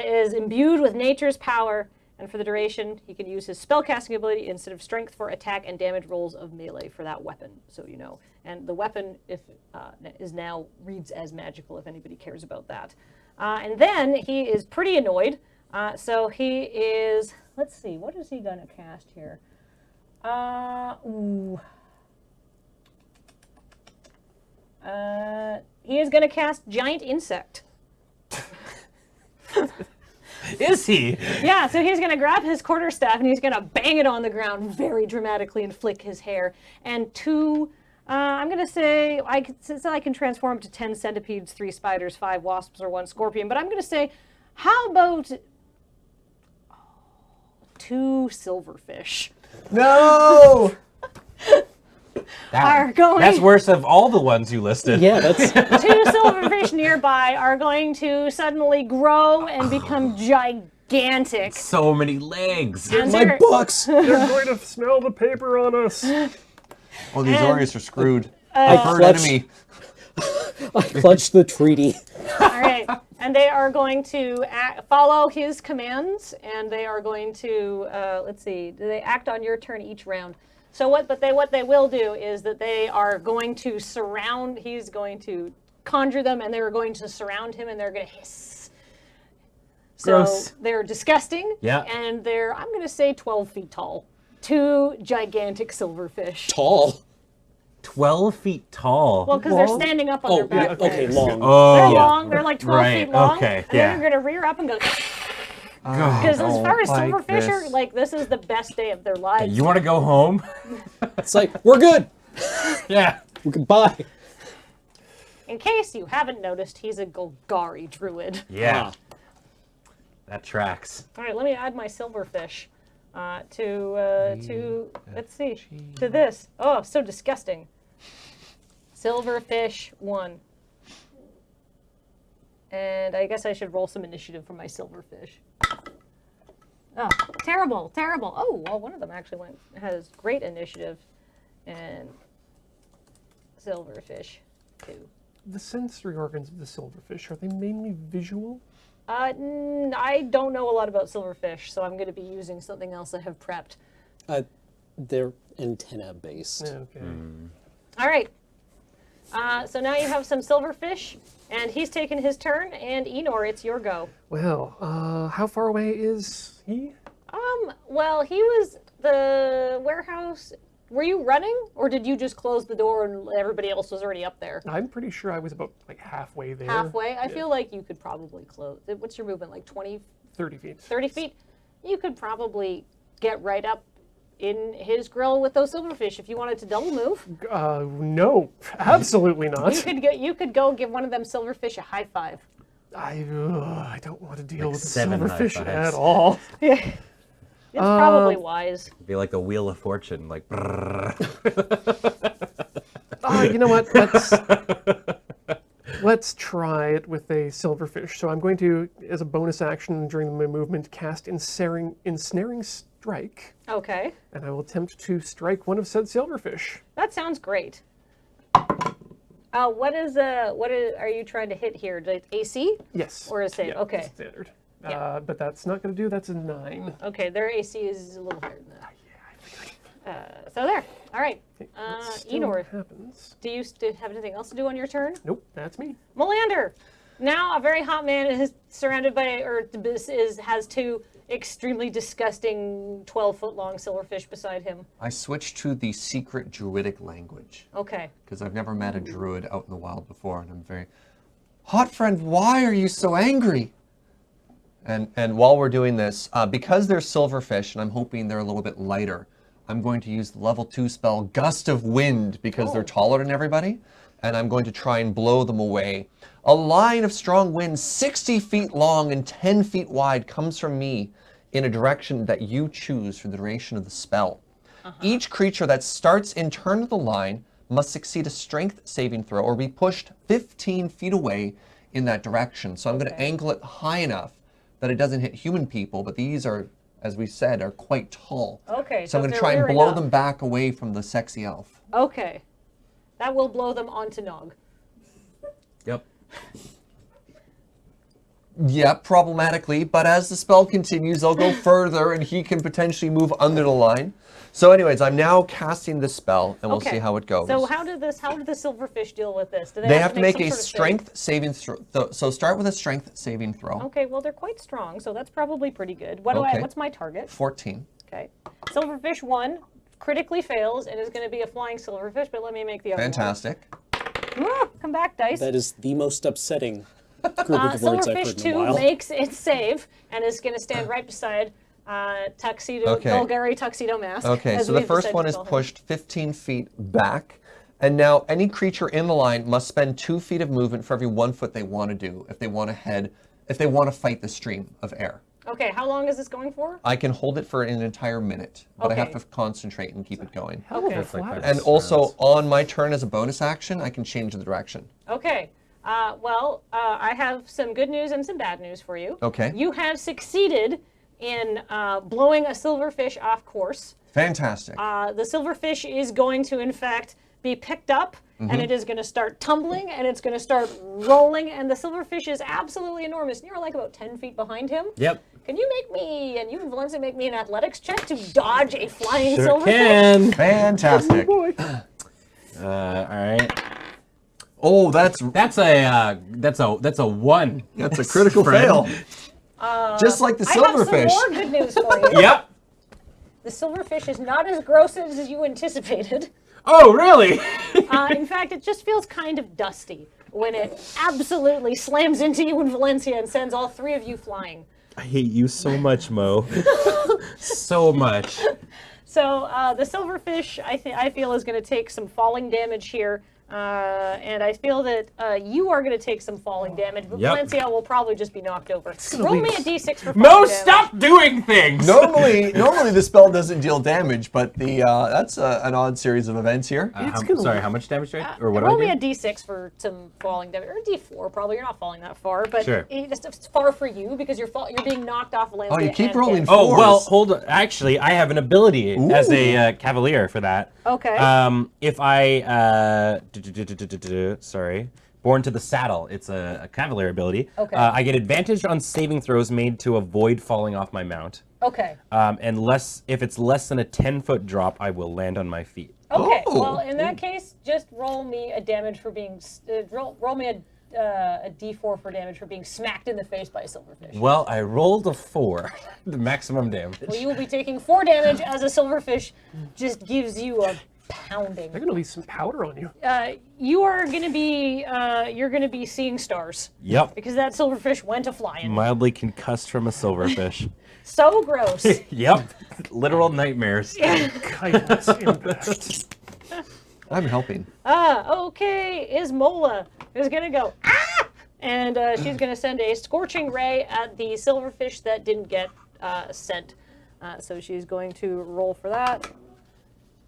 is imbued with nature's power, and for the duration, he can use his spellcasting ability instead of strength for attack and damage rolls of melee for that weapon, so you know. And the weapon is now reads as magical, if anybody cares about that. And then he is pretty annoyed, so he is, let's see, what is he going to cast here? He is going to cast Giant Insect. Is he? Yeah, so he's going to grab his quarterstaff and he's going to bang it on the ground very dramatically and flick his hair. And I'm going to say, since I can transform to 10 centipedes, 3 spiders, 5 wasps, or 1 scorpion, but I'm going to say, how about 2 silverfish? No! Are going- That's worse of all the ones you listed. Yeah, that's 2 silverfish nearby are going to suddenly grow and become gigantic. So many legs. And my they're- books. They're going to smell the paper on us. Oh, these Aureus are screwed. I Third clutched, enemy. I clutched the treaty. All right. And they are going to follow his commands, and they are going to, let's see, do they act on your turn each round? So what they will do is that they are going to surround, he's going to conjure them, and they're going to surround him, and they're going to hiss. Gross. So they're disgusting, Yeah. and they're, I'm going to say 12 feet tall. 2 gigantic silverfish. Tall. 12 feet tall. Well, because they're standing up on Oh, their back. yeah, okay, legs. long. Oh. They're Yeah. long. They're like 12 Right, feet long. okay, And yeah. then they're going to rear up and go. Because as far as silverfish are, like, this is the best day of their lives. You want to go home? It's like, we're good. Yeah. We can buy. In case you haven't noticed, he's a Golgari druid. Yeah. Ah. That tracks. All right, let me add my silverfish to let's see, to this. Oh, so disgusting. Silverfish 1. And I guess I should roll some initiative for my silverfish. Oh, terrible, terrible. Oh, well, one of them actually has great initiative. And silverfish 2. The sensory organs of the silverfish, are they mainly visual? I don't know a lot about silverfish, so I'm going to be using something else I have prepped. They're antenna based. Okay. All right. So now you have some silverfish, and he's taken his turn. And Enor, it's your go. Well, how far away is he? Well, he was the warehouse. Were you running, or did you just close the door and everybody else was already up there? I'm pretty sure I was about like halfway there. Halfway? I feel like you could probably close. What's your movement, like 20, 30 feet. 30 feet? You could probably get right up in his grill with those silverfish if you wanted to double move. No, absolutely not. You could go give one of them silverfish a high five. I don't want to deal Like with the 7 high silverfish fives. at all. Yeah. It's probably wise. Be like the Wheel of Fortune, like. brrrr. You know what? Let's try it with a silverfish. So I'm going to, as a bonus action during my movement, cast ensnaring strike, Okay. and I will attempt to strike one of said silverfish. That sounds great. What are you trying to hit here? AC? Yes. Or a save? Yeah, Okay. Standard. Yeah. But that's not going to do. That's a 9. Okay, their AC is a little higher than that. So there. All right. Let's see Enor, what happens. do you have anything else to do on your turn? Nope, that's me. Molander. Now a very hot man is surrounded by, has 2 extremely disgusting 12-foot long silverfish beside him. I switched to the secret druidic language Okay. because I've never met a druid out in the wild before, and I'm very hot friend. Why are you so angry? And while we're doing this, because they're silverfish, and I'm hoping they're a little bit lighter, I'm going to use the level 2 spell Gust of Wind because they're taller than everybody, and I'm going to try and blow them away. A line of strong wind 60 feet long and 10 feet wide comes from me in a direction that you choose for the duration of the spell. Each creature that starts in turn of the line must succeed a strength saving throw or be pushed 15 feet away in that direction. So I'm going to angle it high enough that it doesn't hit human people, but these are, as we said, are quite tall. Okay. So I'm going if to try they're and rearing blow up- them back away from the sexy elf. Okay. That will blow them onto Nog. Yep. Yeah, problematically, but as the spell continues, I'll go further and he can potentially move under the line. So anyways, I'm now casting the spell and we'll see how it goes. So how did the silverfish deal with this? Do they have to make some a sort of save? strength saving throw. So start with a strength saving throw. Okay, well they're quite strong, so that's probably pretty good. Okay. What's my target? 14. Okay. Silverfish 1 critically fails and is going to be a flying silverfish, but let me make the other Fantastic. one. Ah, come back, dice. That is the most upsetting group of words I've Silverfish heard in 2 a while. makes its save and is going to stand right beside Golgari Tuxedo Mask. Okay, as so the we've first decided one to is call him. pushed 15 feet back. And now any creature in the line must spend 2 feet of movement for every 1 foot they want to do if they want to fight the stream of air. Okay, how long is this going for? I can hold it for an entire minute, but I have Okay. to concentrate and keep it going. Hell of a Okay. flat. And also on my turn as a bonus action, I can change the direction. Okay. I have some good news and some bad news for you. Okay. You have succeeded in blowing a silverfish off course. Fantastic. The silverfish is going to, in fact, be picked up and it is going to start tumbling, and it's going to start rolling, and the silverfish is absolutely enormous. And you're like about 10 feet behind him. Yep. Can you make me, and you and Valencia make me an athletics check to dodge a flying Sure silverfish? can. Fantastic. Boy. All right. Oh, that's That's a 1. a critical fail. Just like the I have some silverfish. more good news for you. Yep. The silverfish is not as gross as you anticipated. Oh, really? In fact, it just feels kind of dusty when it absolutely slams into you in Valencia and sends all 3 of you flying. I hate you so much, Mo. So much. So the silverfish, I feel, is going to take some falling damage here. And I feel that you are going to take some falling damage, but Yep. Valencia will probably just be knocked over. Roll me a d6 for falling Mo, damage. stop doing things! Normally the spell doesn't deal damage, but that's an odd series of events here. Sorry, how much damage? Or what Roll do me I a do? d6 for some falling damage, or a d4 probably. You're not falling that far, but Sure. it's far for you because you're being knocked off Valencia. Oh, you keep and rolling hit. Oh, well, Fours. hold on. Actually, I have an ability as a cavalier for that. Okay. If I, sorry, Born to the Saddle, it's a cavalier ability. Okay. I get advantage on saving throws made to avoid falling off my mount. Okay. And if it's less than a 10-foot drop, I will land on my feet. Okay. Oh. Well, in that case, just roll me a damage for being roll me a d4 for damage for being smacked in the face by a silverfish. Well, I rolled a 4, the maximum damage. Well, you will be taking 4 damage as a silverfish just gives you a pounding. They're gonna leave some powder on you. You are gonna be you're gonna be seeing stars Yep. because that silverfish went a flying. Mildly concussed from a silverfish. So gross. Yep. Literal nightmares. Kindness impact. I'm helping. Okay, Ismola is gonna go and she's gonna send a scorching ray at the silverfish that didn't get sent. So she's going to roll for that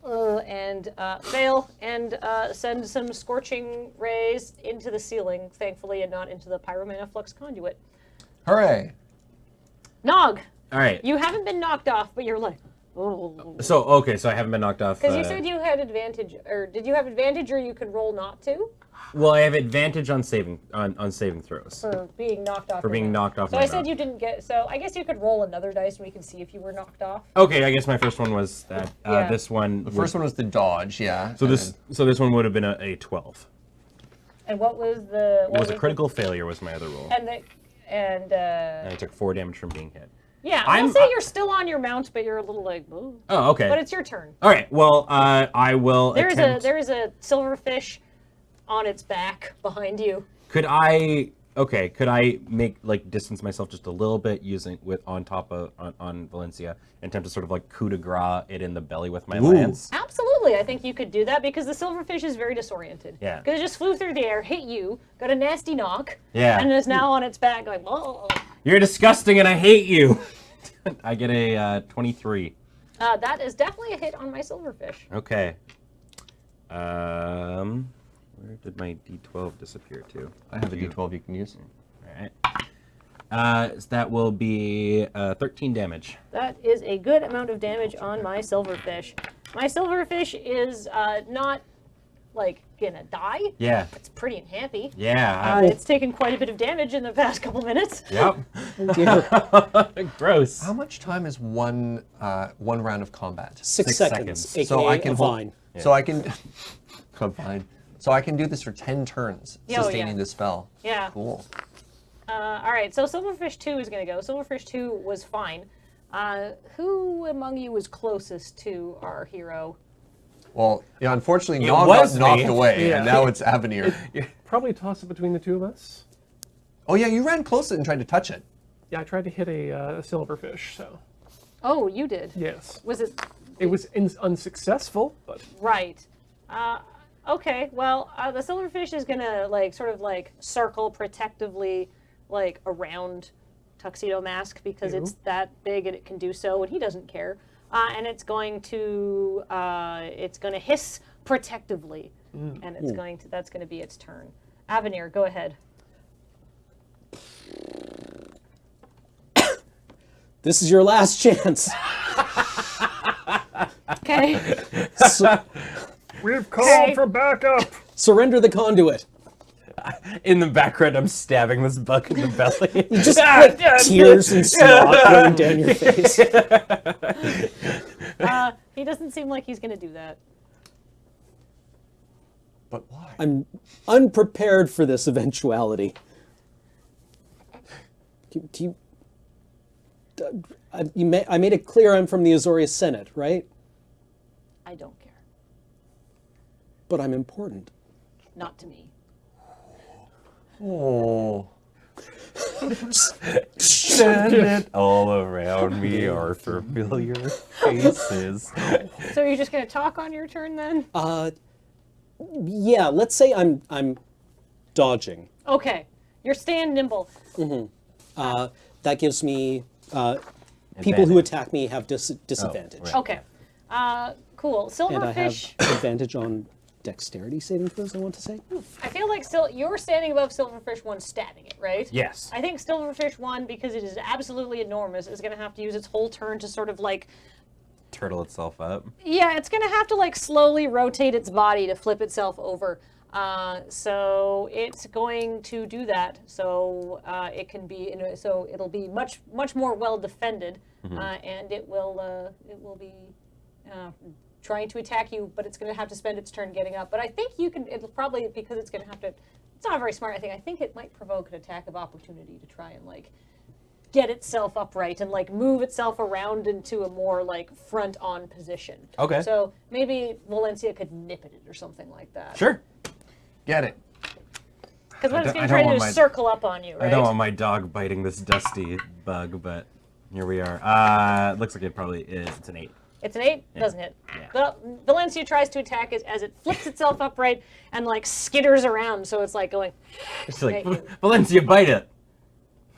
and fail and send some scorching rays into the ceiling, thankfully, and not into the pyromana flux conduit. Hooray. Nog, All right. you haven't been knocked off, but you're like, oh. So I haven't been knocked off. Because you said you had advantage, or did you have advantage, or you could roll not to? Well, I have advantage on saving throws. For being knocked off. For your being mount. knocked off So my I said mount. you didn't get. So I guess you could roll another dice and we can see if you were knocked off. Okay, I guess my first one was that. Yeah. This one. The first one was the dodge, yeah. So this one would have been a 12. And what was the? It was a critical failure. Was my other roll. And And I took 4 damage from being hit. yeah, I'm- I'll say you're still on your mount, but you're a little like. Ooh. Oh, okay. But it's your turn. All right. Well, I will. There is attempt... a silverfish on its back behind you. Could I make distance myself just a little bit using on top of on Valencia and attempt to sort of like coup de grace it in the belly with my lance? Absolutely, I think you could do that because the silverfish is very disoriented. Yeah. Because it just flew through the air, hit you, got a nasty knock, Yeah. and is now on its back going, whoa. You're disgusting and I hate you. I get a 23. That is definitely a hit on my silverfish. Okay. Where did my D12 disappear to? I have a D12 you can use. All right. So that will be 13 damage. That is a good amount of damage on my silverfish. My silverfish is not like gonna die. Yeah. It's pretty unhappy. Yeah. It's taken quite a bit of damage in the past couple minutes. Yep. Gross. How much time is one round of combat? 6 seconds. seconds, aka So I can a vine. So I can fine. So I can do this for 10 turns, Yeah, oh, sustaining yeah. this spell. Yeah. Cool. All right, so Silverfish 2 is going to go. Silverfish 2 was fine. Who among you was closest to our hero? Well, yeah, unfortunately, It Nog was got knocked me. away, Yeah. and now it's Avenir. Probably toss it between the two of us. Oh yeah, you ran close and tried to touch it. Yeah, I tried to hit a silverfish, so Oh, you did. yes. Was it It was unsuccessful, but right? Okay, well, the silverfish is gonna sort of circle protectively around Tuxedo Mask because it's that big and it can do so, and he doesn't care. And it's going to hiss protectively, and that's going to be its turn. Avenir, go ahead. This is your last chance. Okay. So, we've called Okay. for backup. Surrender the conduit. In the background, I'm stabbing this bug in the belly. Just like tears and snot going down your face. He doesn't seem like he's going to do that. But why? I'm unprepared for this eventuality. I made it clear I'm from the Azorius Senate, right? I don't care. But I'm important. Not to me. Oh. All around me are familiar faces. So you're just going to talk on your turn then? Yeah, let's say I'm dodging. Okay. You're staying nimble. That gives me people who attack me have disadvantage. right. Okay. Cool. And I have Silverfish. advantage on dexterity saving throws, I want to say. I feel like you're standing above Silverfish 1 stabbing it, right? Yes. I think Silverfish 1, because it is absolutely enormous, is going to have to use its whole turn to sort of like, Turtle itself up. yeah, it's going to have to like slowly rotate its body to flip itself over. So it's going to do that. So it can be, so it'll be much more well defended, and it will be trying to attack you, but it's going to have to spend its turn getting up. But I think you can. It'll probably, because it's going to have to. It's not very smart. I think it might provoke an attack of opportunity to try and like get itself upright and like move itself around into a more like front-on position. Okay. So maybe Valencia could nip at it or something like that. Sure. Get it. Because what it's I going to don't try to do want is my- circle up on you, right? I don't want my dog biting this dusty bug, but here we are. Looks like it probably is. It's an 8. It's an 8, doesn't it? Yeah. But Valencia tries to attack it as it flips itself upright and like skitters around, so it's like going. It's like, Right. Valencia, bite it.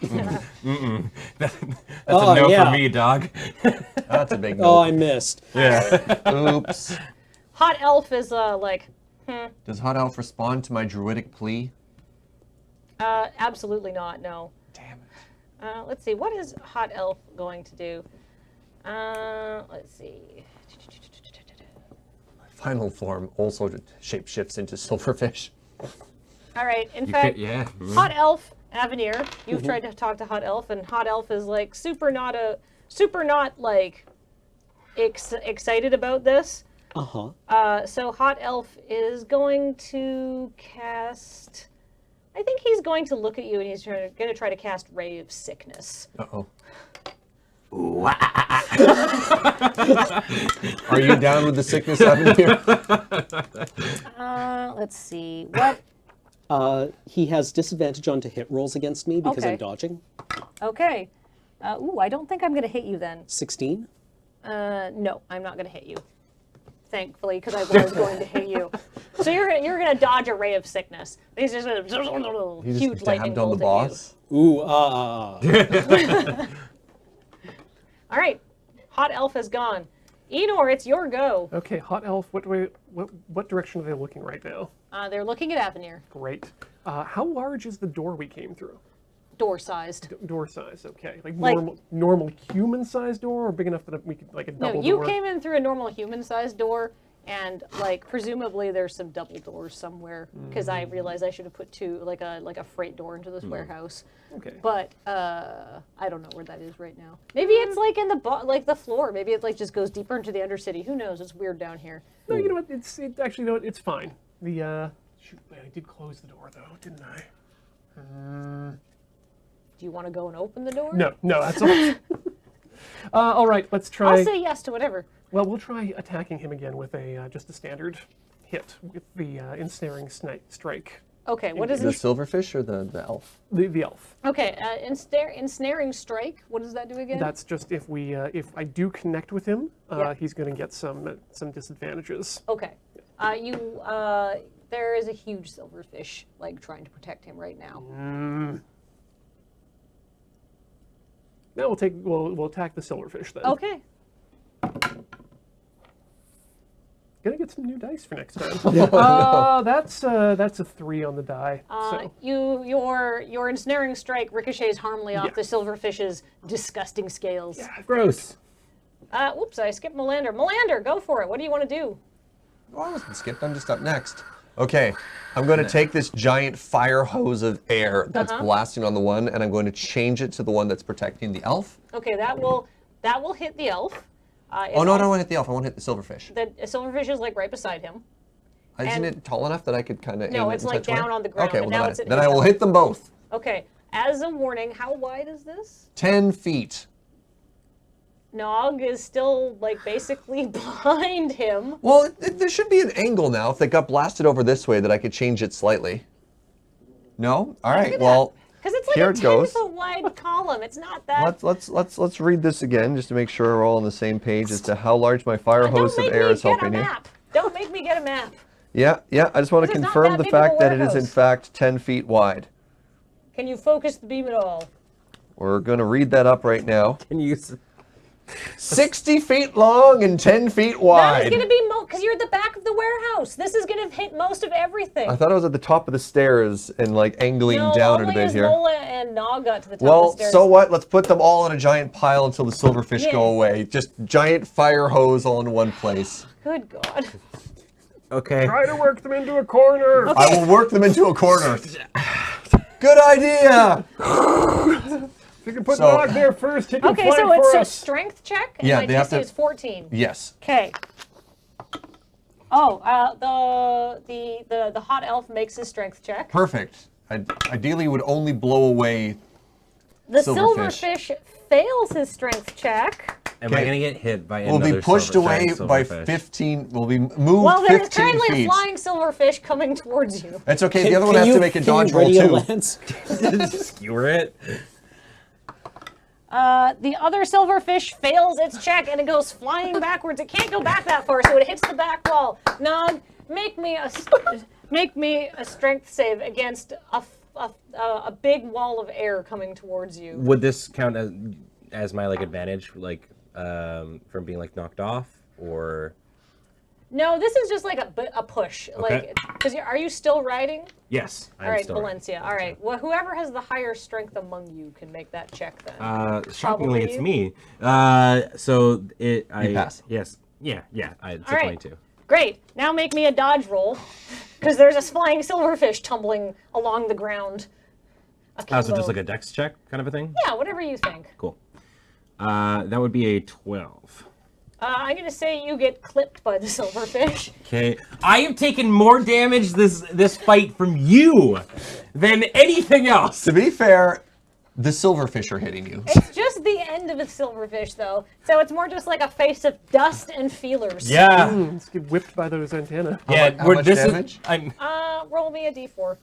Mm-mm. That's Oh, a no yeah. for me, dog. That's a big Oh, no. I missed. Yeah. Oops. Hot Elf is like, Does Hot Elf respond to my druidic plea? absolutely not. No. Damn it. Let's see. What is Hot Elf going to do? Let's see. Final form also shapeshifts into silverfish. All right. In You fact, could, yeah. Hot Elf, Avenir, you've tried to talk to Hot Elf, and Hot Elf is like super not like excited about this. Uh-huh. So Hot Elf is going to cast. I think he's going to look at you, and he's going to try to cast Ray of Sickness. Uh-oh. Are you down with the sickness Avenir? Let's see. What? He has disadvantage on to hit rolls against me because Okay. I'm dodging. Okay. I don't think I'm going to hit you then. 16. No, I'm not going to hit you. Thankfully, because I was going to hit you. So you're going to dodge a Ray of Sickness. He's just a He just huge lightning dabbed on the bolt at you. boss. Ooh, All right, Hot Elf is gone. Enor, it's your go. Okay, Hot Elf, what direction are they looking right now? They're looking at Avenir. Great. How large is the door we came through? Door-sized. Door size, okay. Like, Like- normal human-sized door, or big enough that we could, like, a No, double you door? came in through a normal human-sized door, and like presumably there's some double doors somewhere. Because I realized I should have put two, like a freight door into this warehouse. Okay. But I don't know where that is right now. Maybe it's like in the floor. Maybe it like just goes deeper into the undercity. Who knows? It's weird down here. No, you know what? Actually, you know what? It's fine. Shoot, I did close the door though, didn't I? Do you want to go and open the door? No, that's all. All right, let's try. I'll say yes to whatever. Well, we'll try attacking him again with just a standard hit with the ensnaring strike. Okay, what is The it? silverfish or the elf? The elf. Okay, ensnaring strike. What does that do again? That's just if I do connect with him, Yeah. he's going to get some disadvantages. Okay. There is a huge silverfish like trying to protect him right now. Now we'll attack the silverfish then. Okay. Gonna get some new dice for next time. That's a 3 on the die. So Your ensnaring strike ricochets harmlessly off Yeah. the silverfish's disgusting scales. Gross. Whoops, I skipped Melander. Melander, go for it. What do you want to do? Oh, I wasn't skipped. I'm just up next. Okay, I'm going to take this giant fire hose of air that's blasting on the one, and I'm going to change it to the one that's protecting the elf. Okay, that will hit the elf. Oh, no, I don't want to hit the elf. I want to hit the silverfish. The silverfish is like right beside him. Isn't it tall enough that I could kind of aim No, it it's in like such a way? down on the ground. Okay, but well, now then, it's at then his I will elf. hit them both. Okay, as a warning, how wide is this? 10 feet. Nog is still like basically behind him. Well, there should be an angle now if they got blasted over this way that I could change it slightly. No? All right, well, Because it's like here a it 10 goes. foot wide column. It's not that. let's read this again just to make sure we're all on the same page as to how large my fire hose of air is helping you. Don't make me get a map. Yeah, I just want to Because it's not confirm that the big of a fact that it is in warehouse. fact 10 feet wide. Can you focus the beam at all? We're going to read that up right now. Can you? 60 feet long and 10 feet That is wide. going to be because you're at the back of the warehouse. This is going to hit most of everything. I thought I was at the top of the stairs and like angling down a only bit as here. Mola and Nog got to the top Well, of the stairs. so what? Let's put them all in a giant pile until the silverfish Yeah. go away. Just giant fire hose all in one place. Good God. Okay. Try to work them into a corner. I will work them into a corner. Good idea. If you can put So- Nog there first, he can Okay, flank so it's for a us. strength check, and Yeah, my they have DC to- is 14. Yes. Okay. Oh, the hot elf makes his strength check. Perfect. Ideally, would only blow away. The Silverfish. silverfish fails his strength check. Am I Okay. gonna get hit by We'll another be pushed away giant by silverfish? 15. We'll be moved Well, there's 15 currently a feet. flying silverfish coming towards you. That's okay. The other one has to make a dodge roll ready a too. lance? Skewer it. The other silverfish fails its check and it goes flying backwards. It can't go back that far, so it hits the back wall. Nog, make me a strength save against a big wall of air coming towards you. Would this count as my like advantage, like from being like knocked off, or? No, this is just like a push. Okay. Like, because are you still riding? Yes. All right, Valencia. All right. Well, whoever has the higher strength among you can make that check then. Shockingly, Probably it's you? me. So I pass. Yes. Yeah. It's All a right. 22. Great. Now make me a dodge roll, because there's a flying silverfish tumbling along the ground. So just Akimbo. like a dex check kind of a thing. Yeah, whatever you think. Cool. That would be a 12. I'm gonna say you get clipped by the silverfish. Okay. I have taken more damage this fight from you than anything else. To be fair, the silverfish are hitting you. It's just the end of a silverfish, though, so it's more just like a face of dust and feelers. Yeah. Let's get whipped by those antennae. Yeah. How much this damage? I'm. Roll me a d4. All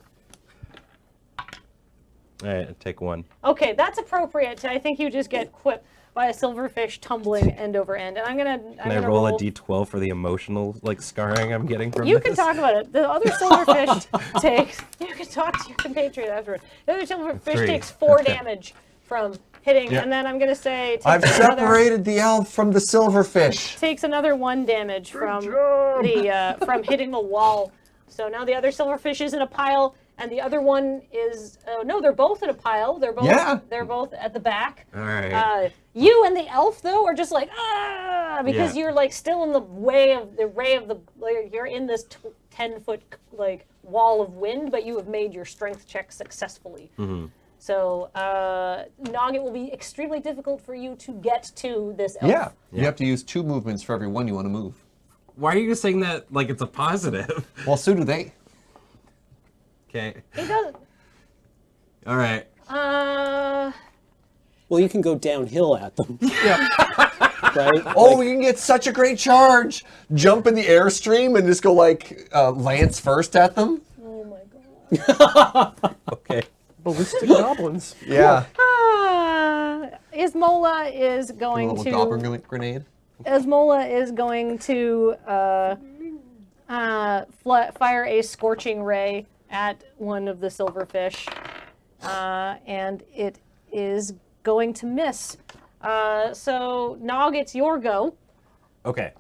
right. Take one. Okay, that's appropriate. I think you just get quipped by a silverfish tumbling end over end, and I'm gonna Can I roll a d12 for the emotional like scarring I'm getting from You this? can talk about it. The other silverfish takes. You can talk to your compatriot afterward. The other silverfish 3. takes 4 Okay. damage from hitting, Yeah. and then I'm gonna say takes I've another, separated the elf from the silverfish. takes another 1 damage from job. the from hitting the wall. So now the other silverfish is in a pile, and the other one is no, they're both in a pile. They're both Yeah. they're both at the back. All right. You and the elf though are just like because Yeah. you're like still in the way of the ray of the like, you're in this 10-foot like wall of wind, but you have made your strength check successfully. Mm-hmm. So Nog, it will be extremely difficult for you to get to this elf. Yeah. You have to use 2 movements for every one you want to move. Why are you saying that like it's a positive? Well, so do they. Okay. He does. All right. Well, you can go downhill at them. Yeah. Right? Oh, we can get such a great charge. Jump in the airstream and just go like lance first at them. Oh my god. Okay. Ballistic goblins. Yeah. Ismola is A going little to. goblin grenade. Esmola is going to fire a scorching ray at one of the silverfish, and it is going to miss. So Nog, it's your go. Okay.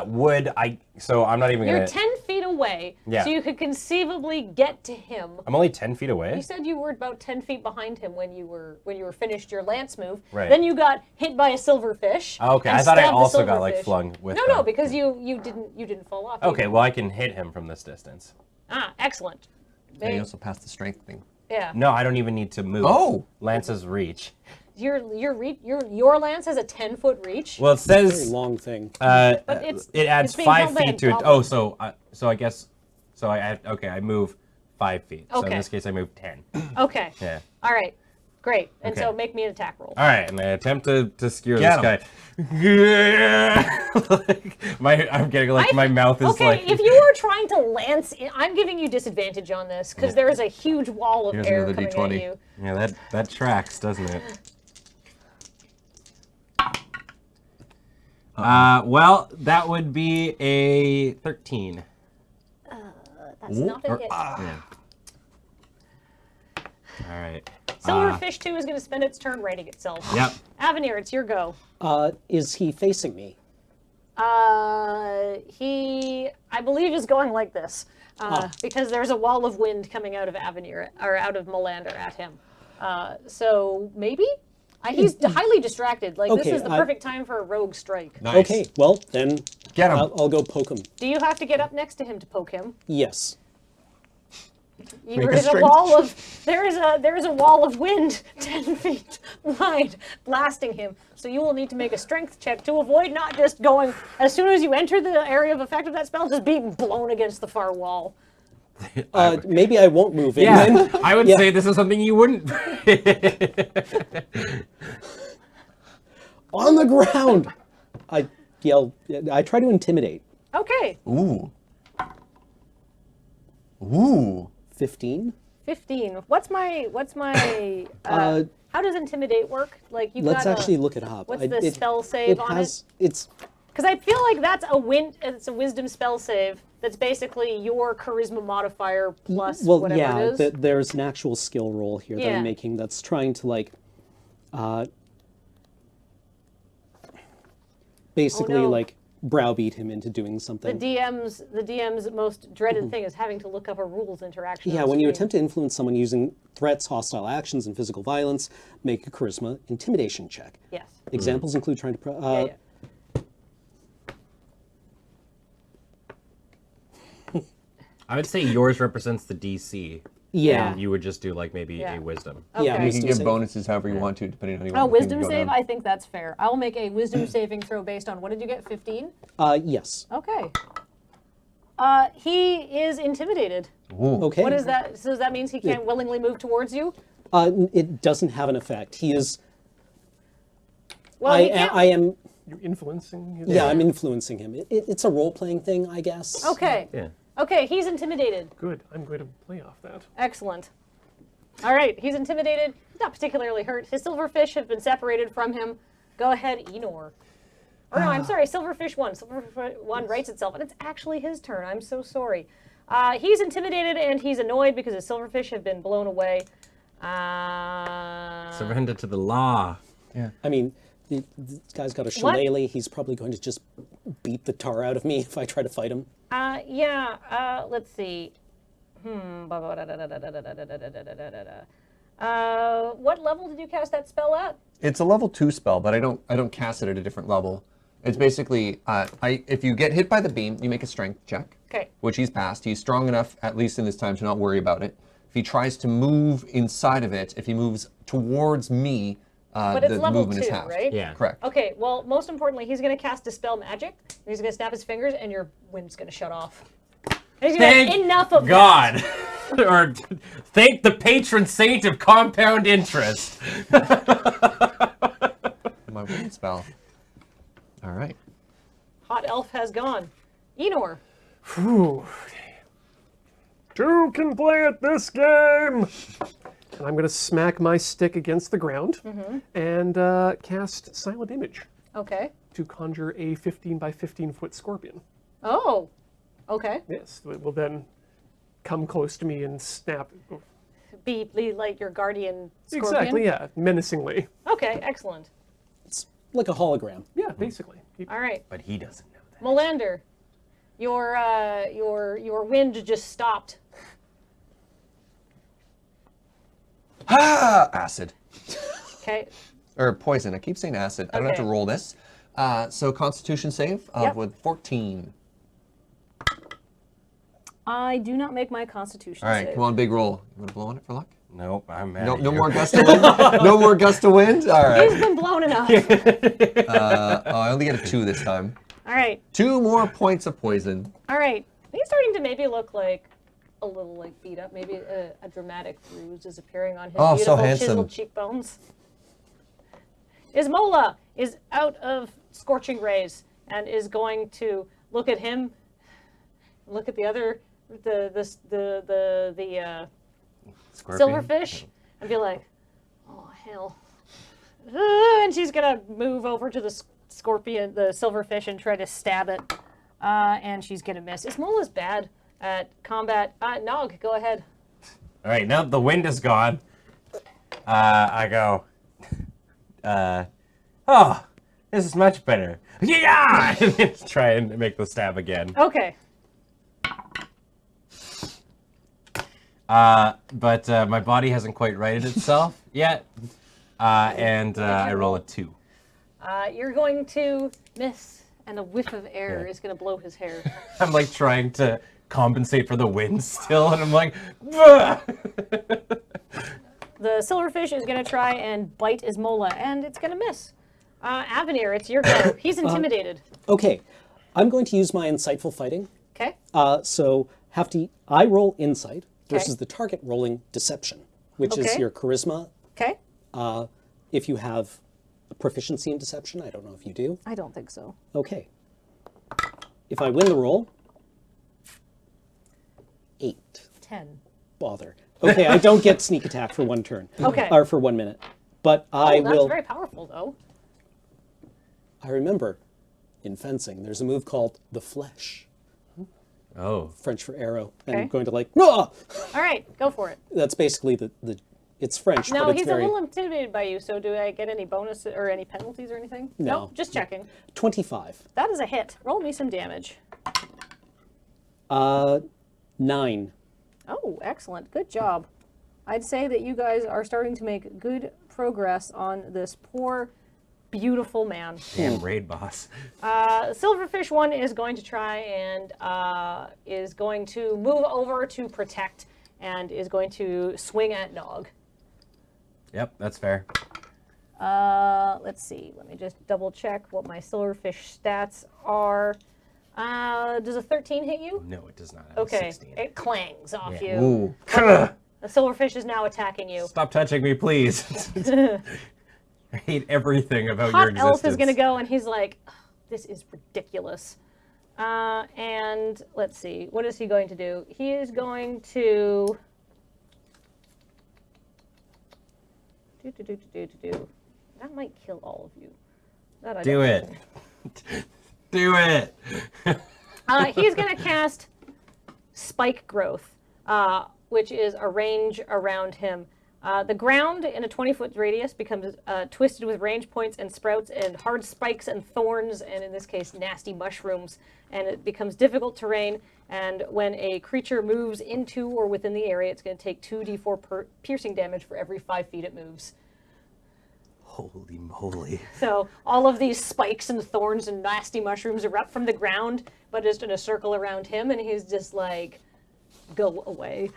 Would I? So I'm not even You're gonna. 10 feet away, Yeah. so you could conceivably get to him. I'm only 10 feet You away. said you were about 10 feet behind him when you were finished your lance move. Right. Then you got hit by a silverfish. Oh, okay, and I thought I stabbed the also got, like, silverfish. flung with No, them. because you didn't fall off. Okay. Well, I can hit him from this distance. Excellent. And you also passed the strength thing. Yeah. No, I don't even need to move. Oh! Lance's reach. Your lance has a 10-foot reach. Well, it Very says long thing. But it's adds being 5 held by a feet to it. goblin. Oh, so I guess I move 5 feet. So in Okay. this case, I move 10. Okay. Yeah. All right. Great. And Okay. so make me an attack roll. All right, and I attempt to skewer Get this guy. I'm getting like my mouth is Okay, like. if you are trying to lance, I'm giving you disadvantage on this because there is a huge wall of Here's air another coming D20. at you. Yeah, that tracks, doesn't it? Well, that would be a 13. That's not a hit. Yeah. All right. Silverfish 2 is going to spend its turn righting itself. Yep. Avenir, it's your go. Is he facing me? He, I believe, is going like this because there's a wall of wind coming out of Avenir or out of Melander at him. So maybe he's highly distracted. Like this Okay, is the perfect time for a rogue strike. Nice. Okay, well, then Get him. I'll go poke him. Do you have to get up next to him to poke him? Yes. There is a wall of wind 10 feet wide blasting him. So you will need to make a strength check to avoid not just going as soon as you enter the area of effect of that spell, just being blown against the far wall. Maybe I won't move in Yeah, then. I would say this is something you wouldn't. On the ground! I yell. I try to intimidate. Okay, Ooh. Ooh. 15? 15. What's my how does intimidate work? Like you Let's gotta, actually look it up. what's the spell save on it? It's Because I feel like that's it's a wisdom spell save that's basically your charisma modifier plus well, whatever yeah. it is. There's an actual skill roll here that Yeah. I'm making that's trying to like, basically no. like browbeat him into doing something. The DM's most dreaded thing is having to look up a rules interaction. Yeah, on when you screen. attempt to influence someone using threats, hostile actions, and physical violence, make a charisma intimidation check. Yes. Examples include trying to. Yeah. I would say yours represents the DC. Yeah. And you would just do like maybe Yeah. a wisdom. Yeah, Okay. You can wisdom give save. bonuses however you want to, depending on how you Oh, want things to wisdom go save? down. I think that's fair. I'll make a wisdom saving throw based on what did you get? 15? Yes. Okay. He is intimidated. Ooh. Okay. What is that? So that means he can't willingly move towards you? It doesn't have an effect. He is. Well, he can't. I am. You're influencing his Yeah, I'm influencing him. It's a role playing thing, I guess. Okay. Yeah. Okay, he's intimidated. Good. I'm going to play off that. Excellent. All right, he's intimidated. Not particularly hurt. His silverfish have been separated from him. Go ahead, Enor. Or no, I'm sorry, Silverfish 1. Silverfish 1 writes itself, and it's actually his turn. I'm so sorry. He's intimidated and he's annoyed because his silverfish have been blown away. Surrender to the law. I mean, this guy's got a shillelagh. He's probably going to just beat the tar out of me if I try to fight him. Let's see. What level did you cast that spell at? It's a level 2 spell, but I don't cast it at a different level. It's basically if you get hit by the beam, you make a strength check. Okay. Which he's passed. He's strong enough, at least in this time, to not worry about it. If he tries to move inside of it, if he moves towards me, But it's the level movement 2, is halved. right? Yeah. Correct. Okay, well, most importantly, he's going to cast Dispel Magic. He's going to snap his fingers, and your wind's going to shut off. And he's going to Thank enough of God. Or thank the patron saint of compound interest. My wind spell. All right. Hot Elf has gone. Enor. Whew. Two can play at this game! And I'm going to smack my stick against the ground and cast Silent Image Okay. to conjure a 15 by 15 foot scorpion. Oh. Okay. Yes, it will then come close to me and snap. Be like your guardian scorpion. Exactly, yeah, menacingly. Okay, excellent. It's like a hologram. Yeah, basically. All right. But he doesn't know that. Melander, your wind just stopped. Ah! Acid. Okay. Or poison. I keep saying acid. I don't have to Okay. roll this. So Constitution save Yep. with 14. I do not make my Constitution All right, save. come on, big roll. You want to blow on it for luck? Nope, I'm mad. No, at no you. more gust of wind. No more gust of wind. All He's right. been blown enough. I only get a 2 this time. All right. 2 more points of poison. All right. He's starting to maybe look like a little like beat up. Maybe a dramatic bruise is appearing on his Oh, so beautiful handsome. chiseled cheekbones. Ismola is out of scorching rays and is going to look at him, look at the other, the Scorpion? silverfish, and be like, "Oh hell!" And she's gonna move over to the scorpion, the silverfish, and try to stab it. And she's gonna miss. Ismola's bad at combat. Nog, go ahead. All right, now the wind is gone. I go, oh, this is much better. Yeah! And then try and make the stab again. Okay. But my body hasn't quite righted itself yet. And I roll a 2. You're going to miss, and a whiff of air Yeah. is gonna blow his hair. I'm like trying to compensate for the wind still, and I'm like, "Bah!" The silverfish is gonna try and bite Ismola, and it's gonna miss. Avenir, it's your go. He's intimidated. Okay, I'm going to use my insightful fighting. Okay. So I roll insight versus Okay. the target rolling deception, which is Okay. your charisma. Okay. If you have a proficiency in deception, I don't know if you do. I don't think so. Okay. If I win the roll, 8. 10. Bother. Okay, I don't get sneak attack for 1 turn. Okay. Or for 1 minute. But I That's will. very powerful, though. I remember in fencing, there's a move called the flesh, Oh. French for arrow. And Okay. I'm going to like, "Ah!" All right, go for it. That's basically the it's French, No, but it's he's very a little intimidated by you, so do I get any bonus or any penalties or anything? No. Nope, just checking. 25. That is a hit. Roll me some damage. 9. Oh, excellent. Good job. I'd say that you guys are starting to make good progress on this poor, beautiful man. Damn raid boss. Silverfish 1 is going to try and is going to move over to protect and is going to swing at Nog. Yep, that's fair. Let's see. Let me just double check what my silverfish stats are. Does a 13 hit you? No, it does not. Have Okay. 16. It clangs off Yeah. you. Ooh. The silverfish is now attacking you. Stop touching me, please. I hate everything about your Hot existence. Elf is going to go, and he's like, "Ugh, this is ridiculous." And let's see. What is he going to do? He is going to... That might kill all of you. That I Do don't it. know. Do it. He's going to cast Spike Growth, which is a range around him. The ground in a 20-foot radius becomes twisted with range points and sprouts and hard spikes and thorns, and in this case, nasty mushrooms, and it becomes difficult terrain. And when a creature moves into or within the area, it's going to take 2d4 piercing damage for every 5 feet it moves. Holy moly. So all of these spikes and thorns and nasty mushrooms erupt from the ground, but just in a circle around him, and he's just like, go away.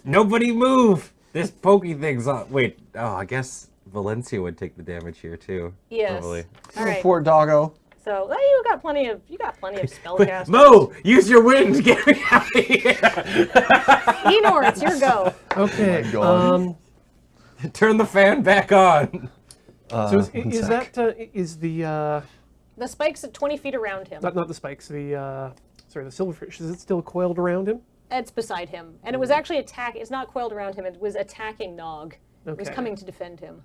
Nobody move! This pokey thing's on. Wait, I guess Valencia would take the damage here too. Yes. Probably. All right. Poor doggo. So you got plenty of spellcasters. Mo, use your wind. Get me out of here. Enor, it's your go. Okay. God. Turn the fan back on. So is the The spikes at 20 feet around him. not the spikes, the silverfish, is it still coiled around him? It's beside him, and it was actually it's not coiled around him. It was attacking Nog. It was Okay. coming to defend him.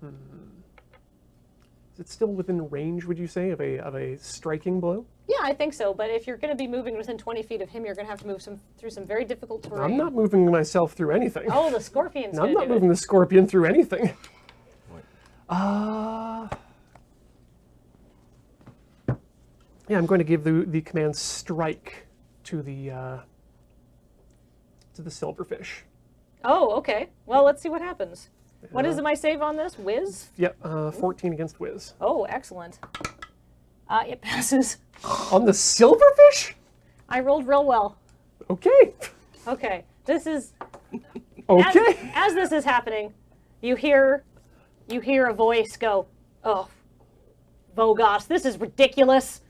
Is it still within range, would you say, of a striking blow? Yeah, I think so. But if you're going to be moving within 20 feet of him, you're going to have to move through some very difficult terrain. I'm not moving myself through anything. Oh, the scorpion's I'm going to not do moving it. the scorpion through anything. Yeah, I'm going to give the command strike to the silverfish. Oh, okay. Well, let's see what happens. What is my save on this? Whiz? Yep, 14 against whiz. Oh, excellent. It passes. On the silverfish? I rolled real well. Okay. Okay, this is Okay. as this is happening, you hear a voice go, "Oh, Vogos, this is ridiculous.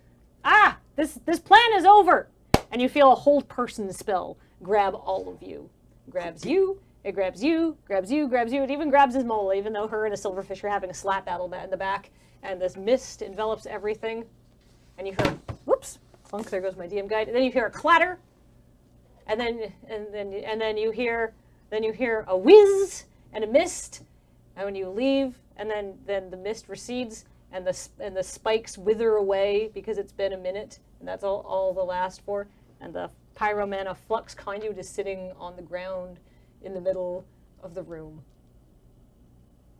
Ah, this plan is over." And you feel a hold person spell grab all of you. Grabs you, it grabs you, grabs you, grabs you. It even grabs his mole, even though her and a silverfish are having a slap battle in the back. And this mist envelops everything. And you hear, whoops, clunk, there goes my DM guide. And then you hear a clatter. And then you hear a whiz and a mist. And when you leave, and then the mist recedes, and the spikes wither away because it's been a minute, and that's all they'll last for. And the pyromana flux conduit is sitting on the ground in the middle of the room.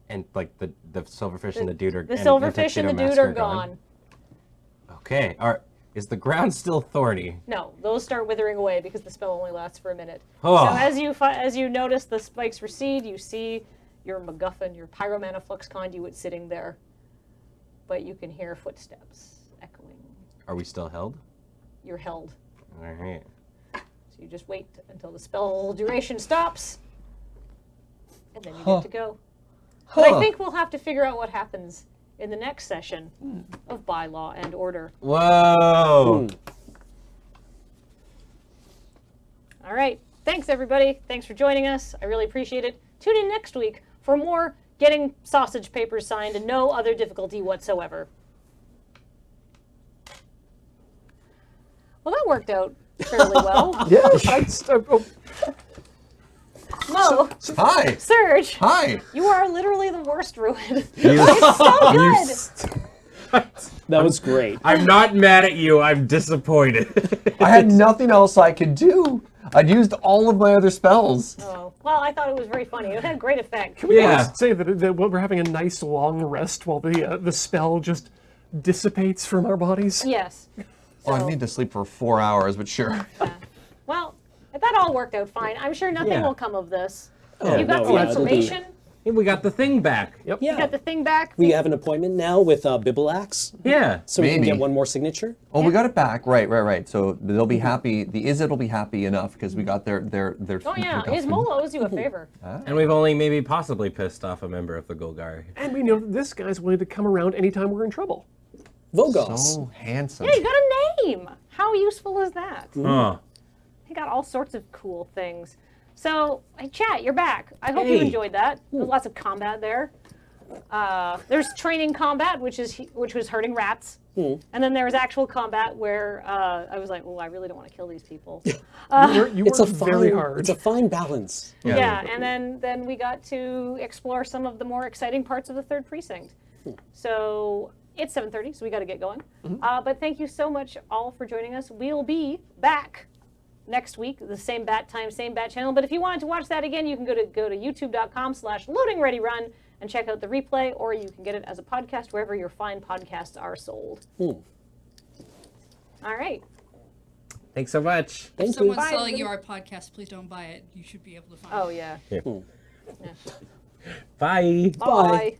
And like the silverfish and the dude are The silverfish and the dude are gone. Okay. Is the ground still thorny? No, those start withering away because the spell only lasts for a minute. Oh. So as you notice the spikes recede, you see your MacGuffin, your pyromana flux conduit sitting there. But you can hear footsteps echoing. Are we still held? You're held. All right. So you just wait until the spell duration stops, and then you get to go. But I think we'll have to figure out what happens in the next session of Bylaw and Order. Whoa! All right. Thanks, everybody. Thanks for joining us. I really appreciate it. Tune in next week for more getting sausage papers signed and no other difficulty whatsoever. Well, that worked out fairly well. Yeah. Mo, Hi. Serge, Hi. you are literally the worst druid. It's so good. That was great. I'm not mad at you. I'm disappointed. I had nothing else I could do. I'd used all of my other spells. Oh, well, I thought it was very funny. It had great effect. Can we Yeah. just say that we're having a nice long rest while the spell just dissipates from our bodies? Yes. Well, I So, need to sleep for 4 hours, but sure. well, that all worked out fine. I'm sure nothing Yeah. will come of this. Oh, You got no, some yeah, it'll be- information. Hey, we got the thing back. Yep. Yeah. You got the thing back. We have an appointment now with Bibilax, Yeah. so we can Maybe. get one more signature. Oh, we got it back. Right. So they'll be happy. The Izzet will be happy enough because we got their Oh yeah, his MacGuffin. mole owes you a favor. And we've only maybe possibly pissed off a member of the Golgari. And we know that this guy's willing to come around anytime we're in trouble. Vogos. So handsome. Yeah, you got a name. How useful is that? Huh. He got all sorts of cool things. So, hey, chat, you're back. I hope you Hey. enjoyed that. There's lots of combat there. There's training combat, which was hurting rats, and then there was actual combat where I was like, "Oh, I really don't want to kill these people." You It's a worked very fine. hard. It's a fine balance. Yeah, and then we got to explore some of the more exciting parts of the third precinct. So it's 7:30, so we got to get going. But thank you so much all for joining us. We'll be back next week, the same bat time, same bat channel. But if you wanted to watch that again, you can go to youtube.com/loadingreadyrun and check out the replay, or you can get it as a podcast wherever your fine podcasts are sold. All right. Thanks so much. Thank you. Someone's Bye. selling you our podcast. Please don't buy it. You should be able to find it. Oh, yeah. Bye. Bye.